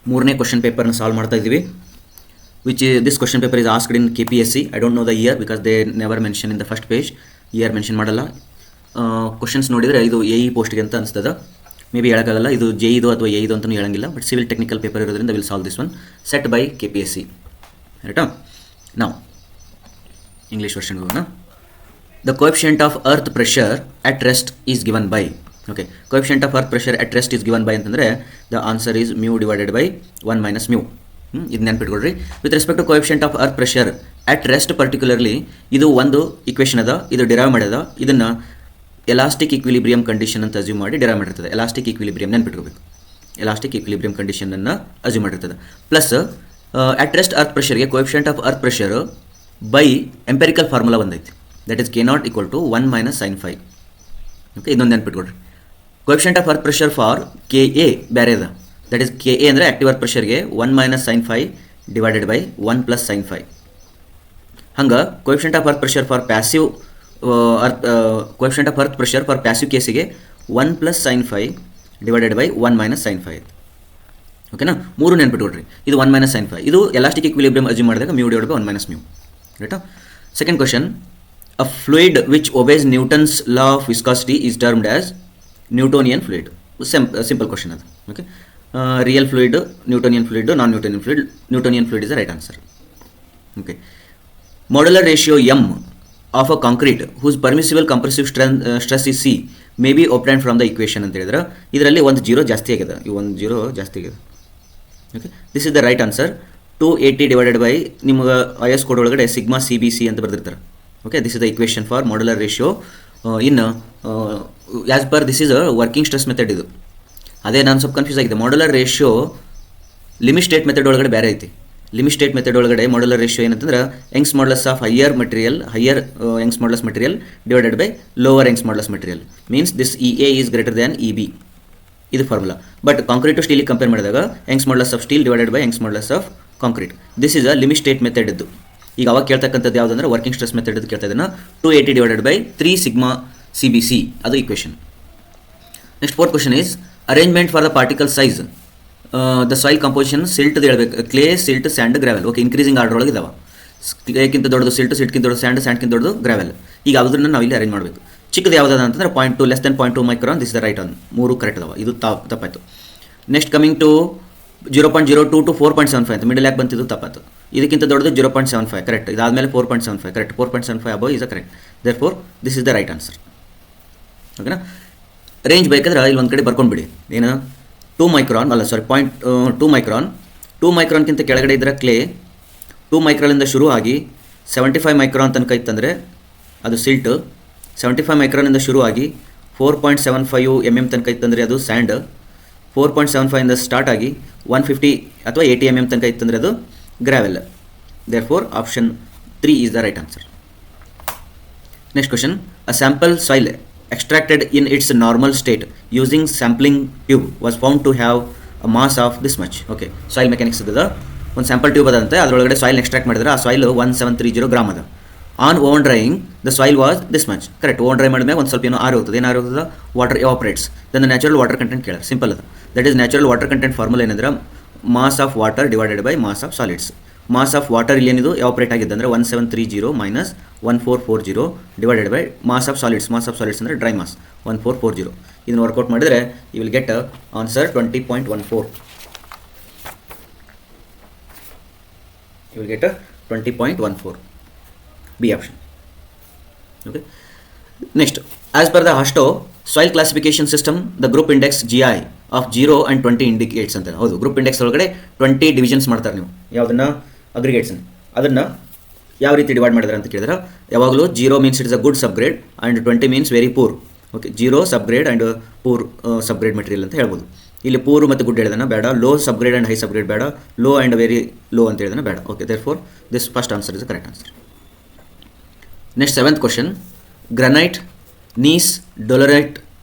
ಮೂರನೇ ಕ್ವಶನ್ ಪೇಪರ್ನ ಸಾಲ್ವ್ ಮಾಡ್ತಾ ಇದ್ದೀವಿ. This question paper is asked in KPSC. I don't know the year because they never mention in the first page. Year mention ಮಾಡಲ್ಲ. Questions ನೋಡಿದರೆ ಇದು A E ಪೋಸ್ಟ್ಗೆ ಅಂತ ಅನಿಸ್ತದ. ಮೇ ಬಿ ಹೇಳೋಕ್ಕಾಗಲ್ಲ ಇದು ಜೆ ಇದು ಅಥವಾ ಎ ಇದು ಅಂತಲೂ ಹೇಳಂಗಿಲ್ಲ. ಬಟ್ ಸಿವಿಲ್ ಟೆಕ್ನಿಕಲ್ ಪೇಪರ್ ಇರೋದ್ರಿಂದ will solve this one set by KPSC. ರೈಟಾ? ನಾವು ಇಂಗ್ಲೀಷ್ ವರ್ಷನ್ಗೆ ಹೋಗೋಣ. The coefficient of earth pressure at rest is given by. Okay, coefficient of earth pressure at rest is given by ಅಂತಂದರೆ the answer is mu divided by 1 minus mu. ಇದು ನೆನ್ಪಿಟ್ಕೊಳ್ರಿ. With respect to coefficient of earth pressure at rest particularly ಇದು ಒಂದು equation ಅದ, ಇದು derive ಮಾಡ್ಯದ. ಇದನ್ನು elastic equilibrium condition ಅಂತ ಅಸ್ಯೂಮ್ ಮಾಡಿ ಡಿರೈವ್ ಮಾಡಿರ್ತದೆ. ಎಲಾಸ್ಟಿಕ್ ಈಕ್ವಿಲಿಬ್ರಿಯಮ್ ನೆನ್ಪಿಟ್ಕೋಬೇಕು. ಎಲಾಸ್ಟಿಕ್ ಈಕ್ವಿಲಿಬ್ರಿಯಮ್ ಕಂಡೀಷನನ್ನು ಅಸ್ಯೂಮ್ ಮಾಡಿರ್ತದೆ. ಪ್ಲಸ್ ಅಟ್ ರೆಸ್ಟ್ ಅರ್ತ್ ಪ್ರೆಷರ್ಗೆ coefficient of earth pressure by empirical formula ಬಂದೈತಿ. That is K0 equal to 1 minus sin phi. Okay, ಇದೊಂದು ನೆನ್ಪಿಟ್ಕೊಳ್ರಿ. Coefficient of earth pressure for KA ಬೇರೆ ಅದ. That is KA ಅಂದರೆ active earth ಪ್ರೆಷರ್ಗೆ 1 minus sin phi divided by 1 plus sin phi. ಹಂಗೆ coefficient of earth pressure for passive coefficient of earth pressure for passive ಕೇಸಿಗೆ 1 plus sin phi divided by 1 minus sin phi. ಓಕೆನಾ? ಮೂರು ನೆನ್ಪಿಟ್ಕೊಡ್ರಿ. ಇದು 1 minus sin phi. ಇದು elastic equilibrium assume ಮಾಡಿದಾಗ mu divided by 1 minus mu. ರೈಟಾ? Second question. A fluid which obeys Newton's law of viscosity is termed as Newtonian fluid. Simple question ಅದು. Okay. Real fluid, Newtonian fluid, non-Newtonian fluid. Newtonian fluid is the right answer. Okay. Modular ratio M of a concrete whose permissible compressive stress is C may be obtained from the equation ಅಂತ ಹೇಳಿದ್ರೆ ಇದರಲ್ಲಿ ಒಂದು zero ಜಾಸ್ತಿ ಆಗಿದೆ. ಈ ಒಂದು zero ಜಾಸ್ತಿ ಆಗಿದೆ. Okay, this is the right answer. 280 divided by ನಿಮ್ಗೆ IS ಕೋಡ್ ಒಳಗಡೆ ಸಿಗ್ಮಾ CBC ಅಂತ ಬರೆದಿರ್ತಾರೆ. Okay, this is the equation for modular ratio as per this is a working stress method. ಇದು ಅದೇ ನಾನು ಸ್ವಲ್ಪ ಕನ್ಫ್ಯೂಸ್ ಆಗಿದೆ. Modular ratio limit state method ಒಳಗಡೆ ಬೇರೆ ಐತಿ. ಲಿಮಿಟ್ ಸ್ಟೇಟ್ ಮೆಥಡ್ ಒಳಗಡೆ ಮಾಡ್ಯುಲರ್ ರೇಷಿಯೋ ಏನಂತಂದ್ರೆ Young's modulus of higher Young's modulus material divided by lower Young's modulus material means this EA is greater than EB. ಇದು formula. But concrete to ಸ್ಟೀಲಿಗೆ compare ಮಾಡಿದಾಗ Young's modulus of steel divided by Young's modulus of concrete. This is a limit state method ಇದ್ದು. ಈಗ ಅವಾಗ ಕೇಳ್ತಕ್ಕಂಥದ್ದು ಯಾವುದಂದ್ರೆ working stress method ಇದು ಕೇಳ್ತಾ ಇದ್ದಾನೆ. 280 ಡಿವೈಡೆಡ್ ಬೈ 3 ಸಿಗ್ಮಾ CBC ಅದು equation. Next fourth question is arrangement for the particle size the soil composition silt ಹೇಳ್ಬೇಕು. Clay, silt, sand, gravel. Okay, increasing order ಒಳಗೆ ಇದಾವೆ. ಕ್ಲೇಕ್ಕಿಂತ ದೊಡ್ಡದು ಸಿಲ್ಟ್, ಸಿಲ್ಟ್ಗಿಂತ ದೊಡ್ಡದು ಸ್ಯಾಂಡ್, ಸ್ಯಾಂಡ್ಗಿಂತ ದೊಡ್ಡದು ಗ್ರಾವೆಲ್. ಈಗ ಅದನ್ನು ನಾವು ಇಲ್ಲಿ ಅರೇಂಜ್ ಮಾಡಬೇಕು. ಚಿಕ್ಕದು ಯಾವುದಾದ ಅಂತಂದ್ರೆ 0.2 less than 0.2 micron. This the right on. ಮೂರು ಕರೆಕ್ಟ್ ಅದಾವೆ. ಇದು ತಪ್ಪಾಯಿತು. ನೆಕ್ಸ್ಟ್ ಕಮಿಂಗ್ ಟು 0.02 ಟು 4.75 ಅಂತ ಮಿಡಲ್ ಯಾಕೆ ಬಂತಿದ್ದು ತಪ್ಪಾಯ್ತು. ಇದಕ್ಕಿಂತ ದೊಡ್ಡದು 0.75 ಕರೆಕ್ಟ್. ಇದಾದಮೇಲೆ 4.75 correct. 4.75 above is a correct. Therefore this is the right answer. ಓಕೆನಾ? ರೇಂಜ್ ಬೇಕಾದ್ರೆ ಇಲ್ಲಿ ಒಂದು ಕಡೆ ಬರ್ಕೊಂಡ್ಬಿಡಿ. ಏನು 2 ಮೈಕ್ರಾನ್ ಅಲ್ಲ ಸಾರಿ 0.2 ಮೈಕ್ರಾನ್. 2 ಮೈಕ್ರಾನ್ಗಿಂತ ಕೆಳಗಡೆ ಇದ್ದರೆ ಕ್ಲೇ. 2 ಮೈಕ್ರಾನಿಂದ ಶುರು ಆಗಿ 75 ಮೈಕ್ರಾನ್ ತನಕ ಇತ್ತಂದರೆ ಅದು ಸಿಲ್ಟ್. 75 ಮೈಕ್ರಾನಿಂದ ಶುರು ಆಗಿ 4.75 mm ತನಕ ಇತ್ತಂದರೆ ಅದು ಸ್ಯಾಂಡ್. 4.75 ಇಂದ ಸ್ಟಾರ್ಟ್ ಆಗಿ 150 ಅಥವಾ 80 mm ತನಕ ಇತ್ತಂದರೆ ಅದು gravel. Therefore option 3 is the right answer. Next question. A sample soil extracted in its normal state using sampling tube was found to have a mass of this much. Okay, soil mechanics ಇದ್ದದ ಒಂದು sample tube ಅದಂತೆ. ಅದರೊಳಗಡೆ soil extract ಮಾಡಿದ್ರೆ ಆ soil 1730 gram ಅದ. On oven drying the soil was this much. Correct. Oven dry ಮಾಡಿದ್ಮೇಲೆ ಒಂದು ಸ್ವಲ್ಪ ಏನೋ ಆರು ಹೋಗ್ತದೆ. ಏನು ಆರು ಹೋಗ್ತದೆ? Water evaporates. Then the natural water content ಕೇಳ. ಸಿಂಪಲ್ ಅದ. That is natural water content formula ಏನಂದ್ರೆ mass of water divided by mass of solids. Mass of water ಇಲ್ಲಿ ಏನಿದು ಎವಾಪರೇಟ್ ಆಗಿದೆ ಅಂದರೆ 1730 minus 1440 divided by mass of solids. Mass of solids ಅಂದರೆ dry mass 1440. ಇದನ್ನು work out ಮಾಡಿದರೆ you will get answer 20.14. You will get 20.14 B option. Okay, next. As per the AASHTO soil classification system the group index GI of 0 and 20 indicates ಅಂತ. ಹೌದು, group index ಒಳಗಡೆ 20 divisions ಮಾಡ್ತಾರೆ ನೀವು. ಯಾವುದನ್ನು? ಅಗ್ರಿಗೇಟ್ಸನ್ನು. ಅದನ್ನು ಯಾವ ರೀತಿ ಡಿವೈಡ್ ಮಾಡಿದ್ದಾರೆ ಅಂತ ಕೇಳಿದ್ರೆ ಯಾವಾಗಲೂ 0 means it is a good subgrade and 20 means very poor. Okay, 0 subgrade and poor subgrade material ಅಂತ ಹೇಳ್ಬೋದು. ಇಲ್ಲಿ ಪೂರ್ ಮತ್ತು ಗುಡ್ ಹೇಳಿದಾನೆ ಬೇಡ. Low subgrade and high subgrade ಬೇಡ. ಲೋ ಆ್ಯಂಡ್ ವೆರಿ ಲೋ ಅಂತ ಹೇಳಿದಾನೆ ಬೇಡ. Okay, therefore this first answer is the correct answer. Next seventh question. Granite, gneiss, dolerite,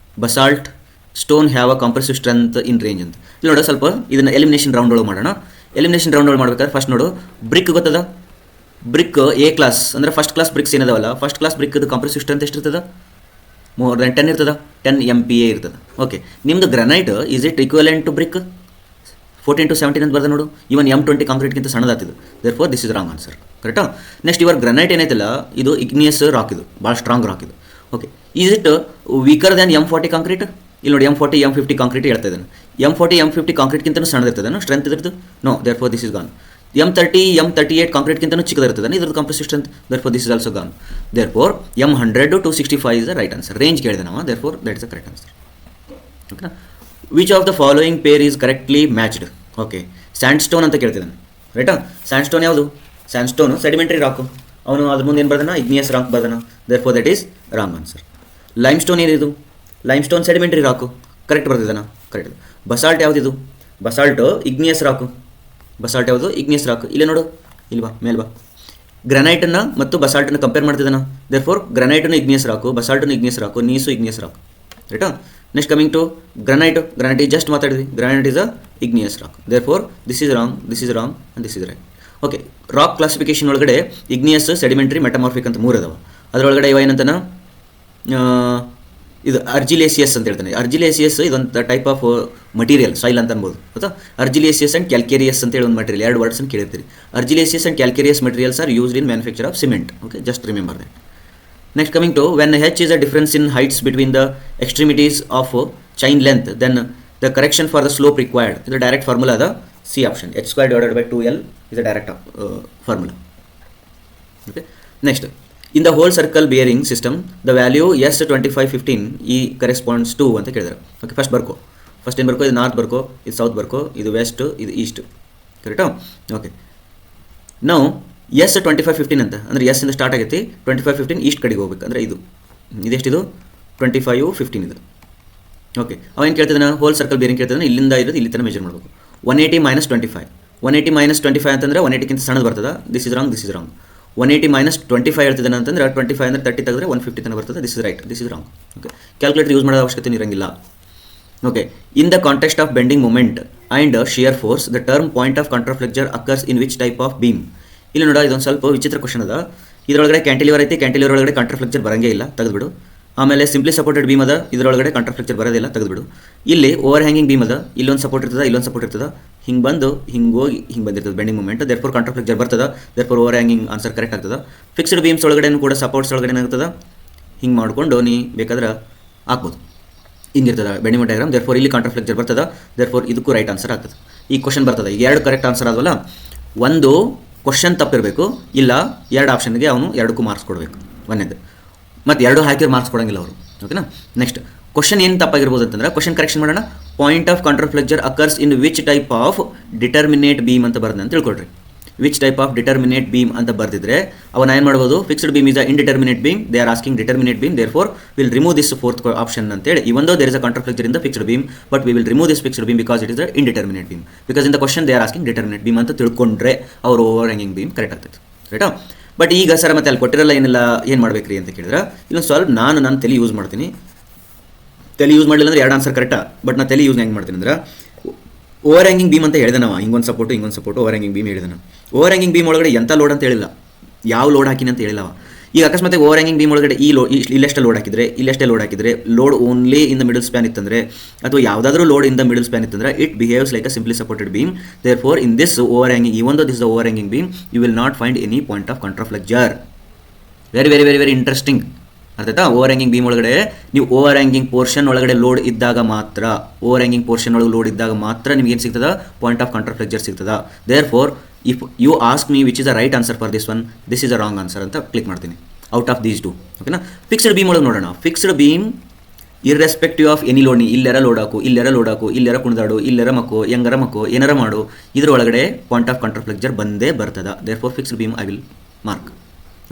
basalt stone have a compressive strength in range ಅಂತ. ಇಲ್ಲಿ ನೋಡೋ ಸ್ವಲ್ಪ ಇದನ್ನು elimination round ಒಳಗೆ ಮಾಡೋಣ. ಎಲಿಮಿನೇಷನ್ ರೌಂಡ್ ಒಳಗೆ ಮಾಡ್ಬೇಕಾದ್ರೆ ಫಸ್ಟ್ ನೋಡು, ಬ್ರಿಕ್ ಗೊತ್ತದ? ಬ್ರಿಕ್ A ಕ್ಲಾಸ್ ಅಂದರೆ ಫಸ್ಟ್ ಕ್ಲಾಸ್ ಬ್ರಿಕ್ಸ್ ಏನದವಲ್ಲ, ಫಸ್ಟ್ ಕ್ಲಾಸ್ ಬ್ರಿಕ್ದು ಕಾಂಪ್ರೆಸಿವ್ ಸ್ಟ್ರೆಂತ್ ಎಷ್ಟು ಇರ್ತದೆ? ಮೋರ್ ದೆನ್ 10 ಇರ್ತದೆ. 10 MPa ಇರ್ತದೆ. ಓಕೆ, ನಿಮ್ಮದು granite is it equivalent to brick? 14 to 17 ಅಂತ ಬರ್ದೆ ನೋಡು. ಇವನ್ M20 ಕಾಂಕ್ರೀಟ್ಗಿಂತ ಸಣ್ಣದಾತಿದ್ದು. Therefore this is wrong answer. ಕರೆಕ್ಟಾ? ನೆಕ್ಸ್ಟ್ ಇವರ್ ಗ್ರನೈಟ್ ಏನೈತಿಲ್ಲ, ಇದು ಇಗ್ನಿಯಸ್ ರಾಕ್, ಇದು ಭಾಳ ಸ್ಟ್ರಾಂಗ್ ರಾಕ್ ಇದು. Okay, is it weaker than M40 concrete? ಇಲ್ಲಿ ನೋಡಿ M40 M50 ಕಾಂಕ್ರೀಟ್ ಹೇಳ್ತಾ ಇದ್ದಾನೆ. M40 M50 ಕಾಂಕ್ರೀಟ್ಗಿಂತ ಸಣ್ಣದಿರ್ತದೆ ಸ್ಟ್ರೆಂತ್ ಇದ್ರದ್ದು? No, therefore this is gone. M30 M38 ಕಾಂಕ್ರೀಟ್ಗಿಂತ ಚಿಕ್ಕದಿರ್ತದೆ ಇದ್ರದ್ದು compressive strength. Therefore this is also gone. Therefore M100 to 65 is the right answer. Range ಕೇಳಿದೆ ನಾವು, therefore that is the correct answer. ಓಕೆನಾ? Which of the following pair is correctly matched? Okay, sandstone ಅಂತ ಕೇಳ್ತಿದ್ದಾನೆ, ರೈಟಾ? Sandstone ಯಾವುದು? Sandstone sedimentary rock. ಅವನು ಅದ್ರ ಮುಂದೆ ಏನು ಬರ್ದಾನ? ಇಗ್ನಿಯಸ್ ರಾಕ್ ಬರ್ದಾನ. Therefore that is wrong answer. Limestone ಏನಿದು? Limestone sedimentary rock, correct ಬರ್ತಿದ್ದಾನ? ಕರೆಕ್ಟ್. ಬಸಾಲ್ಟ್ ಯಾವುದಿದು? ಬಸಾಲ್ಟು ಇಗ್ನಿಯಸ್ ರಾಕು. ಬಸಾಲ್ಟ್ ಯಾವುದು? Igneous rock. ಇಲ್ಲೇ ನೋಡು, ಇಲ್ಲಿ ಬಾ, ಮೇಲೆ ಬಾ. ಗ್ರನೈಟನ್ನು ಮತ್ತು ಬಸಾಲ್ಟನ್ನು ಕಂಪೇರ್ ಮಾಡ್ತಿದ್ದಾನ. ದೇರ್ಫೋರ್ ಗ್ರನೈಟನ್ನು ಇಗ್ನಿಯಸ್ ರಾಕು, ಬಸಾಲ್ಟನ್ನು igneous rock, gneiss igneous rock, ರೈಟಾ? Next coming to granite. Granite is just ಮಾತಾಡಿದ್ವಿ, granite is a igneous rock. Therefore this is wrong, this is wrong and this is right. Okay, rock classification ಒಳಗಡೆ igneous, sedimentary, metamorphic ಅಂತ 3 ಅದಾವ. ಅದರೊಳಗಡೆ ಇವ ಏನಂತಾನ, ಇದು ಅರ್ಜಿಲೇಸಿಯಸ್ ಅಂತ ಹೇಳ್ತಾನೆ. ಅರ್ಜಿಲೇಸಿಯಸ್ ಇದೊಂದು ಟೈಪ್ ಆಫ್ ಮಟೀರಿಯಲ್, ಸಾಯಿಲ್ ಅಂತ ಅನ್ಬೋದು, ಗೊತ್ತಾ? ಅರ್ಜಿಲೇಸಿಯಸ್ ಆ್ಯಂಡ್ ಕ್ಯಾಲ್ಕೇರಿಯಸ್ ಅಂತೇಳಿ ಒಂದು ಮಟೀರಿಯಲ್, 2 ವರ್ಡ್ಸ್ ಅಂತ ಕೇಳಿರ್ತೀರಿ. Argillaceous and calcareous materials are used in manufacture of cement. Okay, just remember that. Next coming to, when h is a difference in heights between the extremities of chain length, then the correction for the slope required is the direct formula, the C option, h square divided by 2l is a direct formula. Okay, next, in the whole circle bearing system the value S2515 E corresponds to ಅಂತ ಕೇಳಿದಾರೆ. Okay, first ಬರ್ಕೋ, first ಏನು ಬರ್ಕೋ? ಇದು north ಬರ್ಕೋ, ಇದು south ಬರ್ಕೋ, ಇದು West, ಇದು East, ಕರೆಕ್ಟಾ? Okay, ನಾವು S2515 ಅಂತ ಅಂದರೆ ಎಸ್ ಇಂದ ಸ್ಟಾರ್ಟ್ ಆಗೈತಿ, 2515 ಈಸ್ಟ್ ಕಡೆಗೆ ಹೋಗ್ಬೇಕು. ಅಂದರೆ ಇದೆಷ್ಟಿದು? 2515 ಇದು. ಓಕೆ, ಅವೇನು ಕೇಳ್ತಿದ್ದಾನೆ? ಹೋಲ್ ಸರ್ಕಲ್ ಬೇರಿಂಗ್ ಕೇಳ್ತಿದ್ದಾನೆ. ಇಲ್ಲಿಂದ ಇರೋದು ಇಲ್ಲಿ ತನಕ ಮೆಜರ್ ಮಾಡಬೇಕು. 180 - 25. 180 - 25 ಅಂತಂದರೆ 180ಕ್ಕಿಂತ ಸಣ್ಣದು ಬರ್ತದೆ. This is wrong, this is wrong. 180 - 25 ಹೇಳ್ತಿದ್ದಾನೆ ಅಂತಂದ್ರೆ 25 ಅಂದರೆ 30 ತೆಗೆದ್ರೆ 150 ತನಕ ಬರ್ತದೆ. This is right, this is wrong. Okay, calculator use ಮಾಡೋ ಅವಶ್ಯಕತೆ ಇರಂಗಿಲ್ಲ. Okay, in the context of bending moment and shear force the term point of contraflexure occurs in which type of beam? ಇಲ್ಲಿ ನೋಡ, ಇದೊಂದು ಸ್ವಲ್ಪ ವಿಚಿತ್ರ ಕ್ವಶನ್ ಅದ. ಇದರೊಳಗಡೆ ಕ್ಯಾಂಟಿಲಿವರ್ ಐತಿ, ಕ್ಯಾಂಟಿಲಿವರ್ ಒಳಗಡೆ ಕಾಂಟ್ರಾಫ್ಲೆಕ್ಚರ್ ಬರಂಗೇ ಇಲ್ಲ, ತೆಗೆದುಬಿಡು. ಆಮೇಲೆ ಸಿಂಪ್ಲಿ ಸಪೋರ್ಟೆಡ್ ಬೀಮ್ ಅದ, ಇದರೊಳಗಡೆ ಕಾಂಟ್ರಾಫ್ಲೆಕ್ಚರ್ ಬರೋದಿಲ್ಲ, ತೆಗೆದುಬಿಡು. ಇಲ್ಲಿ ಓವರ್ ಹ್ಯಾಂಗಿಂಗ್ ಬೀಮ್ ಅದ, ಇಲ್ಲೊಂದು ಸಪೋರ್ಟ್ ಇರ್ತದೆ, ಇಲ್ಲೊಂದು ಸಪೋರ್ಟ್ ಇರ್ತದೆ, ಹಿಂಗೆ ಬಂದು ಹಿಂಗೆ ಹೋಗಿ ಹಿಂಗೆ ಬಂದಿರ್ತದೆ ಬೆಂಡಿಂಗ್ ಮೂಮೆಂಟ್. ದೇರ್ಫೋರ್ ಕಾಂಟ್ರಾಫ್ಲೆಕ್ಚರ್ ಬರ್ತದೆ, therefore over hanging answer correct ಆಗ್ತದೆ. ಫಿಕ್ಸ್ಡ್ ಬೀಮ್ಸ್ ಒಳಗಡೆ ಕೂಡ ಸಪೋರ್ಟ್ಸ್ ಒಳಗಡೆ ಏನಾಗ್ತದೆ, ಹಿಂಗೆ ಮಾಡ್ಕೊಂಡು ನೀ ಬೇಕಾದ್ರೆ ಹಾಕ್ಬೋದು, ಹಿಂಗಿರ್ತದೆ ಬೆಂಡಿಂಗ್ ಮೂಮೆಂಟ್ ಡಯಾಗ್ರಾಮ್. ದೇರ್ಫೋರ್ ಇಲ್ಲಿ ಕಾಂಟ್ರಾಫ್ಲೆಕ್ಚರ್ ಬರ್ತದೆ, ದೇರ್ಫೋರ್ ಇದಕ್ಕೂ ರೈಟ್ ಆನ್ಸರ್ ಆಗ್ತದೆ. ಈ ಕ್ವಶನ್ ಬರ್ತದೆ, ಈಗ 2 ಕರೆಕ್ಟ್ ಆನ್ಸರ್ ಆದವಲ್ಲ, ಒಂದು ಕ್ವಶನ್ ತಪ್ಪಿರಬೇಕು, ಇಲ್ಲ 2 ಆಪ್ಷನ್ಗೆ ಅವನು 2ಕ್ಕೂ ಮಾರ್ಕ್ಸ್ ಕೊಡಬೇಕು, ಒಂದೇದು. ಮತ್ತು 2 ಹಾಕಿದ್ರೆ ಮಾರ್ಕ್ಸ್ ಕೊಡೋಂಗಿಲ್ಲ ಅವರು. ಓಕೆನಾ? ನೆಕ್ಸ್ಟ್ ಕ್ವಶನ್ ಏನು ತಪ್ಪಾಗಿರ್ಬೋದು ಅಂತಂದ್ರೆ, ಕ್ವಶನ್ ಕರೆಕ್ಷನ್ ಮಾಡೋಣ. Point of contraflexure occurs in which type of determinate beam ಅಂತ ಬರ್ದೆ ಅಂತ ತಿಳ್ಕೊಳ್ರಿ. Which type of determinate beam ಅಂತ ಬರ್ದಿದ್ರೆ ಅವನ್ನ ಏನು ಮಾಡ್ಬೋದು? Fixed beam is a indeterminate beam, they are asking determinate beam, therefore will remove this fourth option ಅಂತೇಳಿ. Even though there is a contraflexure in the fixed beam, but we will remove this fixed beam because it is a indeterminate beam. Because in the question they are asking determinate beam ಅಂತ ತಿಳ್ಕೊಂಡ್ರೆ ಅವರು over hanging beam correct ಆಗ್ತೈತೆ, ರೈಟಾ? But ಈಗ sir ಮತ್ತೆ ಅಲ್ಲಿ ಕೊಟ್ಟಿರಲ್ಲ ಏನಿಲ್ಲ, ಏನು ಮಾಡ್ಬೇಕ್ರಿ ಅಂತ ಕೇಳಿದ್ರೆ, ಇಲ್ಲೊಂದು ಸ್ವಲ್ಪ ನಾನು ತಲೆ ಯೂಸ್ ಮಾಡ್ತೀನಿ. ತಲೆ ಯೂಸ್ ಮಾಡಲಿಲ್ಲ ಅಂದ್ರೆ 2 ಆನ್ಸರ್ ಕರೆಕ್ಟಾ, ಬಟ್ ನಾನು ತಲೆ ಯೂಸ್ ಹೆಂಗೆ ಮಾಡ್ತೀನಿ ಅಂದ್ರೆ, ಓವರ್ ಹ್ಯಾಂಗಿಂಗ್ ಬೀಮ್ ಅಂತ ಹೇಳಿದೆ ನಾವು, ಹಿಂಗೊಂದು ಸಪೋರ್ಟು ಓವರ್ ಹ್ಯಾಂಗಿಂಗ್ ಬೀಮ್ ಹೇಳಿದೆ ನಾನು. ಓವರ್ ಹ್ಯಾಂಗಿಂಗ್ ಬೀಮ್ ಒಳಗಡೆ ಎಂಥ ಲೋಡ್ ಅಂತ ಹೇಳಿಲ್ಲ, ಯಾವ ಲೋಡ್ ಹಾಕಿನ ಅಂತ ಹೇಳಿಲ್ಲ. ಈಗ ಅಕಸ್ಮಾತ್ ಓವರ್ ಹ್ಯಾಂಗಿಂಗ್ ಬೀಮ್ ಒಳಗಡೆ ಈ ಲೋಡ್ ಇಲ್ಲೆಷ್ಟೇ ಲೋಡ್ ಹಾಕಿದರೆ, load only in the middle span ಇತ್ತಂದರೆ, ಅಥವಾ ಯಾವುದಾದ್ರೂ load in the middle span ಇತ್ತಂದರೆ, it behaves like a simply supported beam. Therefore in this overhanging, even though this the overhanging beam, you will not find any point of contraflexure. Very very very very interesting. ಅರ್ಥಾಯ್ತಾ? Overhanging beam ಒಳಗಡೆ ನೀವು overhanging portion ಒಳಗಡೆ load ಇದ್ದಾಗ ಮಾತ್ರ, over hanging portion ಒಳಗೆ load ಇದ್ದಾಗ ಮಾತ್ರ ನಿಮ್ಗೆ ಏನು ಸಿಗ್ತದ? ಪಾಯಿಂಟ್ ಆಫ್ ಕಾಂಟ್ರಾಫ್ಲೆಕ್ಚರ್ ಸಿಗ್ತದ. Therefore if you ask me which is the right answer for this one, this is a wrong answer ಅಂತ ಕ್ಲಿಕ್ ಮಾಡ್ತೀನಿ ಔಟ್ ಆಫ್ ದೀಸ್ 2. ಓಕೆನಾ? ಫಿಕ್ಸ್ಡ್ ಬೀಮ್ ಒಳಗೆ ನೋಡೋಣ. Fixed beam irrespective of any load, ಇಲ್ಲೆರ load ಹಾಕು, ಇಲ್ಲೆರ ಕುಣಿದಾಡು, ಇಲ್ಲೆರ ಮಕ್ಕೋ, ಹೆಂಗರ ಮಕ್ಕೋ, ಏನಾರ ಮಾಡು, ಇದ್ರ ಒಳಗಡೆ ಪಾಯಿಂಟ್ ಆಫ್ ಕಾಂಟ್ರಾಫ್ಲೆಕ್ಚರ್ ಬಂದೇ ಬರ್ತದ. Therefore fixed beam I will mark.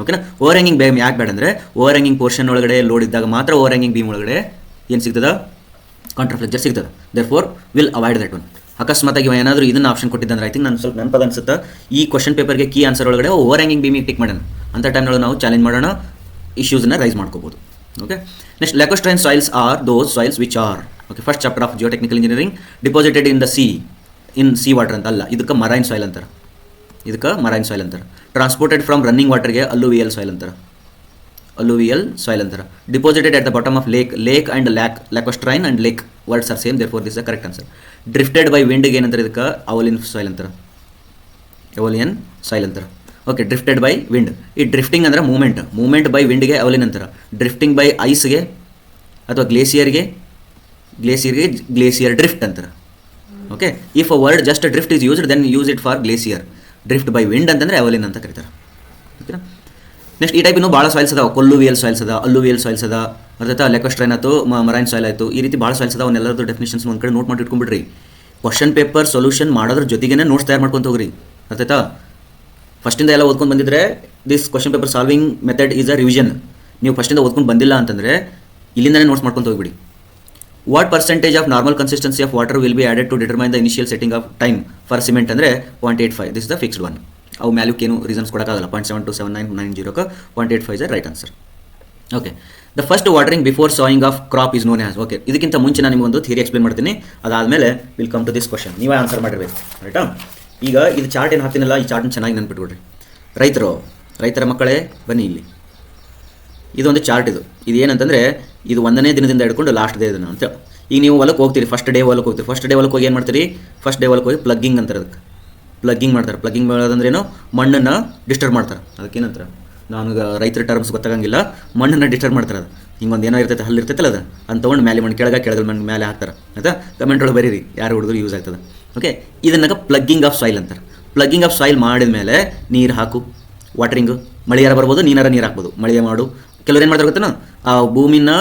ಓಕೆನಾ? ಓವರ್ ಹ್ಯಾಂಗಿಂಗ್ ಬೀಮ್ ಯಾಕೆ ಬೇಡ ಅಂದರೆ, ಓವರ್ ಹ್ಯಾಂಗಿಂಗ್ ಪೋರ್ಷನ್ ಒಳಗಡೆ ಲೋಡ್ ಇದ್ದಾಗ ಮಾತ್ರ ಓವರ್ ಹ್ಯಾಂಗಿಂಗ್ ಬೀಮ್ ಒಳಗಡೆ ಏನು ಸಿಗ್ತದ? ಕಾಂಟ್ರಾಫ್ಲೆಕ್ಚರ್ ಸಿಗ್ತದೆ. Therefore will avoid that one. ಅಕಸ್ಮಾತಾಗಿ ಏನಾದರೂ ಇದನ್ನು ಆಪ್ಷನ್ ಕೊಟ್ಟಿದ್ದಂದ್ರೆ ಐ ಥಿಂಕ್ ನಾನು ಸ್ವಲ್ಪ ನೆನಪದ ಅನ್ಸುತ್ತೆ, ಈ ಕ್ವಶನ್ ಪೇಪರ್ಗೆ ಕೀ ಆನ್ಸರ್ ಒಳಗಡೆ ಓವರ್ ಹ್ಯಾಂಗಿಂಗ್ ಬೀಮಿಗೆ ಟಿಕ್ ಮಾಡೋಣ. ಅಂಥ ಟೈಮ್ನೊಳಗೆ ನಾವು ಚಾಲೆಂಜ್ ಮಾಡೋಣ, ಇಶ್ಯೂಸನ್ನು ರೈಸ್ ಮಾಡ್ಕೋಬೋದು. Okay, next lacustrine soils are those soils which are. Okay, first chapter of geotechnical engineering. Deposited in the sea water ಅಂತ ಅಲ್ಲ, ಇದಕ್ಕೆ ಮರೈನ್ ಸಾಯಿಲ್ ಅಂತಾರೆ. ಟ್ರಾನ್ಸ್ಪೋರ್ಟೆಡ್ ಫ್ರಮ್ ರನ್ನಿಂಗ್ ವಾಟರ್ಗೆ ಅಲ್ಲುವಿಯಲ್ ಸಾಯಿಲ್ ಅಂತಾರೆ. Deposited at the bottom of lake and lacustrine and lake words are same, therefore this the correct answer. Drifted by ವಿಂಡ್ಗೆ ಏನಂತಾರೆ, ಇದಕ್ಕೆ aeolian soil ಅಂತಾರೆ, ಅವಲಿಯನ್ ಸಾಯಿಲ್ ಅಂತಾರೆ. Okay, drifted by wind. ಈ drifting ಅಂದ್ರೆ moment by ವಿಂಡ್ಗೆ aeolian ಅಂತಾರೆ. Drifting by ಐಸ್ಗೆ ಅಥವಾ ಗ್ಲೇಸಿಯರ್ ಡ್ರಿಫ್ಟ್ ಅಂತಾರೆ. Okay, if a word just drift is used then use it for glacier. Drift by wind ಅಂತಂದರೆ ಅವಲಿನ್ ಅಂತ ಕರೀತಾರೆ. ಓಕೆನಾ. ನೆಕ್ಸ್ಟ್ ಈ ಟೈಪ್ ಇನ್ನೂ ಭಾಳ ಸಾಯಿಲ್ಸ್ ಅದಾವೆ. ಕೊಲ್ಲುವಿಯಲ್ ಸಾಯಿಲ್ಸ್ ಅದ, ಅಲ್ಲುವಿಯಲ್ ಸಾಯಿಲ್ಸ್ ಅದ, ಅರ್ಥಾಯ್ತಾ, ಲೆಕೋಸ್ಟ್ರೈನ್ ಆಯಿತು, ಮರೈನ್ ಸಾಯಿಲ್ ಆಯಿತು. ಈ ರೀತಿ ಭಾಳ ಸಾಯಿಲ್ಸ್ ಅದಾವೆ. ಅವನ್ನೆಲ್ಲರದ್ದು ಡೆಫಿನೇಷನ್ಸ್ ಒಂದು ಕಡೆ ನೋಟ್ ಮಾಡಿ ಇಟ್ಕೊಂಡ್ಬಿಡ್ರಿ. ಕ್ವಶನ್ ಪೇಪರ್ ಸೊಲ್ಯೂಷನ್ ಮಾಡೋದ್ರ ಜೊತೆಗೇ ನೋಟ್ಸ್ ತಯಾರು ಮಾಡ್ಕೊಂತ ಹೋಗ್ರಿ, ಅರ್ಥಾಯ್ತಾ. ಫಸ್ಟಿಂದ ಎಲ್ಲ ಓದ್ಕೊಂಡು ಬಂದಿದ್ರೆ this question paper solving method is a revision. ನೀವು ಫಸ್ಟಿಂದ ಓದ್ಕೊಂಡು ಬಂದಿಲ್ಲ ಅಂತಂದರೆ ಇಲ್ಲಿಂದನೇ ನೋಟ್ಸ್ ಮಾಡ್ಕೊಂತ ಹೋಗ್ಬಿಡಿ. What percentage of normal consistency of water will be added to determine the initial setting of time for cement ಅಂದರೆ 0.85. This is the fixed one. ಅವು ಮ್ಯಾಲಕ್ಕೇನು ರೀಸನ್ಸ್ ಕೊಡೋಕ್ಕಾಗಲ್ಲ. 0.727990 0.85 is right answer. Okay, the first watering before sowing of crop is known as. Okay, ಇದಕ್ಕಿಂತ ಮುಂಚೆ ನಾನು ನಿಮಗೊಂದು theory explain ಮಾಡ್ತೀನಿ, ಅದಾದಮೇಲೆ will come to this question. ನೀವೇ ಆನ್ಸರ್ ಮಾಡಿರ್ಬೇಕು, ರೈಟಾ. ಈಗ ಇದು ಚಾರ್ಟ್ ಏನು ಹಾಕ್ತೀನಲ್ಲ, ಈ ಚಾರ್ಟ್ನ ಚೆನ್ನಾಗಿ ನೆನ್ಪಿಟ್ಕೊಡ್ರಿ. ರೈತರ ಮಕ್ಕಳೇ ಬನ್ನಿ ಇಲ್ಲಿ. ಇದೊಂದು ಚಾರ್ಟ್. ಇದು ಏನಂತಂದರೆ ಇದು 1ನೇ ದಿನದಿಂದ ಹಿಡ್ಕೊಂಡು ಲಾಸ್ಟ್ ಡೇ ದಿನ ಅಂತ. ಈಗ ನೀವು ಹೊಲಕ್ಕೆ ಹೋಗ್ತೀರಿ, ಫಸ್ಟ್ ಡೇ ಹೊಲಕ್ಕೆ ಹೋಗಿ ಏನು ಮಾಡ್ತೀರಿ, ಫಸ್ಟ್ ಡೇ ಹೊಲಕ್ಕೆ ಹೋಗಿ ಪ್ಲಗ್ಗಿಂಗ್ ಅಂತಾರೆ. ಅದಕ್ಕೆ ಪ್ಲಗ್ಗಿಂಗ್ ಮಾಡ್ತಾರೆ. ಪ್ಲಗ್ಗಿಂಗ್ ಮಾಡೋದಂದ್ರೇನು, ಮಣ್ಣನ್ನು ಡಿಸ್ಟರ್ಬ್ ಮಾಡ್ತಾರೆ. ಅದಕ್ಕೇನಂತಾರೆ, ನನಗೆ ರೈತರ ಟರ್ಮ್ಸ್ ಗೊತ್ತಾಗಂಗಿಲ್ಲ, ಮಣ್ಣನ್ನು ಡಿಸ್ಟರ್ಬ್ ಮಾಡ್ತಾರೆ. ಅದು ಹಿಂಗೊಂದು ಏನೋ ಇರ್ತೈತೆ, ಹಲ್ಲು ಇರ್ತೈತಲ್ಲ, ಅದು ಅಂತ ತೊಗೊಂಡು ಮೇಲೆ ಮಣ್ಣು ಕೆಳಗೆ ಮಣ್ಣು ಮೇಲೆ ಹಾಕ್ತಾರೆ. ಆಯಿತಾ, ಕಮೆಂಟ್ ಒಳಗೆ ಬರೀರಿ ಯಾರು ಹುಡುಗರು ಯೂಸ್ ಆಗ್ತದೆ. ಓಕೆ, ಇದನ್ನಾಗ ಪ್ಲಗ್ಗಿಂಗ್ ಆಫ್ ಸಾಯಿಲ್ ಅಂತಾರೆ. ಪ್ಲಗ್ಗಿಂಗ್ ಆಫ್ ಸಾಯಿಲ್ ಮಾಡಿದ ಮೇಲೆ ನೀರು ಹಾಕು, ವಾಟರಿಂಗು, ಮಳೆಯಾರ ಬರ್ಬೋದು, ನೀರು ಹಾಕ್ಬೋದು. ಮಳೆ ಮಾಡು. ಕೆಲವ್ರು ಏನು ಮಾಡ್ತಾರೆ ಗೊತ್ತಾ, ಆ ಭೂಮಿನ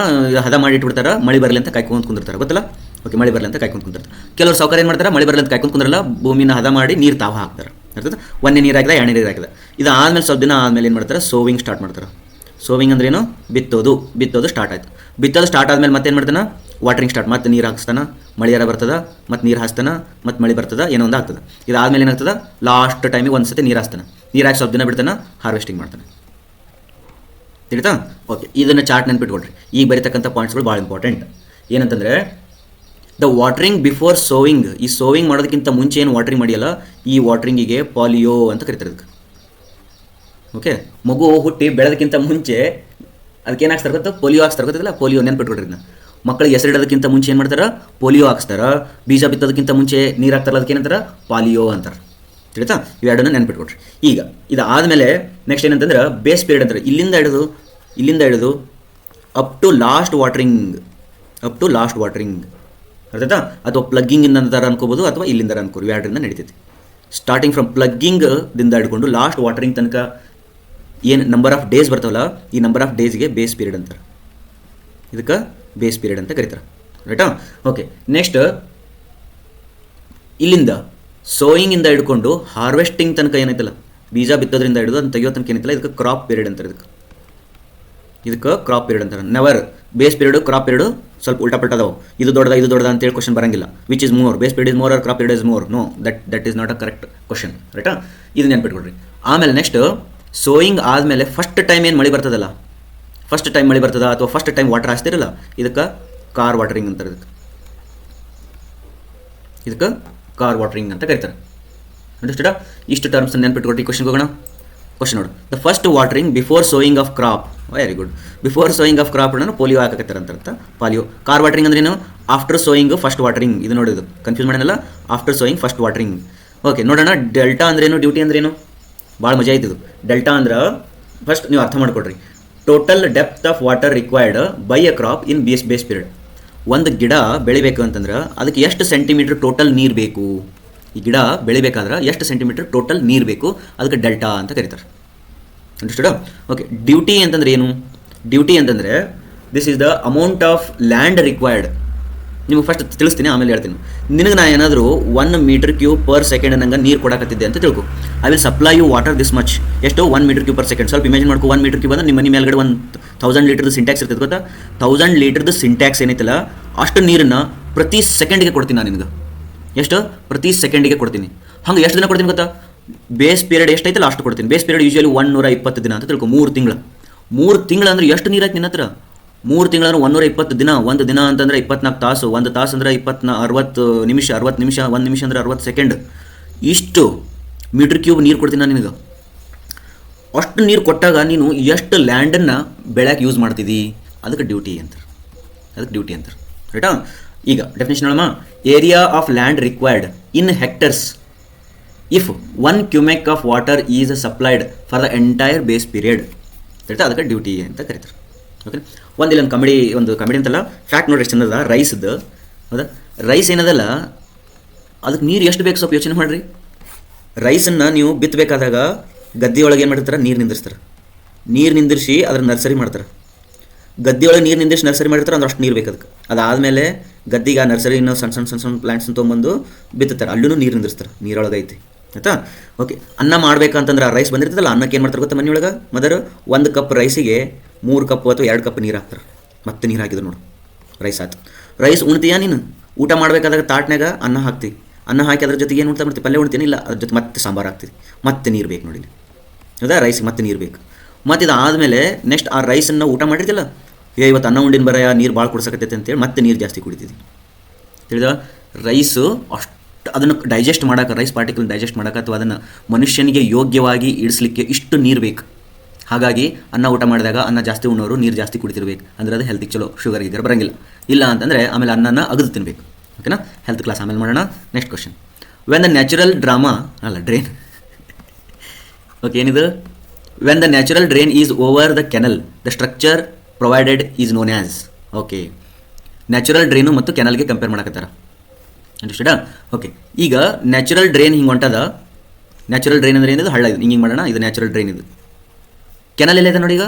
ಹದ ಮಾಡಿ ಇಟ್ಬಿಡ್ತಾರೆ, ಮಳೆ ಬರಲಿ ಅಂತ ಕಾಯ್ಕೊಂಡು ಕುಂದಿರ್ತಾರೆ, ಗೊತ್ತಲ್ಲ. ಓಕೆ, ಮಳೆ ಬರಲಿ ಅಂತ ಕಾಯ್ಕೊಂಡು ಕುಂದಿರ್ತಾರೆ. ಕೆಲವರು ಸಾವುಕಾರ ಏನು ಮಾಡ್ತಾರೆ, ಮಳೆ ಬರಲಿ ಅಂತ ಕಾಯ್ಕೊಂಡು ಕುಂದ್ರಲ್ಲ, ಭೂಮಿನ ಹದ ಮಾಡಿ ನೀರು ತಾವು ಹಾಕ್ತಾರೆ, ಅರ್ಥದ. ಒಂದೇ ನೀರು ಹಾಕಿದ, 2 ನೀರು ಹಾಕಿದ. ಇದು ಆದಮೇಲೆ ಸ್ವಲ್ಪ ದಿನ ಆದಮೇಲೆ ಏನು ಮಾಡ್ತಾರೆ, ಸೋವಿಂಗ್ ಸ್ಟಾರ್ಟ್ ಮಾಡ್ತಾರೆ. ಸೋವಿಂಗ್ ಅಂದ್ರೇನು, ಬಿತ್ತೋದು ಸ್ಟಾರ್ಟ್ ಆಯಿತು. ಬಿತ್ತೋದು ಸ್ಟಾರ್ಟ್ ಆದಮೇಲೆ ಮತ್ತೆ ಏನು ಮಾಡ್ತಾನೆ, ವಾಟರಿಂಗ್ ಸ್ಟಾರ್ಟ್. ಮತ್ತೆ ನೀರು ಹಾಕ್ಸ್ತಾನೆ, ಮಳೆಯಾರ ಬರ್ತದೆ, ಮತ್ತು ನೀರು ಹಾಸ್ತಾನೆ, ಮತ್ತು ಮಳೆ ಬರ್ತದೆ, ಏನೋ ಒಂದು ಆಗ್ತದೆ. ಇದಾದಮೇಲೆ ಏನಾಗ್ತದೆ, ಲಾಸ್ಟ್ ಟೈಮಿಗೆ ಒಂದು ಸತಿ ನೀರು ಹಾಸ್ತಾನೆ. ನೀರು ಹಾಕಿ ಸ್ವಲ್ಪ ದಿನ ಬಿಡ್ತಾನೆ, ಹಾರ್ವೆಸ್ಟಿಂಗ್ ಮಾಡ್ತಾನೆ. ತಿಳಿತಾ. ಓಕೆ, ಇದನ್ನು ಚಾರ್ಟ್ ನೆನ್ಪಿಟ್ಕೊಳ್ರಿ. ಈಗ ಬರೀತಕ್ಕಂಥ ಪಾಯಿಂಟ್ಸ್ಗಳು ಭಾಳ ಇಂಪಾರ್ಟೆಂಟ್. ಏನಂತಂದರೆ ದ ವಾಟರಿಂಗ್ ಬಿಫೋರ್ ಸೋವಿಂಗ್. ಈ ಸೋವಿಂಗ್ ಮಾಡೋದಕ್ಕಿಂತ ಮುಂಚೆ ಏನು ವಾಟರಿಂಗ್ ಮಾಡಿಯಲ್ಲ, ಈ ವಾಟರಿಂಗಿಗೆ ಪಾಲಿಯೋ ಅಂತ ಕರಿತಾರೆ ಅದಕ್ಕೆ. ಓಕೆ, ಮಗು ಹುಟ್ಟಿ ಬೆಳೆದಕ್ಕಿಂತ ಮುಂಚೆ ಅದಕ್ಕೆ ಏನು ಹಾಕ್ಸ್ತಾರೆ ಗೊತ್ತಾ, ಪೋಲಿಯೋ ಹಾಕ್ಸ್ತಾರೆ, ಗೊತ್ತಿಲ್ಲ. ಪೋಲಿಯೋ ನೆನ್ಪಿಟ್ಕೊಡ್ರಿ. ಇದನ್ನ ಮಕ್ಕಳಿಗೆ ಹೆಸರಿಡೋದಕ್ಕಿಂತ ಮುಂಚೆ ಏನು ಮಾಡ್ತಾರೆ, ಪೋಲಿಯೋ ಹಾಕ್ಸ್ತಾರೆ. ಬೀಜ ಬಿತ್ತೋದಕ್ಕಿಂತ ಮುಂಚೆ ನೀರು ಹಾಕ್ತಾರಲ್ಲ, ಅದಕ್ಕೆ ಏನಂತಾರೆ, ಪಾಲಿಯೋ ಅಂತಾರೆ. ತಿಳಿತಾ. ಇವೆರಡನ್ನು ನೆನ್ಪಿಟ್ಕೊಡ್ರಿ. ಈಗ ಇದಾದಮೇಲೆ ನೆಕ್ಸ್ಟ್ ಏನಂತಂದ್ರೆ ಬೇಸ್ ಪೀರಿಯಡ್ ಅಂತಾರೆ. ಇಲ್ಲಿಂದ ಹಿಡಿದು ಅಪ್ ಟು ಲಾಸ್ಟ್ ವಾಟರಿಂಗ್ ಅರ್ಥಾಯ್ತಾ. ಅಥವಾ ಪ್ಲಗ್ಗಿಂಗಿಂದ ಅಂತಾರೆ ಅನ್ಕೋಬೋದು, ಅಥವಾ ಇಲ್ಲಿಂದ ಅನ್ಕೋರು. ಇವೆರಡರಿಂದ ನಡೀತೈತಿ. ಸ್ಟಾರ್ಟಿಂಗ್ ಫ್ರಮ್ ಪ್ಲಗ್ಗಿಂಗ್ದಿಂದ ಹಿಡ್ಕೊಂಡು ಲಾಸ್ಟ್ ವಾಟರಿಂಗ್ ತನಕ ಏನು ನಂಬರ್ ಆಫ್ ಡೇಸ್ ಬರ್ತಾವಲ್ಲ, ಈ ನಂಬರ್ ಆಫ್ ಡೇಸ್ಗೆ ಬೇಸ್ ಪೀರಿಯಡ್ ಅಂತಾರೆ. ಇದಕ್ಕೆ ಬೇಸ್ ಪೀರಿಯಡ್ ಅಂತ ಕರೀತಾರೆ, ರೈಟಾ. ಓಕೆ, ನೆಕ್ಸ್ಟ್ ಇಲ್ಲಿಂದ ಸೋಯಿಂಗಿಂದ ಹಿಡ್ಕೊಂಡು ಹಾರ್ವೆಸ್ಟಿಂಗ್ ತನಕ ಏನೈತಲ್ಲ, ಬೀಜ ಬಿತ್ತೋದ್ರಿಂದ ಹಿಡಿದು ಅದನ್ನು ತೆಗಿಯೋ ತನಕ ಏನೈತಲ್ಲ, ಇದಕ್ಕೆ ಕ್ರಾಪ್ ಪೀರಿಯಡ್ ಅಂತಾರೆ. ಇದಕ್ಕೆ ಕ್ರಾಪ್ ಪೀರಿಯಡ್ ಅಂತಾರೆ. Never base period crop period ಸ್ವಲ್ಪ ಉಲ್ಟಾ ಪಲ್ಟ ಅದಾವೆ. ಇದು ದೊಡ್ಡದ ಅಂತೇಳಿ ಕ್ವಶನ್ ಬರಂಗಿಲ್ಲ. Which is more, base period is more or crop period is more? No, that is not a correct question, ರೈಟಾ. ಇದು ನೆನ್ಪಿಟ್ಕೊಡ್ರಿ. ಆಮೇಲೆ ನೆಕ್ಸ್ಟ್ ಸೋಯಿಂಗ್ ಆದಮೇಲೆ ಫಸ್ಟ್ ಟೈಮ್ ಏನು ಮಳೆ ಬರ್ತದಲ್ಲ, ಫಸ್ಟ್ ಟೈಮ್ ಮಳೆ ಬರ್ತದ ಅಥವಾ ಫಸ್ಟ್ ಟೈಮ್ ವಾಟರ್ ಹಾಸ್ತಿರಲ್ಲ, ಇದಕ್ಕೆ ಕಾರ್ ವಾಟರಿಂಗ್ ಅಂತಾರೆ. ಇದಕ್ಕೆ ಕಾರ್ ವಾಟರಿಂಗ್ ಅಂತ ಕರೀತಾರೆ. ಅಂಡರ್ಸ್ಟುಡಾ. ಇಷ್ಟು ಟರ್ಮ್ಸ್ ನೆನ್ಪಿಟ್ಕೊಡ್ರಿ. ಕ್ವಶನ್ಗೆ ಹೋಗೋಣ. ಕ್ವಶನ್ ನೋಡು. The first watering before sowing of crop. Very good. Before sowing of crop ನಾನು ಪೋಲಿಯೋ ಹಾಕಕತ್ತಾರೆ ಅಂತ ಪಾಲಿಯೋ. ಕಾರ್ ವಾಟರಿಂಗ್ ಅಂದ್ರೇನು, ಆಫ್ಟರ್ ಸೋಯಿಂಗ್ ಫಸ್ಟ್ ವಾಟರಿಂಗ್. ಇದು ನೋಡಿದ್ದು ಕನ್ಫ್ಯೂಸ್ ಮಾಡೋಣಲ್ಲ, after sowing first watering. Okay, ನೋಡೋಣ. ಡೆಲ್ಟಾ ಅಂದ್ರೇನು, ಡ್ಯೂಟಿ ಅಂದ್ರೇನು, ಭಾಳ ಮಜಾ ಆಯ್ತಿದ್ದು. ಡೆಲ್ಟಾ ಅಂದ್ರೆ ಫಸ್ಟ್ ನೀವು ಅರ್ಥ ಮಾಡ್ಕೊಡ್ರಿ. Total depth of water required by a crop in base period. ಒಂದು ಗಿಡ ಬೆಳಿಬೇಕು ಅಂತಂದ್ರೆ ಅದಕ್ಕೆ ಎಷ್ಟು ಸೆಂಟಿಮೀಟ್ರ್ ಟೋಟಲ್ ನೀರು ಬೇಕು. ಈ ಗಿಡ ಬೆಳಿಬೇಕಾದ್ರೆ ಎಷ್ಟು ಸೆಂಟಿಮೀಟ್ರ್ ಟೋಟಲ್ ನೀರು ಬೇಕು, ಅದಕ್ಕೆ ಡೆಲ್ಟಾ ಅಂತ ಕರೀತಾರೆ. ಅಂಡರ್ಸ್ಟುಡಾ. ಓಕೆ, ಡ್ಯೂಟಿ ಅಂತಂದ್ರೆ ಏನು? ಡ್ಯೂಟಿ ಅಂತಂದರೆ this is the amount of land required. ನಿಮಗೆ ಫಸ್ಟ್ ತಿಳಿಸ್ತೀನಿ, ಆಮೇಲೆ ಹೇಳ್ತೀನಿ. ನಿನಗೆ ನಾ ಏನಾದರೂ 1 ಮೀಟರ್ ಕ್ಯೂಬ್ ಪರ್ ಸೆಕೆಂಡ್ ನಂಗೆ ನೀರು ಕೊಡಕತ್ತಿದ್ದೆ ಅಂತ ತಿಳ್ಕೊ. I will supply you water this much. ಎಷ್ಟು? 1 ಮೀಟರ್ ಕ್ಯೂಬ್ ಪರ್ ಸೆಕೆಂಡ್. ಸ್ವಲ್ಪ ಇಮ್ಯಾಜಿನ್ ಮಾಡ್ಕೊ. 1 ಮೀಟರ್ ಕ್ಯೂಬ್ ಅಂದ್ರೆ ನಿಮ್ಮ ಮನೆ ಮೇಲ್ಗಡೆ 1000 ಲೀಟರ್ದು ಸಿಂಟ್ಯಾಕ್ಸ್ ಇರ್ತದೆ ಗೊತ್ತಾ. 1000 ಲೀಟರ್ದು ಸಿಂಟ್ಯಾಕ್ಸ್ ಏನೈತಲ್ಲ, ಅಷ್ಟು ನೀರನ್ನು ಪ್ರತಿ ಸೆಕೆಂಡಿಗೆ ಕೊಡ್ತೀನಿ ನಾನು ನಿನಗೆ. ಎಷ್ಟು? ಪ್ರತಿ ಸೆಕೆಂಡಿಗೆ ಕೊಡ್ತೀನಿ. ಹಂಗೆ ಎಷ್ಟು ದಿನ ಕೊಡ್ತೀನಿ ಗೊತ್ತಾ? ಬೇಸ್ ಪೀರಿಯಡ್ ಎಷ್ಟೈತಲ್ಲ ಅಷ್ಟು ಕೊಡ್ತೀನಿ. ಬೇಸ್ ಪೀರಿಯಡ್ ಯೂಶಲಿ 120 ದಿನ ಅಂತ ತಿಳ್ಕೊ. 3 ತಿಂಗಳು. 3 ತಿಂಗಳು ಅಂದ್ರೆ ಎಷ್ಟು ನೀರು ಆಯ್ತು ನಿನ್ನ ಹತ್ರ? 3 ತಿಂಗಳು ಅಂದ್ರೆ 120 ದಿನ. ಒಂದು ದಿನ ಅಂತಂದರೆ 24 ತಾಸು. ಒಂದು ತಾಸು ಅಂದರೆ 60 ನಿಮಿಷ. 60 ನಿಮಿಷ, 1 ನಿಮಿಷ ಅಂದರೆ 60 ಸೆಕೆಂಡ್. ಇಷ್ಟು ಮೀಟ್ರ್ ಕ್ಯೂಬ್ ನೀರು ಕೊಡ್ತೀನಿ ನಾನು ನಿನಗೆ. ಅಷ್ಟು ನೀರು ಕೊಟ್ಟಾಗ ನೀನು ಎಷ್ಟು ಲ್ಯಾಂಡನ್ನು ಬೆಳೆಯೋಕೆ ಯೂಸ್ ಮಾಡ್ತಿದ್ದಿ, ಅದಕ್ಕೆ ಡ್ಯೂಟಿ ಅಂತಾರೆ. ರೈಟಾ. ಈಗ ಡೆಫಿನೇಷನ್ ನೋಡಮ್ಮ, area of land required in hectares if 1 cumec of water is supplied for the entire base period ಹೇಳ್ತಾ ಅದಕ್ಕೆ ಡ್ಯೂಟಿ ಅಂತ ಕರೀತಾರೆ. ಓಕೆ, ಒಂದು ಕಾಮಿಡಿ ಅಂತಲ್ಲ, ಫ್ಯಾಕ್ಟ್ ನೋಡ್ರಿ ಎಷ್ಟು ಚಂದದ ರೈಸ್ದು. ಹೌದಾ, ರೈಸ್ ಏನದಲ್ಲ ಅದಕ್ಕೆ ನೀರು ಎಷ್ಟು ಬೇಕು ಸ್ವಲ್ಪ ಯೋಚನೆ ಮಾಡಿರಿ. ರೈಸನ್ನು ನೀವು ಬಿತ್ತಬೇಕಾದಾಗ ಗದ್ದೆಯೊಳಗೆ ಏನು ಮಾಡಿರ್ತಾರೆ, ನೀರು ನಿಂದಿರ್ಸ್ತಾರೆ. ನೀರು ನಿಂದಿರಿಸಿ ಅದ್ರ ನರ್ಸರಿ ಮಾಡ್ತಾರೆ. ಗದ್ದೆಯೊಳಗೆ ನೀರು ನಿಂದಿರಿಸಿ ನರ್ಸರಿ ಮಾಡಿರ್ತಾರೆ, ಅಂದ್ರೆ ಅಷ್ಟು ನೀರು ಬೇಕು ಅದಕ್ಕೆ. ಅದಾದಮೇಲೆ ಗದ್ದಿಗೆ ಆ ನರ್ಸರಿನ ಸಣ್ಣ ಪ್ಲಾಂಟ್ಸ್ನ ತೊಗೊಂಬಂದು ಬಿತ್ತುತ್ತಾರೆ, ಅಲ್ಲೂ ನೀರು ನಿಂದಿರ್ಸ್ತಾರೆ, ನೀರೊಳಗೆ ಐತಿ ಆಯಿತಾ. ಓಕೆ, ಅನ್ನ ಮಾಡ್ಬೇಕಂತಂದ್ರೆ ಆ ರೈಸ್ ಬಂದಿರ್ತದಲ್ಲ, ಅನ್ನಕ್ಕೆ ಏನು ಮಾಡ್ತಾರೆ ಗೊತ್ತಾ, ಮನೆಯೊಳಗೆ ಮದರ್ 1 ಕಪ್ ರೈಸಿಗೆ 3 ಕಪ್ ಅಥವಾ 2 ಕಪ್ ನೀರು ಹಾಕ್ತಾರೆ. ಮತ್ತೆ ನೀರು ಹಾಕಿದ್ರು ನೋಡು, ರೈಸ್ ಆಯ್ತು. ರೈಸ್ ಉಣ್ತೀಯಾ ನೀನು? ಊಟ ಮಾಡಬೇಕಾದಾಗ ತಾಟ್ನಾಗ ಅನ್ನ ಹಾಕ್ತೀವಿ, ಅನ್ನ ಹಾಕಿ ಅದ್ರ ಜೊತೆಗೆ ಏನು ಊಟ ಮಾಡ್ತೀವಿ, ಪಲ್ಯ ಉಣ್ತೀನಿ, ಇಲ್ಲ ಅದ್ರ ಜೊತೆ ಮತ್ತೆ ಸಾಂಬಾರು ಹಾಕ್ತೀವಿ, ಮತ್ತೆ ನೀರು ಬೇಕು ನೋಡಿ. ಹೌದಾ, ರೈಸಿಗೆ ಮತ್ತೆ ನೀರು ಬೇಕು. ಮತ್ತು ಇದಾದಮೇಲೆ ನೆಕ್ಸ್ಟ್ ಆ ರೈಸನ್ನು ಊಟ ಮಾಡಿರ್ತಿಲ್ಲ, ಇವತ್ತು ಅನ್ನ ಉಂಡಿನ ಬರ ನೀರು ಭಾಳ ಕುಡ್ಸಕತ್ತೈತೆ ಅಂತೇಳಿ ಮತ್ತೆ ನೀರು ಜಾಸ್ತಿ ಕುಡಿತೀವಿ. ತಿಳಿದ, ರೈಸು ಅಷ್ಟು ಅದನ್ನು ಡೈಜೆಸ್ಟ್ ಮಾಡೋಕೆ, ರೈಸ್ ಪಾರ್ಟಿಕಲ್ ಡೈಜೆಸ್ಟ್ ಮಾಡೋಕೆ ಅಥವಾ ಅದನ್ನು ಮನುಷ್ಯನಿಗೆ ಯೋಗ್ಯವಾಗಿ ಇಡಿಸ್ಲಿಕ್ಕೆ ಇಷ್ಟು ನೀರು ಬೇಕು. ಹಾಗಾಗಿ ಅನ್ನ ಊಟ ಮಾಡಿದಾಗ ಅನ್ನ ಜಾಸ್ತಿ ಉಣ್ಣೋರು ನೀರು ಜಾಸ್ತಿ ಕುಡಿತಿರ್ಬೇಕು, ಅಂದರೆ ಅದು ಹೆಲ್ತಿಗೆ ಚಲೋ, ಶುಗರ್ ಇದ್ದರೆ ಬರೋಂಗಿಲ್ಲ. ಇಲ್ಲ ಅಂತಂದರೆ ಆಮೇಲೆ ಅನ್ನನ ಅಗದು ತಿನ್ನಬೇಕು. ಓಕೆನಾ, ಹೆಲ್ತ್ ಕ್ಲಾಸ್ ಆಮೇಲೆ ಮಾಡೋಣ. Next question, when the natural drain okay ಏನಿದು, when the natural drain is over the canal the structure provided is known as. Okay, natural drain ಮತ್ತು ಕೆನಲ್ಗೆ ಕಂಪೇರ್ ಮಾಡಕತ್ತಾರ. ಅಂಡರ್ಸ್ಟುಡಾ? ಓಕೆ, ಈಗ ನ್ಯಾಚುರಲ್ ಡ್ರೇನ್ ಹಿಂಗೆ ಹೊಂಟದ. ನ್ಯಾಚುರಲ್ ಡ್ರೇನ್ ಅಂದರೆ ಏನಿದೆ, ಹಳ್ಳ ಇದು, ಹಿಂಗೆ ಮಾಡೋಣ. ಇದು ನ್ಯಾಚುರಲ್ ಡ್ರೇನ್, ಇದು ಕೆನಲ್ ಎಲ್ಲ ಇದೆ ನೋಡಿ. ಈಗ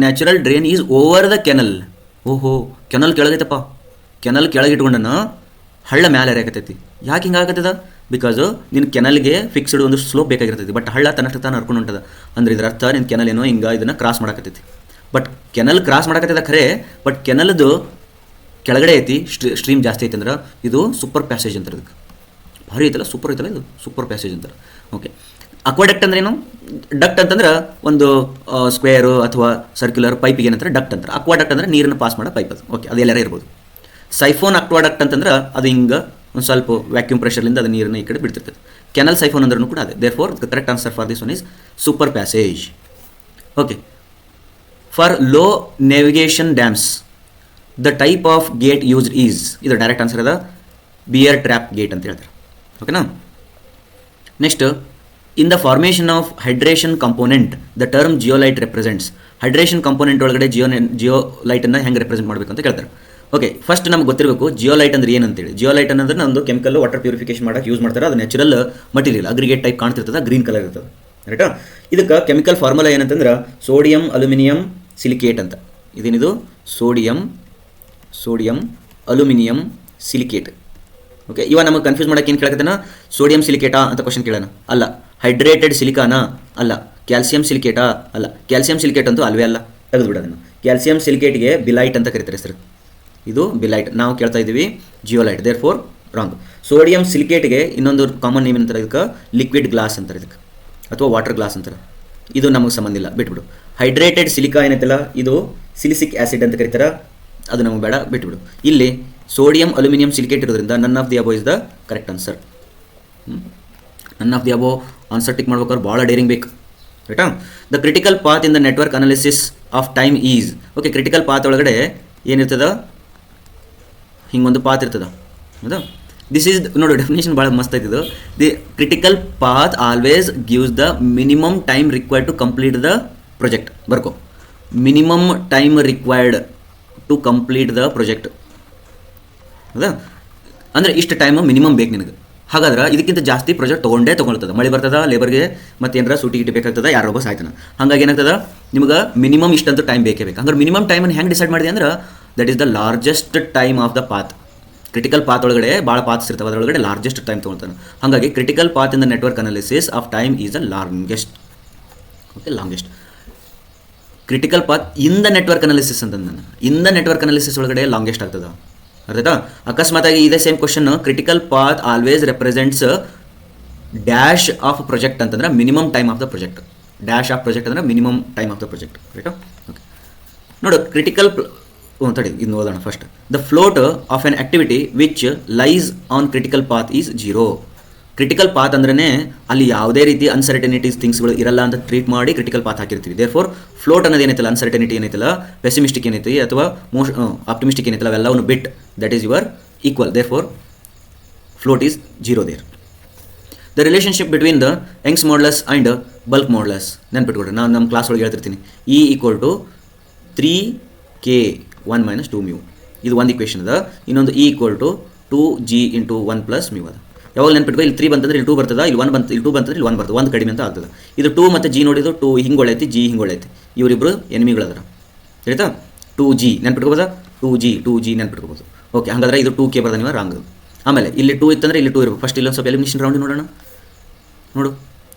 natural drain is over the canal. ಓಹೋ, ಕೆನಲ್ ಕೆಳಗೈತಪ್ಪ, ಕೆನಲ್ ಕೆಳಗೆ ಇಟ್ಕೊಂಡನ ಹಳ್ಳ ಮ್ಯಾಲೆ ಹರಿಯಾಕತ್ತೈತಿ. ಯಾಕೆ ಹಿಂಗೆ ಆಗತ್ತದ? ಬಿಕಾಸ್ ನಿನ್ನ ಕೆನಲ್ಗೆ ಫಿಕ್ಸ್ಡ್ ಒಂದು ಸ್ಲೋಪ್ ಬೇಕಾಗಿರ್ತೈತಿ, ಬಟ್ ಹಳ್ಳ ತನ್ನಷ್ಟು ತಾನು ಹರ್ಕೊಂಡು ಹೊಂಟದ. ಅಂದ್ರೆ ಇದರ ಅರ್ಥ ನಿನ್ನ ಕೆನಲ್ ಏನೋ ಹಿಂಗೆ ಇದನ್ನು ಕ್ರಾಸ್ ಮಾಡಕತ್ತೈತಿ. ಬಟ್ ಕೆನಲ್ ಕ್ರಾಸ್ ಮಾಡಕತ್ತದ ಖರೆ, ಬಟ್ ಕೆನಲ್ದು ಕೆಳಗಡೆ ಐತಿ, ಸ್ಟ್ರೀಮ್ ಜಾಸ್ತಿ ಐತಿ. ಅಂದ್ರೆ ಇದು ಸೂಪರ್ ಪ್ಯಾಸೇಜ್ ಅಂತಾರೆ. ಇದಕ್ಕೆ ಭಾರಿ ಐತಲ್ಲ, ಸೂಪರ್ ಐತಲ್ಲ, ಇದು ಸೂಪರ್ ಪ್ಯಾಸೇಜ್ ಅಂತಾರೆ. ಓಕೆ, ಅಕ್ವಾಡಕ್ಟ್ ಅಂದ್ರೆ ಏನು? ಡಕ್ಟ್ ಅಂತಂದ್ರೆ ಒಂದು ಸ್ಕ್ವೇರು ಅಥವಾ ಸರ್ಕ್ಯುಲರ್ ಪೈಪಿಗೆ ಏನಂತಾರೆ ಡಕ್ಟ್ ಅಂತಾರೆ. ಅಕ್ವಾಡಕ್ಟ್ ಅಂದರೆ ನೀರನ್ನು ಪಾಸ್ ಮಾಡೋ ಪೈಪ್ ಅದು. ಓಕೆ, ಅದು ಎಲ್ಲರೂ ಇರ್ಬೋದು. ಸೈಫೋನ್ ಅಕ್ವಾಡಕ್ಟ್ ಅಂತಂದ್ರೆ ಅದು ಹಿಂಗೆ ಒಂದು ಸ್ವಲ್ಪ ವ್ಯಾಕ್ಯೂಮ್ ಪ್ರೆಷರ್ಲಿಂದ ಅದು ನೀರನ್ನು ಈ ಕಡೆ ಬಿಡ್ತಿರ್ತದೆ. ಕೆನಲ್ ಸೈಫೋನ್ ಅಂದ್ರೂ ಕೂಡ ಅದೇ. Therefore the correct answer for this one is super passage. Okay, for low navigation dams the type of gate used is, ಇದು ಡೈರೆಕ್ಟ್ ಆನ್ಸರ್ ಅದ, ಬಿಯರ್ ಟ್ರ್ಯಾಪ್ ಗೇಟ್ ಅಂತ ಹೇಳ್ತಾರೆ. ಓಕೆನಾ. Next, in the formation of hydration component the term zeolite represents. Hydration component ಒಳಗಡೆ ಜಿಯೋಲೈಟನ್ನು ಹೆಂಗೆ represent ಮಾಡಬೇಕು ಅಂತ ಕೇಳ್ತಾರೆ. ಓಕೆ, ಫಸ್ಟ್ ನಮ್ಗೆ ಗೊತ್ತಿರಬೇಕು ಜಿಯೋಲೈಟ್ ಅಂದ್ರೆ ಏನಂತೇಳಿ. ಜಿಯೋಲೈಟ್ ಅನ್ನೋದ್ರೆ ನಮ್ಮದು ಕೆಮಿಕಲ್ ವಾಟರ್ ಪ್ಯೂರಿಫಿಕೇಶನ್ ಮಾಡೋಕೆ ಯೂಸ್ ಮಾಡ್ತಾರೆ. ಅದು ನ್ಯಾಚುರಲ್ ಮಟೀರಿಯಲ್, ಅಗ್ರಿಗೇಟ್ ಟೈಪ್ ಕಾಣ್ತಿರ್ತದೆ, ಗ್ರೀನ್ ಕಲರ್ ಇರ್ತದೆ. ರೈಟಾ. ಇದಕ್ಕೆ ಕೆಮಿಕಲ್ ಫಾರ್ಮುಲಾ ಏನಂತಂದ್ರೆ ಸೋಡಿಯಂ ಅಲ್ಯೂಮಿನಿಯಂ ಸಿಲಿಕೇಟ್ ಅಂತ. ಇದೇನಿದು ಸೋಡಿಯಂ ಅಲ್ಯೂಮಿನಿಯಂ ಸಿಲಿಕೇಟ್. ಓಕೆ, ಇವಾಗ ನಮಗೆ ಕನ್ಫ್ಯೂಸ್ ಮಾಡೋಕೆ ಏನು ಕೇಳಕತ್ತಾನ, ಸೋಡಿಯಂ ಸಿಲಿಕೇಟಾ ಅಂತ ಕ್ವಶನ್ ಕೇಳೋಣ. ಅಲ್ಲ. ಹೈಡ್ರೇಟೆಡ್ ಸಿಲಿಕಾನಾ? ಅಲ್ಲ. ಕ್ಯಾಲ್ಸಿಯಂ ಸಿಲಿಕೇಟಾ? ಅಲ್ಲ. ಕ್ಯಾಲ್ಸಿಯಂ ಸಿಲಿಕೇಟ್ ಅಂತೂ ಅಲ್ವೇ ಅಲ್ಲ, ತೆಗೆದುಬಿಡೋದನ್ನು. ಕ್ಯಾಲ್ಸಿಯಂ ಸಿಲಿಕೇಟ್ಗೆ ಬಿಲೈಟ್ ಅಂತ ಕರೀತಾರೆ ಸರ್. ಇದು ಬಿಲೈಟ್, ನಾವು ಕೇಳ್ತಾ ಇದ್ದೀವಿ zeolite, there four wrong. Sodium ಸಿಲಿಕೇಟ್ಗೆ ಇನ್ನೊಂದು ಕಾಮನ್ ನೇಮ್ ಅಂತಾರೆ, ಇದಕ್ಕೆ ಲಿಕ್ವಿಡ್ ಗ್ಲಾಸ್ ಅಂತಾರೆ ಇದಕ್ಕೆ, ಅಥವಾ ವಾಟರ್ ಗ್ಲಾಸ್ ಅಂತಾರೆ. ಇದು ನಮಗೆ ಸಂಬಂಧ ಇಲ್ಲ, ಬಿಟ್ಬಿಡು. ಹೈಡ್ರೇಟೆಡ್ ಸಿಲಿಕಾ ಏನೈತಲ್ಲ, ಇದು ಸಿಲಿಸಿಕ್ ಆ್ಯಸಿಡ್ ಅಂತ ಕರೀತಾರೆ, ಅದು ನಮಗೆ ಬೇಡ, ಬಿಟ್ಬಿಡು. ಇಲ್ಲಿ ಸೋಡಿಯಂ ಅಲ್ಯೂಮಿನಿಯಂ ಸಿಲಿಕೇಟ್ ಇರೋದ್ರಿಂದ none of the above is the correct answer. None of the above answer tick ಮಾಡ್ಬೇಕಾದ್ರೆ ಭಾಳ ಡೇರಿಂಗ್ ಬೇಕು. ರೈಟಾ. The critical path in the network analysis of time is. Okay, critical path ಒಳಗಡೆ ಏನಿರ್ತದ, ಹಿಂಗೊಂದು path ಇರ್ತದ. ಹೌದಾ. This is ನೋಡು, definition ಭಾಳ ಮಸ್ತ್ ಆಯ್ತಿದ್ದು. The critical path always gives the minimum time required to complete the project. ಬರ್ಕೋ, minimum time required to complete the project. ಹೌದಾ. ಅಂದರೆ ಇಷ್ಟು ಟೈಮ್ ಮಿನಿಮಮ್ ಬೇಕು ನಿನಗೆ. ಹಾಗಾದ್ರೆ ಇದಕ್ಕಿಂತ ಜಾಸ್ತಿ ಪ್ರಾಜೆಕ್ಟ್ ತೊಗೊಳ್ತದೆ. ಮಳೆ ಬರ್ತದ, ಲೇಬರ್ಗೆ ಮತ್ತು ಏನಾರ ಸೂಟಿ ಗಿಟಿ ಬೇಕಾಗ್ತದೆ, ಯಾರೊಬ್ಬ ಸಾಯ್ತಾನೆ. ಹಾಗಾಗಿ ಏನಾಗ್ತದೆ, ನಿಮ್ಗೆ ಮಿನಿಮಮ್ ಇಷ್ಟಂತೂ ಟೈಮ್ ಬೇಕೇ ಬೇಕು. ಹಂಗಾರೆ ಮಿನಿಮಮ್ ಟೈಮನ್ನು ಹೆಂಗೆ ಡಿಸೈಡ್ ಮಾಡಿದೆ ಅಂದ್ರೆ, that is the largest time of the path. Critical path ಒಳಗಡೆ ಭಾಳ ಪಾತ್ಸ್ ಇರ್ತವೆ, ಅದರೊಳಗಡೆ ಲಾರ್ಜೆಸ್ಟ್ ಟೈಮ್ ತೊಗೊಳ್ತಾನೆ. ಹಾಗಾಗಿ critical path in the network analysis of time is the longest. Okay, longest critical path in the network analysis ಅಂತ ನಾನು, in the network analysis ಒಳಗಡೆ longest ಆಗ್ತದೆ. ಅರ್ಥಾಯ್ತಾ. ಅಕಸ್ಮಾತಾಗಿ ಇದೇ same question, critical path always represents dash of project ಅಂತಂದ್ರೆ minimum time of the project. Dash of project ಅಂದರೆ minimum time of the project. ರೈಟಾ. ಓಕೆ, ನೋಡು ಕ್ರಿಟಿಕಲ್ ತಡಿ ಇದು ಓದೋಣ first. The float of N activity which lies on critical path is 0. Critical path ಅಂದ್ರೆ ಅಲ್ಲಿ ಯಾವುದೇ ರೀತಿ ಅನ್ಸರ್ಟನಿಟೀಸ್ ಥಿಂಗ್ಸ್ಗಳು ಇರಲ್ಲ ಅಂತ ಟ್ರೀಟ್ ಮಾಡಿ ಕ್ರಿಟಿಕಲ್ ಪಾತ್ ಹಾಕಿರ್ತೀವಿ. ದೇರ್ ಫೋರ್ ಫ್ಲೋಟ್ ಅನ್ನೋದು ಏನೈತಲ್ಲ, ಅನ್ಸರ್ಟನಿಟಿ ಏನೈತಲ್ಲ, ಪೆಸಿಮಿಸ್ಟಿಕ್ ಏನೈತಿ ಅಥವಾ ಆಪ್ಟಿಮಿಸ್ಟಿಕ್ ಏನೈತಲ್ಲ, ಅವೆಲ್ಲವನ್ನು ಬಿಟ್ that is your equal. Therefore float is 0 there. The relationship between the Young's modulus and bulk modulus ನೆನ್ಪಿಟ್ಕೊಡ್ರಿ. ನಾನು ನಮ್ಮ ಕ್ಲಾಸ್ ಒಳಗೆ ಹೇಳ್ತಿರ್ತೀನಿ. E = 3k1 - 2μ ಇದು ಒಂದು ಇಕ್ವೇಷನ್ ಅದ. ಇನ್ನೊಂದು E = 2g × 1 + μ ಅದ. ಯಾವಾಗ ನೆನ್ಪಿಟ್ಕೋ, ಇಲ್ಲಿ 3 ಬಂತಂದ್ರೆ ಇಲ್ಲಿ 2 ಬರ್ತದ, ಇಲ್ಲಿ 1 ಬಂತು, ಇಲ್ಲಿ 2 ಬಂತಂದ್ರೆ ಇಲ್ಲಿ 1 ಬರ್ತದೆ, 1 ಕಡಿಮೆ ಅಂತ ಆಗ್ತದೆ. ಇದು 2 ಮತ್ತು g ನೋಡಿದ್ದು 2 ಹಿಂಗೊಳ್ಳೈತಿ, g ಹಿಂಗೊಳ್ಳೈತಿ, ಇವರಿಬ್ಬರು ಎನಿಮಿಗಳದಾರ. ಆಯ್ತಾ? 2g ನೆನ್ಪಿಟ್ಕೋಬೋದಾ? 2g ನೆನ್ಪಿಟ್ಕೋಬೋದು. ಓಕೆ, ಹಾಗಾದ್ರೆ ಇದು 2k ಬರ್ದ ನೀವು ರಾಂಗ್. ಆಮೇಲೆ ಇಲ್ಲಿ 2 ಇತ್ತಂದ್ರೆ ಇಲ್ಲಿ 2 ಇರಬೇಕು. ಫಸ್ಟ್ ಇಲ್ಲೊಂದು ಸ್ವಲ್ಪ ಎಲಿಮಿನೇಷನ್ ರೌಂಡ್ ನೋಡೋಣ. ನೋಡು,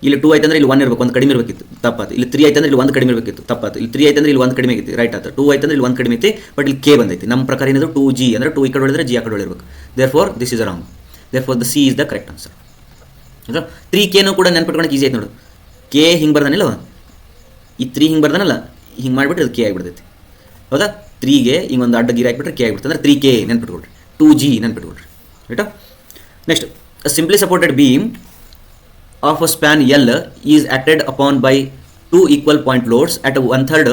ಇಲ್ಲಿ 2 ಆಯ್ತಂದ್ರೆ ಇಲ್ಲಿ 1 ಇರಬೇಕು, 1 ಕಡಿಮೆ ಇರಬೇಕಿತ್ತು, ತಪ್ಪಾತು. ಇಲ್ಲಿ 3 ಆಯ್ತಂದ್ರೆ ಇಲ್ಲಿ 1 ಕಡಿಮೆ ಇರಬೇಕಿತ್ತು, ತಪ್ಪಾತು. ಇಲ್ಲಿ 3 ಆಯ್ತಂದ್ರೆ ಇಲ್ಲಿ 1 ಕಡಿಮೆ ಆಗಿತ್ತು, ರೈಟ್ ಆಯ್ತು. 2 ಆಯ್ತಂದ್ರೆ ಇಲ್ಲಿ 1 ಕಡಿಮೆ ಐತಿ, ಬಟ್ ಇಲ್ಲಿ k ಬಂದೈತಿ. ನಮ್ಮ ಪ್ರಕಾರ ಏನಿದೆ 2g ಅಂದರೆ 2 ಈ ಕಡೆ ಹೊಡೆದ್ರೆ g ಆ ಕಡೆ ಹೊಡಿರ್ಬೇಕು. Therefore this is wrong. Therefore the C is the correct answer. ಹೌದಾ? 3k ಕೂಡ ನೆನ್ಪಿಟ್ಕೊಳಕ್ಕೆ ಈಸಿ ಆಯ್ತು ನೋಡು. k ಹಿಂಗೆ ಬರ್ದಾನಿಲ್ಲ, ಈ 3 ಹಿಂಗೆ ಬರ್ದಾನಲ್ಲ, ಹಿಂಗೆ ಮಾಡಿಬಿಟ್ರೆ ಅದು k ಆಗಿಬಿಡ್ತೈತಿ. ಹೌದಾ? 3ಗೆ ಹಿಂಗೆ ಒಂದು ಅಡ್ಡ ಗಿರಿ ಹಾಕಿಬಿಟ್ರೆ k ಆಗಿಬಿಡ್ತದೆ. ಅಂದರೆ 3k ನೆನ್ಪಿಟ್ಕೊಳ್ರಿ, 2g ನೆನ್ಪಿಟ್ಕೊಳ್ರಿ. ರೈಟಾ? Next, simply supported beam of a span L is acted upon by 2 equal point loads at a 1/3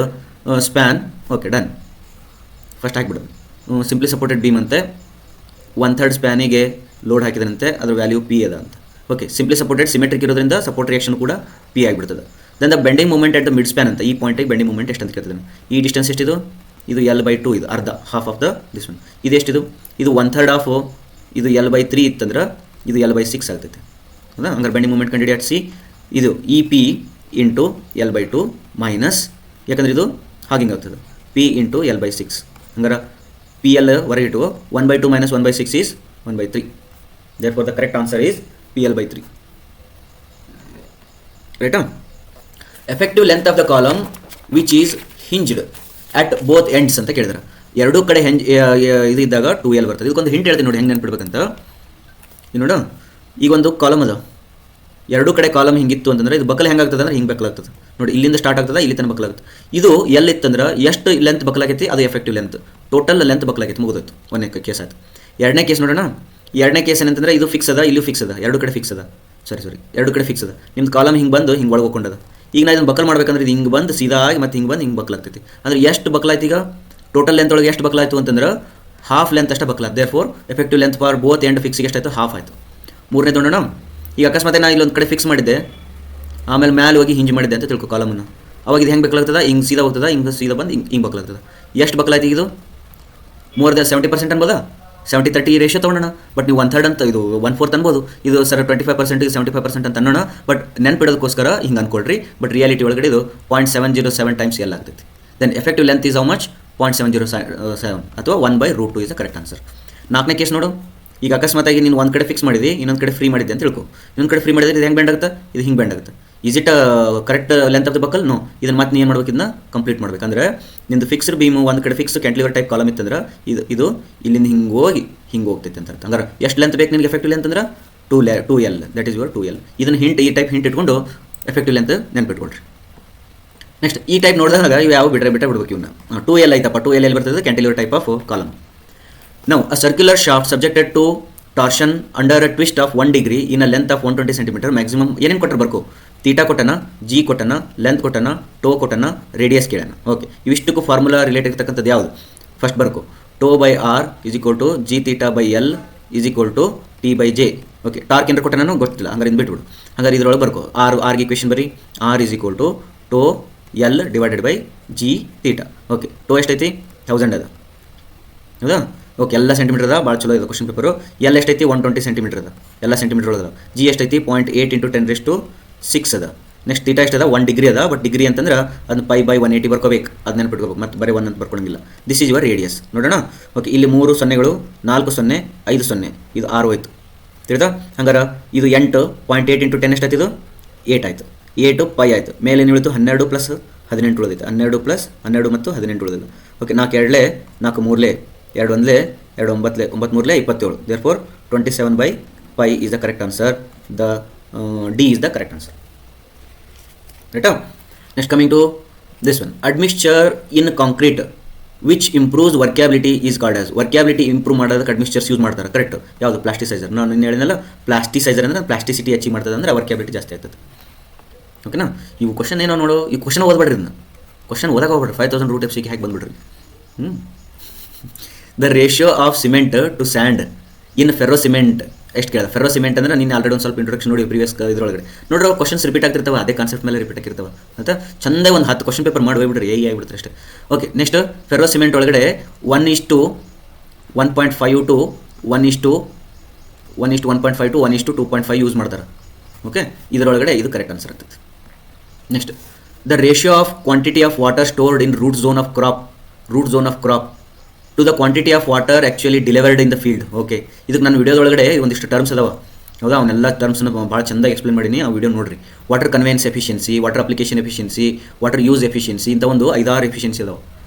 span. Okay, done. First ಹಾಕಿಬಿಡೋದು. ಸಿಂಪ್ಲಿ ಸಪೋರ್ಟೆಡ್ ಬೀಮ್ ಅಂತೆ 1/3 ಸ್ಪ್ಯಾನಿಗೆ ಲೋಡ್ ಹಾಕಿದಂತೆ ಅದರ ವ್ಯಾಲ್ಯೂ P ಅದ ಅಂತ. ಓಕೆ, ಸಿಂಪ್ಲಿ ಸಪೋರ್ಟೆಡ್ ಸಿಮೆಟ್ರಿಕ್ ಇರೋದ್ರಿಂದ support reaction ಕೂಡ P ಆಗಿಬಿಡ್ತದೆ. Then the bending moment at the mid span ಅಂತ, ಈ ಪಾಯಿಂಟಿಗೆ ಬೆಂಡಿಂಗ್ ಮೂಮೆಂಟ್ ಎಷ್ಟು ಅಂತ ಕೇಳ್ತದೆ. ಈ ಡಿಸ್ಟೆನ್ಸ್ ಎಷ್ಟಿದು? ಇದು L/2, ಇದು ಅರ್ಧ, half of the this one. ಇದು ಎಷ್ಟಿದು? ಇದು 1/3 ಆಫ್ ಇದು L/3 ಇತ್ತಂದ್ರೆ ಇದು L/6 ಆಗ್ತೈತೆ. ಹೌದಾ? ಹಂಗಾರೆ ಬೆಂಡಿಂಗ್ ಮೂಮೆಂಟ್ ಕಂಡುಹಿಡಿಯಾಟ್ ಸಿ ಇದು EP × L/2 ಮೈನಸ್, ಯಾಕಂದ್ರೆ ಇದು ಹಾಗಿಂಗೆ ಆಗ್ತದೆ, P × L/6. ಹಂಗಾರೆ PL ಹೊರಗೆ ಇಟ್ಟು 1/2 - 1/6 is 1/3. Therefore the correct answer is PL/3. ರೈಟಾ? Effective length of the column which is hinged at both ends ಅಂತ ಕೇಳಿದ್ರೆ, ಎರಡೂ ಕಡೆ ಇದು ಇದ್ದಾಗ 2L ಬರ್ತದೆ. ಇದಕ್ಕೊಂದು ಹಿಂಟ್ ಹೇಳ್ತೀನಿ ನೋಡಿ ಹೆಂಗೆ ನೆನ್ಪಿಡ್ಬೇಕಂತ. ಇದು ನೋಡು, ಈಗ ಒಂದು ಕಾಲಮ್ ಅದ, ಎರಡೂ ಕಡೆ ಕಾಲಮ್ ಹಿಂಗಿತ್ತು ಅಂತಂದ್ರೆ ಇದು ಬಕಲ್ ಹೆಂಗಾಗ್ತದೆ ಅಂದ್ರೆ ಹಿಂಗೆ ಬಕಲಾಗ್ತದೆ ನೋಡಿ. ಇಲ್ಲಿಂದ ಸ್ಟಾರ್ಟ್ ಆಗ್ತದೆ, ಇಲ್ಲಿ ತನಕ ಬಕಲಾಗುತ್ತೆ. ಇದು ಎಲ್ ಇತ್ತಂದ್ರೆ ಎಷ್ಟು ಲೆಂತ್ ಬಕಲಾಗೈತಿ ಅದು ಎಫೆಕ್ಟಿವ್ ಲೆಂತ್. ಟೋಟಲ್ ಲೆಂತ್ ಬಕಲಾಗೈತಿ, ಮುಗಿದೋಯ್ತು. ಒಂದನೇ ಕೇಸ್ ಆಯ್ತು. ಎರಡನೇ ಕೇಸ್ ನೋಡೋಣ. ಎರಡನೇ ಕೇಸ್ ಏನಂತಂದ್ರೆ ಇದು ಫಿಕ್ಸ್ ಅದ, ಇಲ್ಲೂ ಫಿಕ್ಸ್ ಅದ, ಎರಡು ಕಡೆ ಫಿಕ್ಸ್ ಅದ. ಎರಡು ಕಡೆ ಫಿಕ್ಸ್ ಅದ. ನಿಮ್ದು ಕಾಲಮ್ ಹಿಂಗೆ ಬಂದು ಹಿಂಗೆ ಒಳಗೆ ಹೋಗ್ಕೊಂಡದ. ಈಗ ನಾ ಇದನ್ನು ಬಕಲ್ ಮಾಡ್ಬೇಕಂದ್ರೆ ಇದು ಹಿಂಗೆ ಬಂದು ಸೀದಾಗಿ ಮತ್ತೆ ಹಿಂಗೆ ಬಂದು ಹಿಂಗೆ ಬಕಲಾಗ್ತೈತಿ. ಅಂದ್ರೆ ಎಷ್ಟು ಬಕಲಾಯ್ತು? ಈಗ ಟೋಟಲ್ ಲೆಂತ್ ಒಳಗೆ ಎಷ್ಟು ಬಕಲಾಯ್ತು ಅಂತಂದ್ರೆ ಹಾಫ್ ಲೆಂತ್ ಅಷ್ಟೇ ಬಕಲಾಯ್ತು. Therefore effective length for both end ಫಿಕ್ಸಿಗೆ ಎಷ್ಟಾಯ್ತು? ಹಾಫ್ ಆಯಿತು. ಮೂರನೇ ನೋಡೋಣ. ಈಗ ಅಕಸ್ಮಾತ್ ನಾನು ಇಲ್ಲೊಂದು ಕಡೆ ಫಿಕ್ಸ್ ಮಾಡಿದ್ದೆ, ಆಮೇಲೆ ಮ್ಯಾಲೆ ಹೋಗಿ ಹಿಂಜ್ ಮಾಡಿದ್ದೆ ಅಂತ ತಿಳ್ಕೊ ಕಾಲಮನ್ನು. ಅವಾಗ ಇದು ಹೆಂಗೆ ಬಕಲಾಗ್ತದೆ? ಹಿಂಗೆ ಸೀದಾ ಹೋಗ್ತದೆ, ಹಿಂಗೆ ಸೀದಾ ಬಂದು ಹಿಂಗೆ ಬಕಲಾಗ್ತದೆ. ಎಷ್ಟು ಬಕಲಾಯ್ತು? ಇದು ಮೋರ್ ದೆನ್ 70% ಅನ್ಬೋದಾ? 70-30 ರೇಷಿಯೋ ತೊಗೊಳ್ಳೋಣ. ಬಟ್ ನೀವು 1/3 ಅಂತ, ಇದು 1/4 ಅನ್ಬೋದು. ಇದು ಸರ್ 25% 75% ಅಂತ ಅನ್ನೋಣ. ಬಟ್ ನೆನ್ಪಿಡೋದಕ್ಕೋಸ್ಕರ ಹಿಂಗೆ ಅನ್ಕೊಳ್ರಿ. ಬಟ್ ರಿಯಾಲಿಟಿ ಒಳಗಡೆ ಇದು 0.707 ಟೈಮ್ಸ್ L ಆಗ್ತೈತಿ. Then effective length is how much? 0.707 ಅಥವಾ 1/√2 ಇಸ್ ದ ಕರೆಕ್ಟ್ ಆನ್ಸರ್. ನಾಲ್ಕನೇ ಕೇಸ್ ನೋಡು. ಈಗ ಅಕಸ್ಮಾತಾಗಿ ನೀನು ಒಂದು ಕಡೆ ಫಿಕ್ಸ್ ಮಾಡಿದಿ, ಇನ್ನೊಂದು ಕಡೆ ಫ್ರೀ ಮಾಡಿದ್ದೆ ಅಂತ ತಿಳ್ಕೊ. ಇನ್ನೊಂದು ಕಡೆ ಫ್ರೀ ಮಾಡಿದ್ರೆ ಇದು ಹೆಂಗೆ ಬೆಂಡ್ ಆಗುತ್ತೆ? ಇದು ಹಿಂಗೆ ಬೆಂಡ್ ಆಗುತ್ತೆ. Is it correct length of the buckle? No. ಇದನ್ನು ಮತ್ತೆ ನೀನು ಏನು ಮಾಡ್ಬೇಕು? ಇದನ್ನ ಕಂಪ್ಲೀಟ್ ಮಾಡ್ಬೇಕಂದ್ರೆ ನಿಂದು ಫಿಕ್ಸ್ಡ್ ಬೀಮು ಒಂದು ಕಡೆ ಫಿಕ್ಸ್ ಕ್ಯಾಂಟಿಲಿವರ್ ಟೈಪ್ ಕಾಲಮ್ ಇತ್ತಂದ್ರೆ ಇದು ಇಲ್ಲಿಂದ ಹಿಂಗೆ ಹೋಗಿ ಹಿಂಗೆ ಹೋಗ್ತೈತೆ ಅಂತ ಅರ್ಥ. ಹಂಗಾರೆ ಎಷ್ಟು ಲೆಂತ್ ಬೇಕು ನಿನಗೆ ಎಫೆಕ್ಟಿವ್ ಲೆಂತ್ ಅಂದ್ರೆ 2L. That is your 2L. ಇದನ್ನು ಹಿಂಟ್, ಈ ಟೈಪ್ ಹಿಂಟ್ ಇಟ್ಕೊಂಡು ಎಫೆಕ್ಟಿವ್ ಲೆಂತ್ ನೆನ್ಪಿಟ್ಕೊಳ್ರಿ. ನೆಕ್ಸ್ಟ್ ಈ ಟೈಪ್ ನೋಡಿದಾಗ ಇವು ಯಾವ ಬಿಡಬೇಕು ಇವನ್ನ. 2L ಆಯ್ತಪ್ಪ. 2L ಎಲ್ಲಿ ಬರ್ತದೆ? Cantilever type of column. Now, a circular shaft subjected to torsion under a twist of 1 degree in a length of 120 cm. Maximum ಏನೇನು ಕೊಟ್ಟರೆ ಬರ್ಕೋ? ಥೀಟಾ ಕೊಟ್ಟನ, ಜಿ ಕೊಟ್ಟನ, ಲೆಂತ್ ಕೊಟ್ಟನ, ಟೋ ಕೊಟ್ಟನ, ರೇಡಿಯಸ್ ಕೇಳೋಣ. ಓಕೆ, ಇವಿಷ್ಟಕ್ಕೂ ಫಾರ್ಮುಲಾ ರಿಲೇಟೆಡ್ ಇರ್ತಕ್ಕಂಥದ್ದು ಯಾವುದು? ಫಸ್ಟ್ ಬರ್ಕೋ. ಟೋ/r = g(θ/L = t/j. ಓಕೆ, ಟಾರ್ಕ್ ಏನಾರು ಕೊಟ್ಟನ ಗೊತ್ತಿಲ್ಲ, ಹಂಗಾರೆ ಇದು ಬಿಟ್ಬಿಡು. ಹಾಗಾದ್ರೆ ಇದ್ರೊಳಗೆ ಬರ್ಕೋ. ಆರ್ಗೆ ಇಕ್ವೇಷನ್ ಬರೀ. r = tau L / g(θ). Okay, tau ಎಷ್ಟೈತಿ? 1000 ಅದ. ಹೌದಾ? ಓಕೆ, ಎಲ್ಲ ಸೆಂಟಿಮೀಟರ್ ಅದ. ಭಾಳ ಚಲೋ ಇದೆ ಕ್ವಶನ್ ಪೇಪರು. ಎಲ್ ಎಷ್ಟೈತಿ? 120 ಸೆಂಟಿಮೀಟರ್ ಅದ. ಎಲ್ಲ ಸೆಂಟಿಮೀಟರ್ ಒಳಗದ. ಜಿ ಎಷ್ಟೈತಿ? 0.8 × 10⁶ ಅದ. ನೆಕ್ಸ್ಟ್ ಥೀಟಾ ಎಷ್ಟದ? 1 ಡಿಗ್ರಿ ಅದ. ಬಟ್ ಡಿಗ್ರಿ ಅಂತಂದ್ರೆ ಅದನ್ನ π/180 ಬರ್ಕೋಬೇಕು. ಅದು ನೆನ್ಪಿಟ್ಕೋಬೇಕು, ಮತ್ತೆ ಬರೀ 1 ಅಂತ ಬರ್ಕೊಳಂಗಿಲ್ಲ. This is your radius. ನೋಡೋಣ. ಓಕೆ, ಇಲ್ಲಿ 3 ಸೊನ್ನೆಗಳು, 4 0, 5 0, ಇದು 6 ಹೋಯ್ತು. ತಿಳಿದಾ? ಹಂಗಾರೆ ಇದು 8. 0.8 × 10 ಎಷ್ಟಾಯ್ತು? ಇದು 8 ಆಯಿತು. 8 π ಆಯಿತು. ಮೇಲೆ ಏನು ಉಳಿತು? 12 + 18 ಉಳಿದೈತೆ. 12 + 12 ಮತ್ತು 18 ಉಳಿದಿಲ್ಲ. Okay, 4 2 4 3 2 1 2 9 9 3 27. Therefore 27/π is the correct answer. The D is the correct answer. Right? Next, coming to this one. Admixture in concrete which improves ವರ್ಕ್ಯಾಬಿಲಿಟಿ is called as. ವರ್ಕ್ಯಾಬಿಲಿಟಿ improve ಮಾಡೋದಕ್ಕೆ ಅಡ್ಮಿಕ್ಸ್ಚರ್ಸ್ ಯೂಸ್ ಮಾಡ್ತಾರೆ, ಕರೆಕ್ಟ್. ಯಾವುದು? ಪ್ಲಾಸ್ಟಿಸೈಸರ್. ನಾನು ಇನ್ನು ಹೇಳಿದ್ನಲ್ಲ, ಪ್ಲಾಸ್ಟಿಸೈಸರ್ ಅಂದರೆ ಪ್ಲಾಸ್ಟಿಸಿಟಿ ಅಚೀವ್ ಮಾಡ್ತದೆ ಅಂದರೆ ವರ್ಕ್ಯಾಬಿಲಿಟಿ ಜಾಸ್ತಿ ಆಗ್ತದೆ. ಓಕೆನಾ? ಇವು ಕ್ವಶನ್ ಏನೋ ನೋಡು, ಈ ಕ್ವಶನ್ ಓದ್ಬೇಡ್ರಿ, ಇದನ್ನ ಕ್ವಶನ್ ಓದಕ್ಕೆ ಹೋಗ್ಬೇಡ್ರಿ. 5000 ರೂಟ್ ಎಫ್ಸಿಗೆ ಹಾಕಿ ಬಂದ್ಬಿಡ್ರಿ. The ratio of cement to sand in ferrocement ಎಷ್ಟು ಕೇಳಿದ? ಫೆರೋ ಸಿಮೆಂಟ್ ಅಂದರೆ ನೀನು ಆಲ್ರೆಡಿ ಒಂದು ಸ್ವಲ್ಪ ಇಂಟ್ರೊಡಕ್ಷನ್ ನೋಡಿ ಪ್ರೀವಿಯಸ್ ಇದ್ರೊಳಗಡೆ ನೋಡ್ರಿ, ಅವ್ರು ಕ್ವಶನ್ಸ್ ರಿಪೀಟ್ ಆಗ್ತಿರ್ತಾವೆ, ಅದೇ ಕಾನ್ಸೆಪ್ಟ್ ಮೇಲೆ ರಿಪೀಟ್ ಆಗಿರ್ತಾವೆ ಅಂತ ಚಂದ ಒಂದು 10 ಕ್ವಶನ್ ಪೇಪರ್ ಮಾಡಿ ಹೋಗ್ಬಿಡ್ರಿ, ಆಗಿಬಿಡ್ತಾರೆ ಅಷ್ಟೇ. ಓಕೆ, ನೆಕ್ಸ್ಟ್ ಫೆರೋ ಸಿಮೆಂಟ್ ಒಳಗಡೆ 1:1.5 ಟು 1:1.5 ಟು 1:2.5 ಯೂಸ್ ಮಾಡ್ತಾರೆ. ಓಕೆ, ಇದರೊಳಗಡೆ ಇದು ಕರೆಕ್ಟ್ ಆನ್ಸರ್ ಆಗ್ತದೆ. Next, the ratio of quantity of water stored in root zone of crop to the quantity of water actually delivered in the field. Okay, ಇದಕ್ಕೆ ನಾನು ವಿಡಿಯೋದೊಳಗಡೆ ಒಂದಿಷ್ಟು terms ಅದಾವ, ಹೌದಾ? ಅವನ್ನೆಲ್ಲ ಟರ್ಮ್ಸ್ನ ಭಾಳ ಚೆಂದಾಗಿ ಎಕ್ಸ್ಪ್ಲೇನ್ ಮಾಡೀನಿ, ಆ ವಿಡಿಯೋ ನೋಡಿರಿ. Water conveyance efficiency, water application efficiency, water use efficiency, ಇಂಥ ಒಂದು 5-6 ಎಫಿಷಿಯನ್ಸಿ ಅದಾವೆ.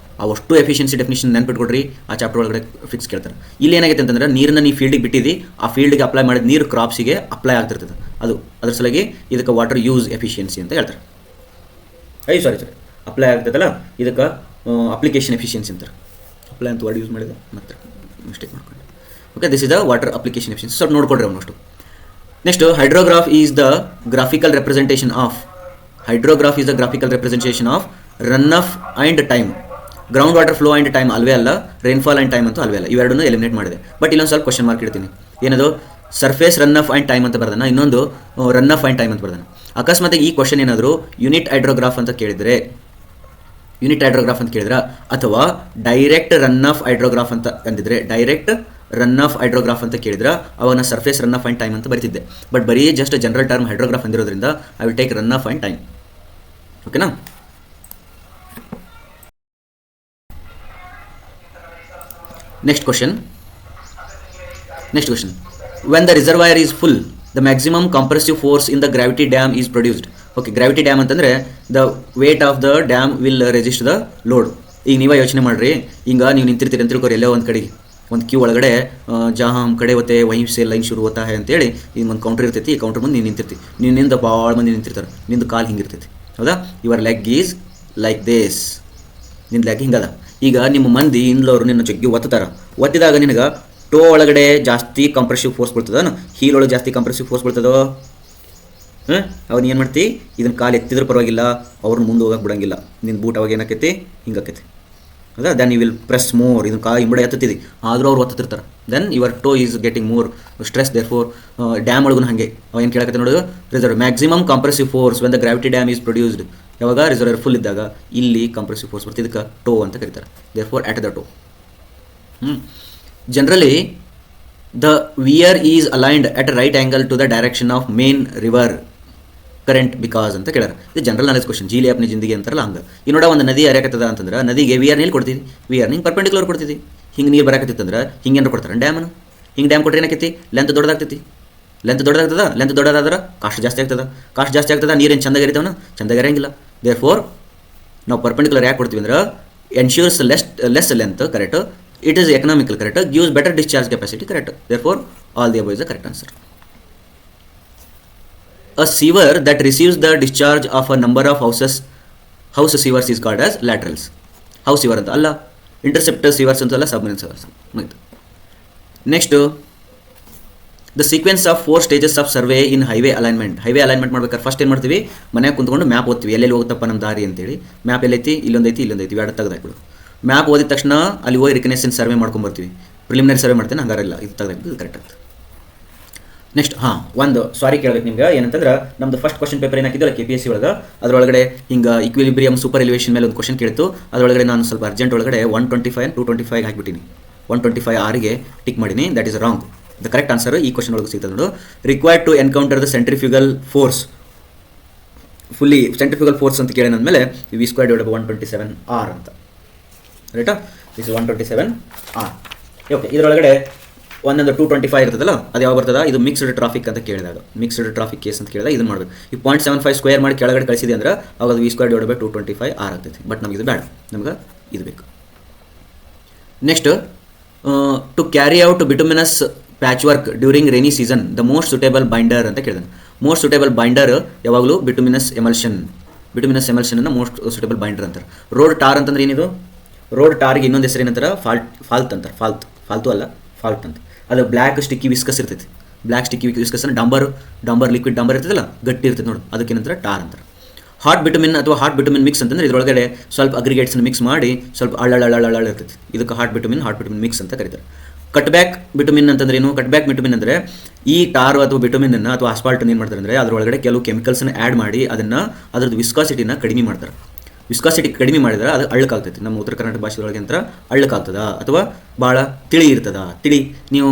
ಅವಷ್ಟು ಎಫಿಷಿಯನ್ಸಿ ಡೆಫಿನಿಷನ್ ನೆನ್ಪಿಟ್ಕೊಡ್ರಿ, ಆ ಚಾಪ್ಟರ್ ಒಳಗಡೆ ಫಿಕ್ಸ್ ಕೇಳ್ತಾರೆ. ಇಲ್ಲಿ ಏನಾಗೈತೆ ಅಂತಂದ್ರೆ, ನೀರನ್ನ ನೀವು ಫೀಲ್ಡಿಗೆ ಬಿಟ್ಟಿದ್ದು, ಆ ಫೀಲ್ಡಿಗೆ ಅಪ್ಲೈ ಮಾಡಿದ ನೀರು ಕ್ರಾಪ್ಸಿಗೆ ಅಪ್ಲೈ ಆಗ್ತಿರ್ತದೆ, ಅದ್ರ ಸಲುವಾಗಿ ಇದಕ್ಕೆ ವಾಟರ್ ಯೂಸ್ ಎಫಿಷಿಯನ್ಸಿ ಅಂತ ಹೇಳ್ತಾರೆ. ಸಾರಿ ಅಪ್ಲೈ ಆಗ್ತದಲ್ಲ, ಇದಕ್ಕೆ ಅಪ್ಲಿಕೇಶನ್ ಎಫಿಷಿಯನ್ಸಿ ಅಂತಾರೆ. ಅಪ್ಲೈ ಅಂತ ವರ್ಡ್ ಯೂಸ್ ಮಾಡಿದೆ, ಮತ್ತೆ ಮಿಸ್ಟೇಕ್ ಮಾಡ್ಕೊಂಡು. Okay, this is the water application efficiency. ಸ್ವಲ್ಪ ನೋಡ್ಕೊಡ್ರಿ ಅವನಷ್ಟು. Next, hydrograph is the graphical representation of runoff and time. Ground water flow and time ಅಲ್ವೇ ಅಲ್ಲ, ರೈನ್ಫಾಲ್ ಆ್ಯಂಡ್ ಟೈಮ್ ಅಂತೂ ಅಲ್ವೇ ಅಲ್ಲ. ಇವೆರಡನ್ನೂ ಎಲಿಮಿನೇಟ್ ಮಾಡಿದೆ. ಬಟ್ ಇಲ್ಲೊಂದು ಸ್ವಲ್ಪ ಕ್ವಶನ್ ಮಾರ್ಕ್ ಇಡ್ತೀನಿ. ಏನದು? Surface runoff and time ಅಂತ ಬರ್ದಾನ, ಇನ್ನೊಂದು ರನ್ ಆಫ್ ಆ್ಯಂಡ್ ಟೈಮ್ ಅಂತ ಬರ್ದಾನ. ಅಕಸ್ಮಾತ್ ಈ ಕ್ವಶನ್ ಏನಾದರೂ ಯೂನಿಟ್ ಹೈಡ್ರೋಗ್ರಾಫ್ ಅಂತ ಕೇಳಿದ್ರೆ, ಅಥವಾ ಡೈರೆಕ್ಟ್ ರನ್ ಆಫ್ ಹೈಡ್ರೋಗ್ರಾಫ್ ಅಂತ ಅಂದಿದ್ರೆ, ಅವಾಗ ನಾನು surface runoff and time ಅಂತ ಬರೀತಿದ್ದೆ. ಬಟ್ ಬರೀ ಜಸ್ಟ್ ಜನರಲ್ ಟರ್ಮ್ ಹೈಡ್ರೋಗ್ರಾಫ್ ಅಂದಿರೋದ್ರಿಂದ I will take runoff and time. ಓಕೆನಾ? Next question. When the reservoir is full, the maximum compressive force in the gravity dam is produced. Okay, gravity dam ಅಂತಂದರೆ the weight of the dam will resist the load. ಈಗ ನೀವೇ ಯೋಚನೆ ಮಾಡಿರಿ, ಈಗ ನೀವು ನಿಂತಿರ್ತೀರಿ ಅಂತ ತಿಳ್ಕೊರಿ, ಎಲ್ಲೋ ಒಂದು ಕಡೆಗೆ ಒಂದು ಕ್ಯೂ ಒಳಗಡೆ ಜहाँ हम खड़े होते वहीं से लाइन शुरू होता है ಅಂತೇಳಿ ಈಗ ಒಂದು ಕೌಂಟರ್ ಇರ್ತೈತಿ. ಈ ಕೌಂಟರ್ ಮುಂದೆ ನೀನು ನಿಂತಿರ್ತಿ, ನಿನ್ನಿಂದ ಭಾಳ ಮಂದಿ ನಿಂತಿರ್ತಾರೆ, ನಿಂದು ಕಾಲು ಹಿಂಗಿರ್ತೈತಿ, ಹೌದಾ? Your leg is like Des, ನಿನ್ನ ಲೆಗ್ ಹಿಂಗದ. ಈಗ ನಿಮ್ಮ ಮಂದಿ ಇಂದ್ಲವರು ನಿನ್ನ ಜಗ್ಗಿ ಒತ್ತಿದಾಗ ನಿನಗೆ ಟೋ ಒಳಗಡೆ ಜಾಸ್ತಿ ಕಂಪ್ರೆಸಿವ್ ಫೋರ್ಸ್ ಬೀಳ್ತದ, ಹೀಲ್ ಒಳಗೆ ಜಾಸ್ತಿ ಕಂಪ್ರೆಸಿವ್ ಫೋರ್ಸ್ ಬೀಳ್ತದೋ. ಅವನು ಏನು ಮಾಡ್ತಿ? ಇದನ್ನು ಕಾಲು ಎತ್ತಿದ್ರೂ ಪರವಾಗಿಲ್ಲ, ಅವ್ರನ್ನ ಮುಂದೆ ಹೋಗಕ್ಕೆ ಬಿಡೋಂಗಿಲ್ಲ. ನಿನ್ನ ಬೂಟ್ ಅವಾಗ ಏನಾಕೈತಿ? ಹಿಂಗಾಕೈತಿ, ಹೌದಾ? Then you will press more. ಇದನ್ನು ಕಾಲು ಹಿಂಬಡೆ ಎತ್ತತ್ತಿದ್ದಿ, ಆದರೂ ಅವ್ರು ಒತ್ತಿರ್ತಾರೆ. Then your toe is getting more stress. Therefore dam ಒಳಗೂ ಹಾಗೆ ಅವ ಏನು ಕೇಳಕತ್ತೆ ನೋಡೋದು, maximum compressive force when the gravity dam is produced. ಯಾವಾಗ ರಿಸರ್ವರ್ ಫುಲ್ ಇದ್ದಾಗ ಇಲ್ಲಿ ಕಂಪ್ರೆಸಿವ್ ಫೋರ್ಸ್ ಬರ್ತದೆ, ಇದಕ್ಕೆ ಟೋ ಅಂತ ಕರೀತಾರೆ. Therefore at the toe. Generally the weir is aligned at right angle to the direction of main river current because ಅಂತ ಕೇಳಾರ. ಇದು general knowledge question. ಜೀಲಿ Apni ಜಿಂದಗಿ ಅಂತಾರಲ್ಲ ಹಂಗೆ. ಈ ನೋಡ ಒಂದು ನದಿ ಹರಿಯಾಕತ್ತದ ಅಂತಂದ್ರೆ ನದಿಗೆ ವಿಯರ್ ನೀರು ಕೊಡ್ತೀವಿ, ವಿಯರ್ ಹಿಂಗೆ ಪರ್ಪೆಂಡಿಕ್ಯುಲರ್ ಕೊಡ್ತೀವಿ. ಹಿಂಗೆ ನೀರು ಬರಾಕತ್ತಿತ್ತಂದ್ರೆ ಹಿಂಗೆ ಏನಾರು ಕೊಡ್ತಾರೆ ಡ್ಯಾಮನ್ನು. ಹಿಂಗೆ ಡ್ಯಾಮ್ ಕೊಟ್ಟರೆ ಏನಾಕೈತಿ? ಲೆಂತ್ ದೊಡ್ಡದಾಗ್ತೈತಿ. ಲೆಂತ್ ದೊಡ್ಡದಾದ್ರೆ ಕಾಸ್ಟ್ ಜಾಸ್ತಿ ಆಗ್ತದೆ. ನೀರೇನು ಚಂದಾಗಿ ಇರ್ತಾವನ? ಚಂದಾಗಿ ಇರಂಗಿಲ್ಲ. ದೇರ್ ಫೋರ್ ನಾವು ಪರ್ಪೆಂಡಿಕ್ಯುಲರ್ ಯಾಕೆ ಕೊಡ್ತೀವಿ ಅಂದ್ರೆ ensures less length, correct. It is economical, correct. Gives better discharge capacity, correct. Therefore all the above is the correct answer. A sewer that receives the discharge of a number of house sewers is called as laterals. House sewer ಅಂತ ಅಲ್ಲ, interceptor sewers ಅಂತ ಅಲ್ಲ, submarine sewers. Next, the sequence of 4 stages of survey in highway alignment. Highway alignment ಮಾಡ್ಬೇಕಾದ್ರೆ first ಏನು ಮಾಡ್ತೀವಿ? ಮನೆಯಾಗ ಕುಂತ್ಕೊಂಡು map ಓದ್ತೀವಿ, ಎಲ್ಲೆಲ್ಲಿ ಹೋಗುತ್ತಪ್ಪ ನಮ್ಮ ದಾರಿ ಅಂತೇಳಿ. ಮ್ಯಾಪ್ ಎಲ್ಲೈತಿ? ಇಲ್ಲೊಂದೈತಿ, ಎರಡು ತೆಗೆದಾಕ್ಬಿಡು. ಮ್ಯಾಪ್ ಓದಿದ ತಕ್ಷಣ ಅಲ್ಲಿ ಹೋಗಿ ರಿಕಗ್ನೈಸೇಷನ್ ಸರ್ವೆ ಮಾಡ್ಕೊಂಬರ್ತೀವಿ. ಪ್ರಿಲಿಮಿನರಿ ಸರ್ವೆ ಮಾಡ್ತೇನೆ, ಹಂಗಾರಿಲ್ಲ, ಇದು ತೆಗೆದಾಕ್ಬಿಟ್ಟು ಇದು ಕರೆಕ್ಟ್ ಆಗ್ತದೆ. ನೆಕ್ಸ್ಟ್ ಒಂದು ಸಾರಿ ಕೇಳಬೇಕು ನಿಮ್ಗೆ, ಏನಂತಂದ್ರೆ ನಮ್ದು ಫಸ್ಟ್ ಕ್ವಶನ್ ಪೇಪರ್ ಏನಾಕಿದ್ದಲ್ಲ KPSC ಒಳಗೆ, ಅದರೊಳಗಡೆ ಹಿಂಗೆ ಈಕ್ವಿಲಿಬ್ರಿಯಮ್ ಸೂಪರ್ ಎಲಿವೇಷನ್ ಮೇಲೆ ಒಂದು ಕ್ವಶನ್ ಕೇಳಿತ್ತು. ಅದರೊಳಗಡೆ ನಾನು ಸ್ವಲ್ಪ ಅರ್ಜೆಂಟ್ ಒಳಗಡೆ 125 and 225 ಹಾಕಿಬಿಟ್ಟಿನಿ. 125 ಆರಿಗೆ ಟಿಕ್ ಮಾಡೀನಿ. That is wrong. The correct answer ಈ ಕ್ವಶನ್ ಒಳಗೆ ಸಿಗ್ತದೆ ನೋಡು. Required to encounter the centrifugal force fully. Centrifugal force ಅಂತ ಕೇಳೇನಂದಮೇಲೆ V² / 127R ಅಂತ, ರೈಟಾ? This 127R. ಓಕೆ, ಇದರೊಳಗಡೆ ಒಂದೊಂದು 225 ಇರ್ತದಲ್ಲ, ಅದು ಯಾವ ಬರ್ತದ? ಇದು ಮಿಕ್ಸ್ಡ್ ಟ್ರಾಫಿಕ್ ಅಂತ ಕೇಳಿದಾಗ, ಮಿಕ್ಸ್ಡ್ ಟ್ರಾಫಿಕ್ ಕೇಸ್ ಅಂತ ಕೇಳಿದಾಗ ಇದನ್ನು ಮಾಡಬೇಕು. ಈ 0.75 ಸ್ಕ್ವೇರ್ ಮಾಡಿ ಕೆಳಗಡೆ ಕಳಿಸಿದೆ ಅಂದ್ರೆ ಅವಾಗ ಅದು V² / 225R ಆಗ್ತೈತಿ. ಬಟ್ ನಮಗೆ ಇದು ಬೇಡ, ನಮ್ಗೆ ಇದು ಬೇಕು. Next, to carry out bituminous patch work during rainy season the most suitable binder ಅಂತ ಕೇಳಿದಾನೆ. ಮೋಸ್ಟ್ ಸೂಟೇಬಲ್ ಬೈಂಡರ್ ಯಾವಾಗಲೂ ಬಿಟುಮಿನಸ್ ಎಮಲ್ಷನ್ ಅನ್ನು ಮೋಸ್ಟ್ ಸೂಟೇಬಲ್ ಬೈಂಡರ್ ಅಂತಾರೆ. ರೋಡ್ ಟಾರ್ ಅಂತಂದ್ರೆ ಏನಿದು? ರೋಡ್ ಟಾರ್ಗೆ ಇನ್ನೊಂದು ಹೆಸರು ಏನಂತಾರೆ ಫಾಲ್ತ್ ಅಂತಾರೆ. ಫಾಲ್ತು ಅಲ್ಲ, ಫಾಲ್ಟ್ ಅಂತ. ಅದು ಬ್ಲ್ಯಾಕ್ ಸ್ಟಿಕ್ಕಿ ವಿಸ್ಕಸ್ ಇರ್ತೈತಿ. ಬ್ಲ್ಯಾಕ್ ಸ್ಟಿಕ್ಕಿ ವಿಸ್ಕಸ್ ಡಾಂಬರ್ ಲಿಕ್ವಿಡ್ ಡಾಂಬರ್ ಇರ್ತದಲ್ಲ, ಗಟ್ಟಿ ಇರ್ತದೆ ನೋಡಿ, ಅದಕ್ಕೇನಂತಾರೆ ಟಾರ್ ಅಂತಾರೆ. ಹಾಟ್ ಬಿಟಮಿನ್ ಅಥವಾ ಹಾಟ್ ಬಿಟಮಿನ್ ಮಿಕ್ಸ್ ಅಂತಂದ್ರೆ ಇದರೊಳಗಡೆ ಸ್ವಲ್ಪ ಅಗ್ರಿಗೇಟ್ಸ್ನ ಮಿಕ್ಸ್ ಮಾಡಿ ಸ್ವಲ್ಪ ಅಳ್ಳ ಇರ್ತೈತಿ. ಇದಕ್ಕೆ ಹಾಟ್ ಬಿಟಮಿನ್ ಮಿಕ್ಸ್ ಅಂತ ಕರೀತಾರೆ. ಕಟ್ ಬ್ಯಾಕ್ ಬಿಟಮಿನ್ ಅಂತಂದ್ರೆ ಏನು? ಕಟ್ ಬ್ಯಾಕ್ ಬಿಟಮಿನ್ ಅಂದರೆ ಈ ಟಾರು ಅಥವಾ ಬಿಟಮಿನನ್ನು ಅಥವಾ ಆಸ್ಪಾಲ್ಟನ್ನು ಏನು ಮಾಡ್ತಾರೆ ಅಂದರೆ ಅದರೊಳಗಡೆ ಕೆಲವು ಕೆಮಿಕಲ್ಸನ್ನು ಆ್ಯಡ್ ಮಾಡಿ ಅದರದ್ದು ವಿಸ್ಕಾಸಿಟಿನ ಕಡಿಮೆ ಮಾಡ್ತಾರೆ. ವಿಸ್ಕಾಸಿಟಿ ಕಡಿಮೆ ಮಾಡಿದ್ರೆ ಅದು ಅಳ್ಳಕ್ಕಾಗ್ತೈತಿ. ನಮ್ಮ ಉತ್ತರ ಕರ್ನಾಟಕ ಭಾಷೆದೊಳಗೆ ಅಂತ ಅಳ್ಳಕ್ಕಾಗ್ತದ ಅಥವಾ ಭಾಳ ತಿಳಿ ಇರ್ತದ. ನೀವು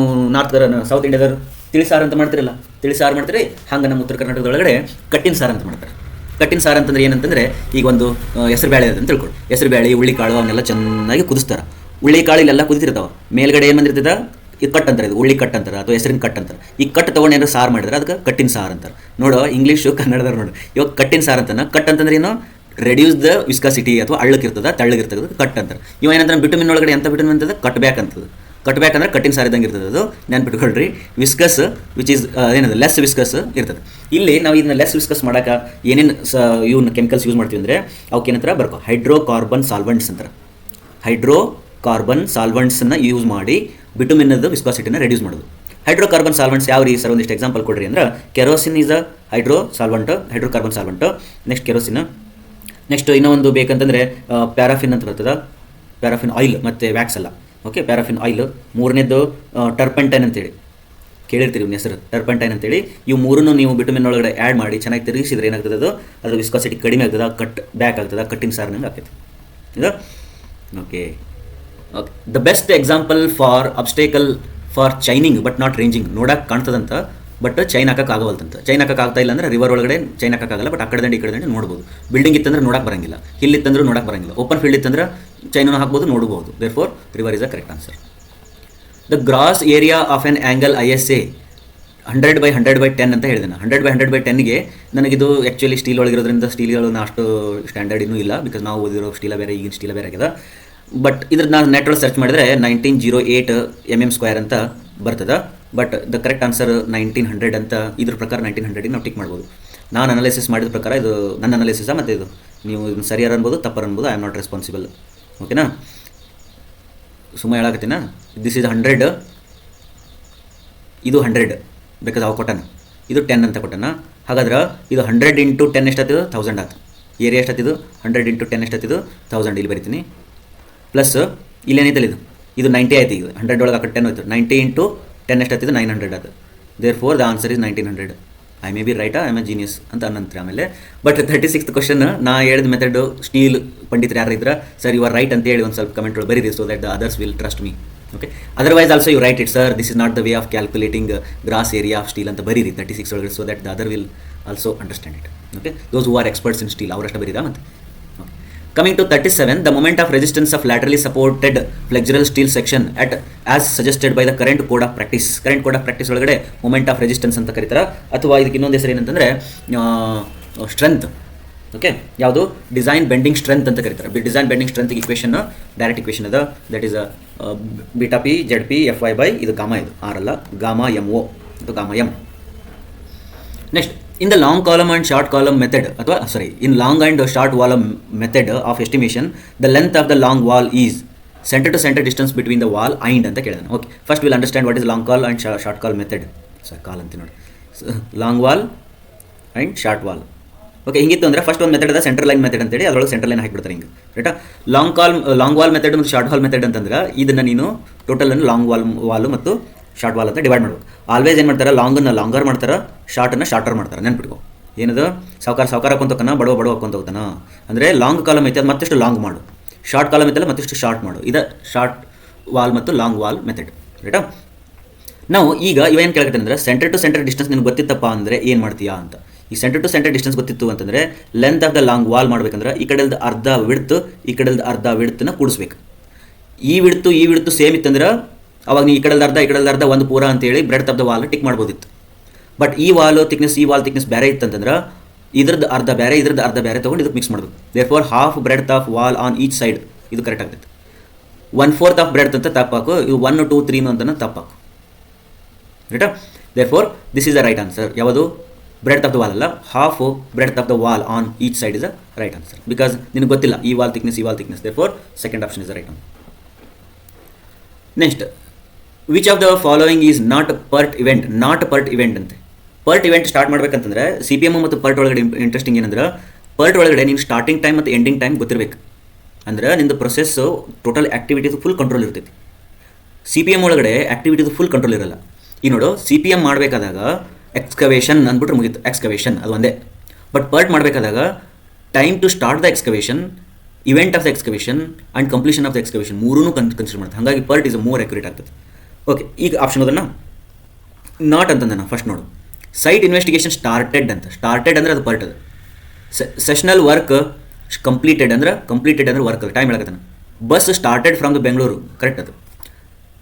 ಸೌತ್ ಇಂಡಿಯಾದವರು ತಿಳಿ ಸಾರು ಅಂತ ಮಾಡ್ತಿರಲ್ಲ, ತಿಳಿ ಸಾರು ಮಾಡ್ತೀರಿ, ಹಂಗೆ ನಮ್ಮ ಉತ್ತರ ಕರ್ನಾಟಕದೊಳಗಡೆ ಕಟ್ಟಿನ ಸಾರು ಅಂತ ಮಾಡ್ತಾರೆ. ಕಟ್ಟಿನ ಸಾರು ಅಂತಂದ್ರೆ ಏನಂತಂದರೆ ಈಗ ಒಂದು ಹೆಸರು ಬೇಳೆ ಅಂತ ತಿಳ್ಕೊಳ್ಳಿ. ಹೆಸರು ಬೇಳೆ, ಹುಳ್ಳಿಕಾಳು ಅವನ್ನೆಲ್ಲ ಚೆನ್ನಾಗಿ ಕುದಿಸ್ತಾರೆ. ಹುಳ್ಳಿಕಾಳು ಇಲ್ಲೆಲ್ಲ ಕುದಿತಿರ್ತಾವೆ, ಮೇಲ್ಗಡೆ ಏನು ಬಂದಿರ್ತದ ಈ ಕಟ್ ಅಂತಾರೆ, ಇದು ಉಳ್ಳಿ ಕಟ್ ಅಂತಾರೆ ಅಥವಾ ಹೆಸರಿನ ಕಟ್ ಅಂತಾರೆ. ಈ ಕಟ್ ತೊಗೊಂಡು ಏನಾದ್ರು ಸಾರು ಮಾಡಿದ್ರೆ ಅದಕ್ಕೆ ಕಟ್ಟಿನ ಸಾರು ಅಂತಾರೆ. ನೋಡು ಇಂಗ್ಲೀಷು ಕನ್ನಡದವ್ರು ನೋಡು, ಇವಾಗ ಕಟ್ಟಿನ ಸಾರು ಅಂತಾನೆ. ಕಟ್ ಅಂತಂದ್ರೆ ಏನು? ರೆಡ್ಯೂಸ್ ದ ವಿಸ್ಕಾಸಿಟಿ ಅಥವಾ ಅಳ್ಳಕ್ಕಿರ್ತದ, ತೆಳ್ಳಗಿರ್ತದೆ, ಕಟ್ ಅಂತಾರೆ. ಇವ ಏನಂದ್ರೆ ಬಿಟಮಿನ್ ಒಳಗಡೆ ಎಂಥ ಬಿಟಮಿನ್ ಅಂತದ? ಕಟ್ ಬ್ಯಾಕ್ ಅಂತದ್ದು. ಕಟ್ ಬ್ಯಾಕ್ ಅಂದ್ರೆ ಕಟ್ಟಿನ ಸಾರು ಇದ್ದಂಗೆ ಇರ್ತದೆ. ಅದು ನೆನ್ಪಿಟ್ಕೊಳ್ರಿ. ವಿಸ್ಕಸ್ ವಿಚ್ ಈಸ್ ಏನದು ಲೆಸ್ ವಿಸ್ಕಸ್ ಇರ್ತದೆ. ಇಲ್ಲಿ ನಾವು ಇದನ್ನ ಲೆಸ್ ವಿಸ್ಕಸ್ ಮಾಡೋಕೆ ಏನೇನು ಇವನ್ನ ಕೆಮಿಕಲ್ಸ್ ಯೂಸ್ ಮಾಡ್ತೀವಿ ಅಂದರೆ ಅವಕ್ಕೆ ಏನಂತಾರೆ ಬರ್ಕೋ ಹೈಡ್ರೋಕಾರ್ಬನ್ ಸಾಲ್ವೆಂಟ್ಸ್ ಅಂತಾರೆ. ಹೈಡ್ರೋಕಾರ್ಬನ್ ಸಾಲ್ವೆಂಟ್ಸನ್ನು ಯೂಸ್ ಮಾಡಿ ಬಿಟುಮಿನ್ನದ ವಿಸ್ಕಾಸಿಟಿನ ರೆಡ್ಯೂಸ್ ಮಾಡೋದು. ಹೈಡ್ರೋಕಾರ್ಬನ್ ಸಾಲ್ವೆಂಟ್ಸ್ ಯಾವ ರೀ ಸರ್? ಒಂದಿಷ್ಟು ಎಕ್ಸಾಂಪಲ್ ಕೊಡ್ರಿ ಅಂದ್ರೆ kerosene is a hydrocarbon solvent. Next kerosene. Next ಇನ್ನೊಂದು ಬೇಕಂತಂದರೆ ಪ್ಯಾರಾಫಿನ್ ಅಂತ ಬರ್ತದೆ, ಪ್ಯಾರಾಫಿನ್ ಆಯಿಲ್ ಮತ್ತು ವ್ಯಾಕ್ಸ್ ಅಲ್ಲ. Okay, paraffin oil. ಮೂರನೇದು ಟರ್ಪೆಂಟೈನ್ ಅಂತೇಳಿ ಕೇಳಿರ್ತೀರಿ ಇವ್ನ ಹೆಸರು, ಟರ್ಪೆಂಟೈನ್ ಅಂತೇಳಿ. ಇವು ಮೂರನ್ನು ನೀವು ಬಿಟಮಿನ್ ಒಳಗಡೆ ಆ್ಯಡ್ ಮಾಡಿ ಚೆನ್ನಾಗಿ ತಿರುಗಿಸಿದ್ರೆ ಏನಾಗ್ತದೆ? ಅದ್ರ ವಿಸ್ಕಾಸಿಟಿ ಕಡಿಮೆ ಆಗ್ತದೆ, ಕಟ್ ಬ್ಯಾಕ್ ಆಗ್ತದೆ, ಕಟ್ಟಿಂಗ್ ಸಾರ್ನಂಗೆ ಆಗ್ತೈತೆ ಇದು. Okay, the best example for obstacle for chaining but not ranging. ನೋಡಕ್ಕೆ ಕಾಣ್ತದಂತ ಬಟ್ ಚೈನ್ ಹಾಕಕ್ಕೆ ಆಗವಲ್ತಂತ. ಚೈನ್ ಹಾಕಕ್ಕೆ ಆಗ್ತಾ ಇಲ್ಲ ಅಂದರೆ ರಿವರ್ ಒಳಗಡೆ ಚೈನ್ ಹಾಕಕ್ಕಾಗಲ್ಲ, ಬಟ್ ಆ ಕಡೆ ದಂಡೆ ಈ ಕಡೆ ದಂಡೆ ನೋಡ್ಬೋದು. ಬಿಲ್ಡಿಂಗ್ ಇತ್ತಂದ್ರೆ ನೋಡಕ್ಕೆ ಬರಂಗಿಲ್ಲ, ಹಿಲ್ ಇತ್ತಂದ್ರೆ ನೋಡಕ್ಕೆ ಬರಂಗಿಲ್ಲ, ಓಪನ್ ಫೀಲ್ಡ್ ಇತ್ತಂದ್ರೆ ಚೈನನ್ನು ಹಾಕ್ಬೋದು, ನೋಡ್ಬೋದು. Therefore river is a correct answer. The gross area of an angle ISA 100/100/10 ಅಂತ ಹೇಳಿದೆ. 100/100/10ಗೆ ನನಗಿದು ಆ್ಯಕ್ಚುಲಿ ಸ್ಟೀಲ್ ಒಳಗಿರೋದ್ರಿಂದ ಸ್ಟೀಲ್ಗಳನ್ನ ಅಷ್ಟು ಸ್ಟ್ಯಾಂಡರ್ಡ್ ಇನ್ನೂ ಇಲ್ಲ, ಬಿಕಾಸ್ ನಾವು ಓದಿರೋ ಸ್ಟೀಲ ಬೇರೆ, ಈಗಿನ ಸ್ಟೀಲ ಬೇರೆ ಆಗಿದೆ. ಬಟ್ ಇದ್ರದ್ದು ನಾನು ನೆಟ್ ಒಳಗೆ ಸರ್ಚ್ ಮಾಡಿದ್ರೆ 1908 mm² ಅಂತ ಬರ್ತದೆ. ಬಟ್ ದ ಕರೆಕ್ಟ್ ಆನ್ಸರ್ 1900 ಅಂತ. ಇದ್ರ ಪ್ರಕಾರ 1900ಗೆ ನಾವು ಟಿಕ್ ಮಾಡ್ಬೋದು. ನಾನು ಅನಾಲಿಸಿಸ್ ಮಾಡಿದ ಪ್ರಕಾರ ಇದು ನನ್ನ ಅನಾಲಿಸಿಸ, ಮತ್ತು ಇದು ನೀವು ಇದನ್ನು ಸರಿಯಾರು ಅನ್ಬೋದು, ತಪ್ಪರು ಅನ್ಬೋದು. I am not responsible. ಓಕೆನಾ? ಸುಮ್ಮ ಹೇಳಕತ್ತೀನ. ದಿಸ್ ಈಸ್ 100, ಇದು 100 ಬೇಕಾದ್ರೆ ಅವು ಕೊಟ್ಟಾನ. ಇದು 10 ಅಂತ ಕೊಟ್ಟಾನ. ಹಾಗಾದ್ರೆ ಇದು 100 × 10 ಎಷ್ಟಾಗ್ತಿದ್ದು? 1000 ಆಯ್ತು. ಏರಿಯಾ ಎಷ್ಟಾಗ್ತಿದ್ದು? 100 × 10 ಎಷ್ಟಾಗ್ತಿದ್ದು? 1000. ಇಲ್ಲಿ ಬರಿತೀನಿ. ಪ್ಲಸ್ ಇಲ್ಲೇನೈತಲ್ಲ ಇದು 90 ಆಯ್ತು. ಈಗ 100 ಒಳಗೆ ಆ ಕಡೆ 10 ಹೋಯ್ತು. 90 × 10 ಎಷ್ಟಾಗ್ತಿದ್ದು? 900 ಆಯ್ತು. Therefore the answer is 1900. I may be right, I am a genius ಅಂತ ಅನ್ನಂತ್ರಿ. ಆಮೇಲೆ ಬಟ್ 36th ಕ್ವಶನ್ ನಾ ಹೇಳಿದ ಮೆಥಡು ಸ್ಟೀಲ್ ಪಂಡಿತರು ಯಾರು ಇದ್ರೆ ಸರ್ ಯು ಆರ್ ರೈಟ್ ಅಂತ ಹೇಳಿ ಒಂದು ಸ್ವಲ್ಪ ಕಮೆಂಟ್ ಒಳಗೆ ಬರೀರಿ, so that the others will trust me. Okay, otherwise also you write it sir, this is not the way of calculating gross area of steel ಅಂತ ಬರೀರಿ 36 ಒಳಗಡೆ, so that the other will also understand it. Okay, those who are experts in steel ಅವರಷ್ಟು ಬರೀರಾ ಮತ್ತೆ. Coming to 37, the moment of resistance of laterally supported flexural steel section at as suggested by the current code of practice. Current code of practice ಒಳಗಡೆ moment of resistance ಅಂತ ಕರೀತಾರೆ, ಅಥವಾ ಇದಕ್ಕೆ ಇನ್ನೊಂದು ಹೆಸರು ಏನಂತಂದರೆ ಸ್ಟ್ರೆಂತ್. ಓಕೆ, ಯಾವುದು? ಡಿಸೈನ್ ಬೆಂಡಿಂಗ್ ಸ್ಟ್ರೆಂತ್ ಅಂತ ಕರೀತಾರೆ. Design bending strength equation direct equation ಅದ. That is beta P Z P FY by ಇದು ಗಾಮಾ, ಇದು ಆರ್ ಅಲ್ಲ, ಗಾಮಾ MO ಇದು gamma M. Next, in the long column and short column method, in long and short wall method of estimation, the length of the long wall is center to center distance between the wall and ಅಂತ ಕೇಳಿದಾನೆ. Okay, first will understand what is long call and short call method. Call ಅಂತ ನೋಡಿ, long wall and short wall. Okay, ಹಿಂಗಿತ್ತು ಅಂದರೆ first ಒಂದು method ಅದ central line method ಅಂತೇಳಿ, ಅದರೊಳಗೆ ಸೆಂಟ್ರಲ್ ಲೈನ್ ಹಾಕಿಬಿಡ್ತಾರೆ ಹಿಂಗೆ, ರೈಟಾ? ಲಾಂಗ್ ವಾಲ್ ಮೆಥಡ್ ಮತ್ತು ಶಾರ್ಟ್ ವಾಲ್ ಮೆಥಡ್ ಅಂತಂದ್ರೆ ಇದನ್ನು ನೀನು ಟೋಟಲನ್ನು ಲಾಂಗ್ ವಾಲು ಮತ್ತು ಶಾರ್ಟ್ ವಾಲ್ ಅಂತ ಡಿವೈಡ್ ಮಾಡಬೇಕು. ಆಲ್ವೇಸ್ ಏನು ಮಾಡ್ತಾರೆ? ಲಾಂಗನ್ನು ಲಾಂಗರ್ ಮಾಡ್ತಾರೆ, ಶಾರ್ಟನ್ನು ಶಾರ್ಟರ್ ಮಾಡ್ತಾರೆ. ನೆನ್ಪಿಟ್ಕೋ, ಏನದು? ಸಾವುಕಾರ ಹಾಕೊಂತ ಹೋಗ್ತಾನ, ಬಡವ ಹಾಕೊಂತ ಹೋಗ್ತಾನ. ಅಂದರೆ ಲಾಂಗ್ ಕಾಲಮ್ ಐತೆ ಅದು ಮತ್ತಿಷ್ಟು ಲಾಂಗ್ ಮಾಡು, ಶಾರ್ಟ್ ಕಾಲಮ್ ಐತಲ್ಲ ಮತ್ತಿಷ್ಟು ಶಾರ್ಟ್ ಮಾಡು. ಇದು ಶಾರ್ಟ್ ವಾಲ್ ಮತ್ತು ಲಾಂಗ್ ವಾಲ್ ಮೆಥಡ್, ರೈಟಾ? ನಾವು ಈಗ ಇವೇನು ಕೇಳಕತ್ತೆ ಅಂದರೆ ಸೆಂಟರ್ ಟು ಸೆಂಟರ್ ಡಿಸ್ಟೆನ್ಸ್ ನಿನಗೆ ಗೊತ್ತಿತ್ತಪ್ಪ ಅಂದರೆ ಏನು ಮಾಡ್ತೀಯಾ ಅಂತ. ಈ ಸೆಂಟರ್ ಟು ಸೆಂಟರ್ ಡಿಸ್ಟೆನ್ಸ್ ಗೊತ್ತಿತ್ತು ಅಂತಂದರೆ length of the long wall ಮಾಡ್ಬೇಕಂದ್ರೆ ಈ ಕಡೆದು ಅರ್ಧ ವಿಡ್ತ್, ಈ ಕಡೆದು ಅರ್ಧ ವಿಡ್ತನ್ನ ಕೂಡಿಸ್ಬೇಕು. ಈ ವಿಡ್ತು ಸೇಮ್ ಇತ್ತಂದ್ರೆ ಅವಾಗ ನೀವು ಈ ಕಡೆದ ಅರ್ಧ ಒಂದು ಪೂರ ಅಂತೇಳಿ breadth of the wall tick ಮಾಡ್ಬೋದಿತ್ತು. ಬಟ್ ಈ ವಾಲ್ ಥಿಕ್ನೆಸ್ ಬೇರೆ ಇತ್ತಂತಂದ್ರೆ ಇದ್ರದ್ದು ಅರ್ಧ ಬೇರೆ ತೊಗೊಂಡು ಇದಕ್ಕೆ ಮಿಕ್ಸ್ ಮಾಡಬೇಕು. Therefore half breadth of wall on each side, ಇದು ಕರೆಕ್ಟ್ ಆಗ್ತೈತೆ. 1/4 ಆಫ್ ಬ್ರೆಡ್ತ್ ಅಂತ ತಪ್ಪಾಕು, ಇದು 1, 2, 3 ಅಂತ ತಪ್ಪಾಕು, ರೈಟಾ? Therefore this is the right answer. ಯಾವುದು? ಬ್ರೆಡ್ತ್ ಆಫ್ ದ ವಾಲ್ ಅಲ್ಲ, half breadth of the wall on each side is the right answer. Because ನಿನಗೆ ಗೊತ್ತಿಲ್ಲ ಈ wall thickness, therefore second option is the right answer. Next, which of the following is not PERT event. Not PERT event ಅಂತೆ. PERT event start ಮಾಡ್ಬೇಕಂತಂದ್ರೆ CPM ಮತ್ತು PERT ಒಳಗಡೆ interesting ಏನಂದ್ರೆ, PERT ಒಳಗಡೆ ನಿಮ್ಗೆ ಸ್ಟಾರ್ಟಿಂಗ್ ಟೈಮ್ ಮತ್ತು ಎಂಡಿಂಗ್ ಟೈಮ್ ಗೊತ್ತಿರಬೇಕು. ಅಂದ್ರೆ ನಿಂದು process total activities full control ಇರ್ತೈತಿ. CPM ಒಳಗಡೆ ಆ್ಯಕ್ಟಿವಿಟೀಸ್ ಫುಲ್ ಕಂಟ್ರೋಲ್ ಇರಲ್ಲ. ಈ ನೋಡು, CPM ಮಾಡಬೇಕಾದಾಗ ಎಕ್ಸ್ಕವೇಷನ್ ಅಂದ್ಬಿಟ್ರೆ ಮುಗೀತು, ಎಕ್ಸ್ಕವೇಷನ್ ಅದು ಒಂದೇ. ಬಟ್ ಪರ್ಟ್ ಮಾಡಬೇಕಾದಾಗ time to start the excavation, event of the excavation and completion of the excavation ಮೂರೂ ಕನ್ಸಿಡರ್ ಮಾಡ್ತಾರೆ. ಹಾಗಾಗಿ ಪರ್ಟ್ ಇಸ್ ಮೋರ್ ಅಕ್ಯುರೇಟ್ ಆಗ್ತದೆ. ಓಕೆ, ಈಗ ಆಪ್ಷನ್ ಅದನ್ನು ನಾಟ್ ಅಂತಂದ ನಾನು ಫಸ್ಟ್ ನೋಡು. ಸೈಟ್ ಇನ್ವೆಸ್ಟಿಗೇಷನ್ ಸ್ಟಾರ್ಟೆಡ್ ಅಂತ. ಸ್ಟಾರ್ಟೆಡ್ ಅಂದರೆ ಅದು ಪರ್ಟ್ ಅದು. ಸೆಷನಲ್ ವರ್ಕ್ ಕಂಪ್ಲೀಟೆಡ್ ಅಂದ್ರೆ ವರ್ಕ್ ಅದು, ಟೈಮ್ ಹೇಳಕತ್ತಾನೆ. Bus started from the Bengaluru, correct ಅದು.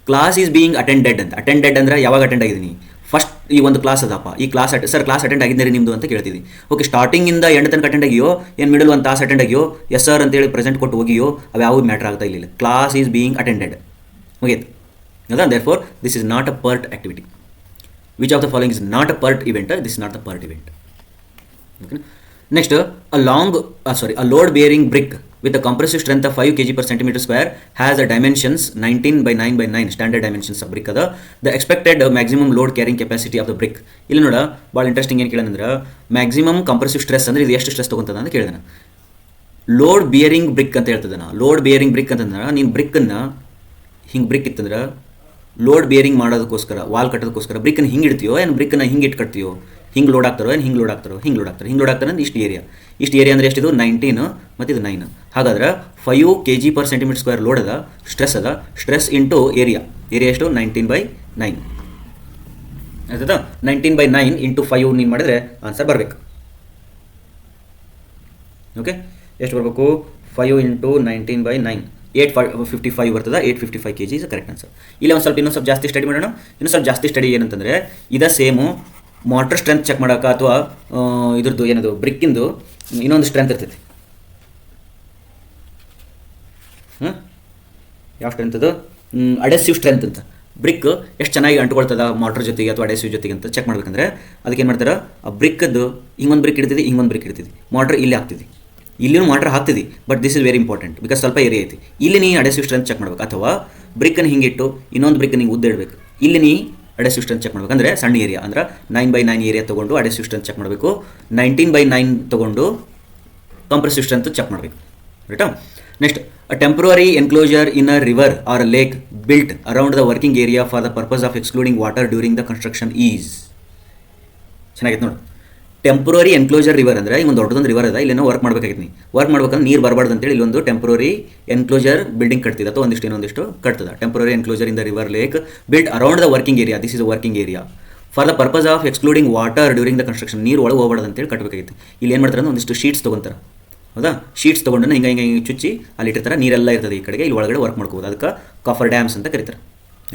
ಕ್ಲಾಸ್ ಈಸ್ ಬೀಯಿಂಗ್ ಅಟೆಂಡೆಡ್ ಅಂತ. ಅಟೆಂಡೆಡ್ ಅಂದರೆ ಯಾವಾಗ ಅಟೆಂಡ್ ಆಗಿದ್ದೀನಿ, ಫಸ್ಟ್ ಈ ಒಂದು ಕ್ಲಾಸ್ ಅದಪ್ಪ, ಈ ಕ್ಲಾಸ್ ಕ್ಲಾಸ್ ಅಟೆಂಡ್ ಆಗಿದ್ದೀರಿ ನಿಮ್ಮದು ಅಂತ ಕೇಳ್ತೀವಿ. ಓಕೆ, ಸ್ಟಾರ್ಟಿಂಗಿಂದ ಎಂಡ್ ತನಕ ಅಟೆಂಡ್ ಆಗಿಯೋ, ಏನು ಮಿಡಲ್ ಒಂದು ತಾಸು ಅಟೆಂಡ್ ಆಗಿಯೋ, ಎಸ್ ಸರ್ ಅಂತೇಳಿ ಪ್ರೆಸೆಂಟ್ ಕೊಟ್ಟು ಹೋಗಿಯೋ, ಅವು ಯಾವುದು ಮ್ಯಾಟ್ರ್ ಆಗ್ತಾ ಇಲ್ಲ. ಕ್ಲಾಸ್ ಈಸ್ ಬೀಯಿಂಗ್ ಅಟೆಂಡೆಡ್ ಮುಗಿಯಿತು ಹೌದಾ. Therefore this is not a PERT activity. Which of the following is not a PERT event, this is not the PERT event. Okay, next, a load bearing brick with a compressive strength of 5 kg per centimeter square has a dimensions 19 by 9 by 9 standard dimensions of brick ಅದ. The expected maximum load carrying capacity of the brick. ಇಲ್ಲಿ ನೋಡ ಭಾಳ interesting ಏನು ಕೇಳಂದ್ರೆ, maximum compressive stress ಅಂದರೆ ಇದು ಎಷ್ಟು stress ತೊಗೊಂತದ ಅಂತ ಕೇಳಿದಾನೆ. Load bearing BRIC ಅಂತ ಹೇಳ್ತದೆ. ಲೋಡ್ ಬಿಯರಿಂಗ್ ಬ್ರಿಕ್ ಅಂತಂದ್ರೆ, ನೀನು ಬ್ರಿಕ್ಕನ್ನು ಹಿಂಗೆ ಬ್ರಿಕ್ ಇತ್ತಂದ್ರೆ ಲೋಡ್ ಬಿಯರಿಂಗ್ ಮಾಡೋದಕ್ಕೋಸ್ಕರ, ವಾಲ್ ಕಟ್ಟೋದಕ್ಕೋಸ್ಕರ ಬ್ರಿಕ್ಕನ್ನು ಹಿಂಗೆ ಇಡ್ತೀಯೋ, ಏನು ಬ್ರಿಕ್ಕನ್ನು ಹಿಂಗೆ ಇಟ್ಟು ಕಟ್ತೀಯೋ, ಹಿಂಗೆ ಲೋಡ್ ಆಗ್ತಾರೋ, ಏನು ಹಿಂಗೆ ಲೋಡ್ ಆಗ್ತಾರೋ, ಹಿಂಗೆ ಲೋಡ್ ಆಗ್ತಾರೆ ಅಂದ್ರೆ ಇಷ್ಟು ಏರಿಯಾ ಅಂದರೆ ಎಷ್ಟಿದು 19 ಮತ್ತು ಇದು 9. ಹಾಗಾದ್ರೆ 5 kg per centimeter square load ಅದ, ಸ್ಟ್ರೆಸ್ ಇಂಟು ಏರಿಯಾ ಎಷ್ಟು 19/9 ಆಯ್ತದ. 19/9 ಇಂಟು 5 ನೀನು ಮಾಡಿದ್ರೆ ಆನ್ಸರ್ ಬರಬೇಕು. ಓಕೆ, ಎಷ್ಟು ಬರಬೇಕು, 5 ಇಂಟು 19/9 855 ಬರ್ತದೆ. 855 kg ಇಸ್ ಕರೆಕ್ಟ್ ಆನ್ಸರ್. ಇಲ್ಲಿ ಇನ್ನೊಂದು ಸ್ವಲ್ಪ ಜಾಸ್ತಿ ಸ್ಟಡಿ ಮಾಡೋಣ. ಜಾಸ್ತಿ ಸ್ಟಡಿ ಏನಂತಂದರೆ, ಇದೇ ಸೇಮು ಮೋಟರ್ ಸ್ಟ್ರೆಂತ್ ಚೆಕ್ ಮಾಡೋಕೆ ಅಥವಾ ಇದ್ರದ್ದು ಏನದು ಬ್ರಿಕ್ಕಿಂದು ಇನ್ನೊಂದು ಸ್ಟ್ರೆಂತ್ ಇರ್ತೈತಿ. ಯಾವ ಸ್ಟ್ರೆಂತ್ ಅದು, ಅಡೆಸಿವ್ ಸ್ಟ್ರೆಂತ್ ಅಂತ. ಬ್ರಿಕ್ ಎಷ್ಟು ಚೆನ್ನಾಗಿ ಅಂಟ್ಕೊಳ್ತದ ಮೋಟರ್ ಜೊತೆಗೆ ಅಥವಾ ಅಡೆಸಿವ್ ಜೊತೆಗೆ ಅಂತ ಚೆಕ್ ಮಾಡ್ಬೇಕಂದ್ರೆ ಅದಕ್ಕೆ ಏನು ಮಾಡ್ತಾರೆ, ಆ ಬ್ರಿಕ್ಕದ್ದು ಹಿಂಗೊಂದು ಬ್ರಿಕ್ ಇಡ್ತಿದ್ವಿ, ಹಿಂಗೊಂದು ಬ್ರಿಕ್ ಇಡ್ತಿದ್ವಿ, ಮೋಟರ್ ಇಲ್ಲಿ ಹಾಕ್ತಿದ್ವಿ, ಇಲ್ಲಿನೂ ಮೋಟರ್ ಹಾಕ್ತಿದ್ವಿ. But this is very important because ಸ್ವಲ್ಪ ಏರಿಯಾ ಐತಿ. ಇಲ್ಲಿ ನೀ ಅಡೆಸಿವ್ ಸ್ಟ್ರೆಂತ್ ಚೆಕ್ ಮಾಡ್ಬೇಕು, ಅಥವಾ ಬ್ರಿಕ್ಕನ್ನು ಹಿಂಗಿಟ್ಟು ಇನ್ನೊಂದು ಬ್ರಿಕ್ ನೀವು ಉದ್ದ ಇಡಬೇಕು. ಇಲ್ಲಿ ನೀ ಅಡೆಸಿವ್ ಸ್ಟ್ರೆಂತ್ ಚೆಕ್ ಮಾಡ್ಬೇಕು. ಅಂದರೆ ಸಣ್ಣ ಏರಿಯಾ ಅಂದ್ರೆ 9/9 ಏರಿಯಾ ತೊಗೊಂಡು ಅಡೆಸಿವ್ ಸ್ಟ್ರೆಂತ್ ಚೆಕ್ ಮಾಡಬೇಕು. 19/9 ತೊಗೊಂಡು ಕಂಪ್ರೆಸಿವ್ ಸ್ಟ್ರೆಂತ್ ಚೆಕ್ ಮಾಡಬೇಕು. ರೈಟಾ. Next, a temporary enclosure in a river or a lake built around the working area for the purpose of excluding water during the construction is. ಚೆನ್ನಾಗಿತ್ತು ನೋಡಿ. Temporary enclosure river ಅಂದರೆ ಈಗ ಒಂದು ದೊಡ್ಡದೊಂದು river ಅದ, ಇಲ್ಲೇನೋ ವರ್ಕ್ ಮಾಡಬೇಕಾಗಿತ್ತು. ವರ್ಕ್ ಮಾಡ್ಬೇಕಂದ್ರೆ ನೀರು ಬರಬಾರ್ದು ಅಂತೇಳಿ ಇಲ್ಲೊಂದು ಟೆಂಪ್ರರಿ ಎನ್ಕ್ಲೋಜರ್ ಬಿಲ್ಡಿಂಗ್ ಕಟ್ತಿದೆ ಅಥವಾ ಒಂದಿಷ್ಟು ಕಟ್ತದೆ. Temporary enclosure in the river lake built around the working area, this is a working area for the purpose of excluding water during the construction. ನೀರು ಒಳಗೆ ಹೋಗಬಾರ್ದು ಅಂತೇಳಿ ಕಟ್ಟಬೇಕಾಗಿತ್ತು. ಇಲ್ಲಿ ಏನು ಮಾಡ್ತಾರೆ ಅಂದ್ರೆ ಒಂದಿಷ್ಟು ಶೀಟ್ಸ್ ತೊಗೊಂತಾರೆ. ಹೌದಾ, ಶೀಟ್ಸ್ ತೊಗೊಂಡು ಹಿಂಗೆ ಚುಚ್ಚಿ ಅಲ್ಲಿ ಇಟ್ಟಿರ್ತಾರೆ. ನೀರೆಲ್ಲ ಇರ್ತದೆ ಈ ಕಡೆಗೆ, ಇಲ್ಲಿ ಒಳಗಡೆ ವರ್ಕ್ ಮಾಡ್ಕೋಬೋದು. ಅದಕ್ಕೆ ಕಾಫರ್ ಡ್ಯಾಮ್ಸ್ ಅಂತ ಕರೀತಾರೆ.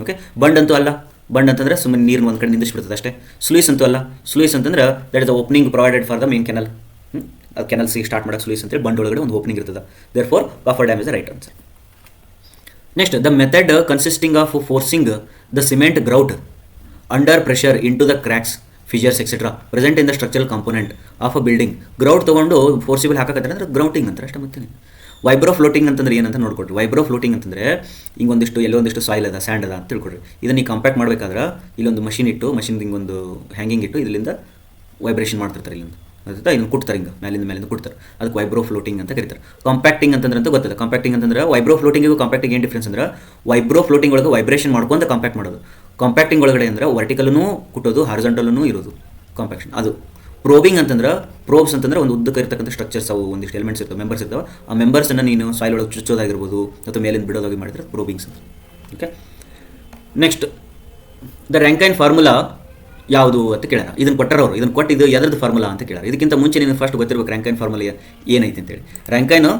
ಓಕೆ, ಬಂಡ್ ಅಂತೂ ಅಲ್ಲ. ಬಂಡ್ ಅಂತಂದರೆ ಸುಮ್ಮನೆ ನೀರನ್ನ ಒಂದು ಕಡೆ ನಿಂದಿಸ್ಬಿಡ್ತದೆ ಅಷ್ಟೇ. ಸ್ಲೂಯಿಸ್ ಅಂತೂ ಅಲ್ಲ. ಸ್ಲೂಯಿಸ್ ಅಂತಂದ್ರೆ that is the opening provided for the main canal. ಅದು ಕೆನಲ್ಸಿಗೆ ಸ್ಟಾರ್ಟ್ ಮಾಡೋಕ್ಕೆ ಸ್ಲೂಯಿಸ್ ಅಂತೇಳಿ ಬಂಡ್ ಒಳಗಡೆ ಒಂದು ಓಪನಿಂಗ್ ಇರ್ತದೆ. Therefore cofferdam is the right answer. Next, the method consisting of forcing the cement grout under pressure into the cracks fissures etcetera present in the structural component of a building. Grout ತೊಗೊಂಡು forcible ಹಾಕಕತ್ತಾರೆ ಅಂದ್ರೆ grouting ಅಂತಾರೆ ಅಷ್ಟೇ. ಮತ್ತೆ vibro floating ಅಂತಂದ್ರೆ ಏನಂತ ನೋಡ್ಕೊಡ್ರಿ. Vibro floating ಅಂತಂದರೆ ಹಿಂಗೊಂದಿಷ್ಟು ಎಲ್ಲೊಂದಿಷ್ಟು soil ಅದ, ಸ್ಯಾಂಡ್ ಅದ ಅಂತ ತಿಳ್ಕೊಡ್ರಿ. ಇದನ್ನು ನೀವು ಕಾಂಪ್ಯಾಕ್ಟ್ ಮಾಡಬೇಕಾದ್ರೆ ಇಲ್ಲೊಂದು ಮಷಿನ್ ಇಟ್ಟು, ಮಷಿನ್ ಹಿಂಗೊಂದು ಹ್ಯಾಂಗಿಂಗ್ ಇಟ್ಟು ಇದರಿಂದ ವೈಬ್ರೇಷನ್ ಮಾಡ್ತಿರ್ತಾರೆ. ಇಲ್ಲಿಂದ ಅದ ಇದನ್ನು ಕುಟ್ತಾರೆ, ಹಿಂಗೆ ಮೇಲಿಂದ ಕುಟ್ತಾರೆ. ಅದಕ್ಕೆ ವೈಬ್ರೋ ಫ್ಲೋಟಿಂಗ್ ಅಂತ ಕರೀತಾರೆ. ಕಾಂಪ್ಯಾಕ್ಟಿಂಗ್ ಅಂತಂದ್ರೆ ಅಂತ ಗೊತ್ತಲ್ಲ. ಕಾಂಪ್ಯಾಕ್ಟಿಂಗ್ ಅಂತಂದ್ರೆ ವೈಬ್ರೋ ಫ್ಲೋಟಿಂಗಿಗೂ ಕಾಂಪ್ಯಾಕ್ಟಿಂಗ್ ಏನು ಡಿಫ್ರೆನ್ಸ್ ಅಂದ್ರೆ, ವೈಬ್ರೋ ಫ್ಲೋಟಿಂಗ್ ಒಳಗೆ ವೈಬ್ರೇಷನ್ ಮಾಡ್ಕೊಂಡು ಕಾಂಪ್ಯಾಕ್ಟ್ ಮಾಡೋದು. ಕಾಂಪ್ಯಾಕ್ಟಿಂಗ್ ಒಳಗಡೆ ಅಂದ್ರೆ ವರ್ಟಿಕಲ್ನೂ ಕುಟ್ಟೋದು, ಹಾರಿಜಾಂಟಲ್ನೂ ಇರೋದು ಕಾಂಪ್ಯಾಕ್ಷನ್. ಅದು ಪ್ರೋಬಿಂಗ್ ಅಂತಂದ್ರೆ, ಪ್ರೋಬ್ಸ್ ಅಂತಂದ್ರೆ ಒಂದು ಉದ್ದಕ್ಕೆ ಇರತಕ್ಕಂಥ ಸ್ಟ್ರಕ್ಚರ್ಸ್ ಅವು ಒಂದಿಷ್ಟು ಎಲಿಮೆಂಟ್ಸ್ ಇರ್ತವೆ, ಮೆಂಬರ್ಸ್ ಇರ್ತವೆ. ಆ ಮೆಂಬರ್ಸನ್ನು ನೀನು ಸಾಯಿಲ್ ಒಳಗೆ ಚುಚ್ಚೋದಾಗಿರ್ಬೋದು ಅಥವಾ ಮೇಲಿಂದ ಬಿಡೋದಾಗಿ ಮಾಡಿದ್ರೆ ಪ್ರೋಬಿಂಗ್ಸ್ ಅಂತ. ಓಕೆ, ನೆಕ್ಸ್ಟ್, ದ ರ್ಯಾಂಕೈನ್ ಫಾರ್ಮುಲಾ ಯಾವುದು ಅಂತ ಕೇಳೋಣ. ಇದನ್ನು ಕೊಟ್ಟರವರು, ಇದನ್ನು ಕೊಟ್ಟಿದ್ದು ಯಾವ್ದು ಫಾರ್ಮುಲಾ ಅಂತ ಕೇಳೋಣ. ಇದಕ್ಕಿಂತ ಮುಂಚೆ ನೀನು ಫಸ್ಟ್ ಗೊತ್ತಿರಬೇಕು ರ್ಯಾಂಕೈನ್ ಫಾರ್ಮುಲಾ ಏನೈತೆ ಅಂತೇಳಿ. Rankine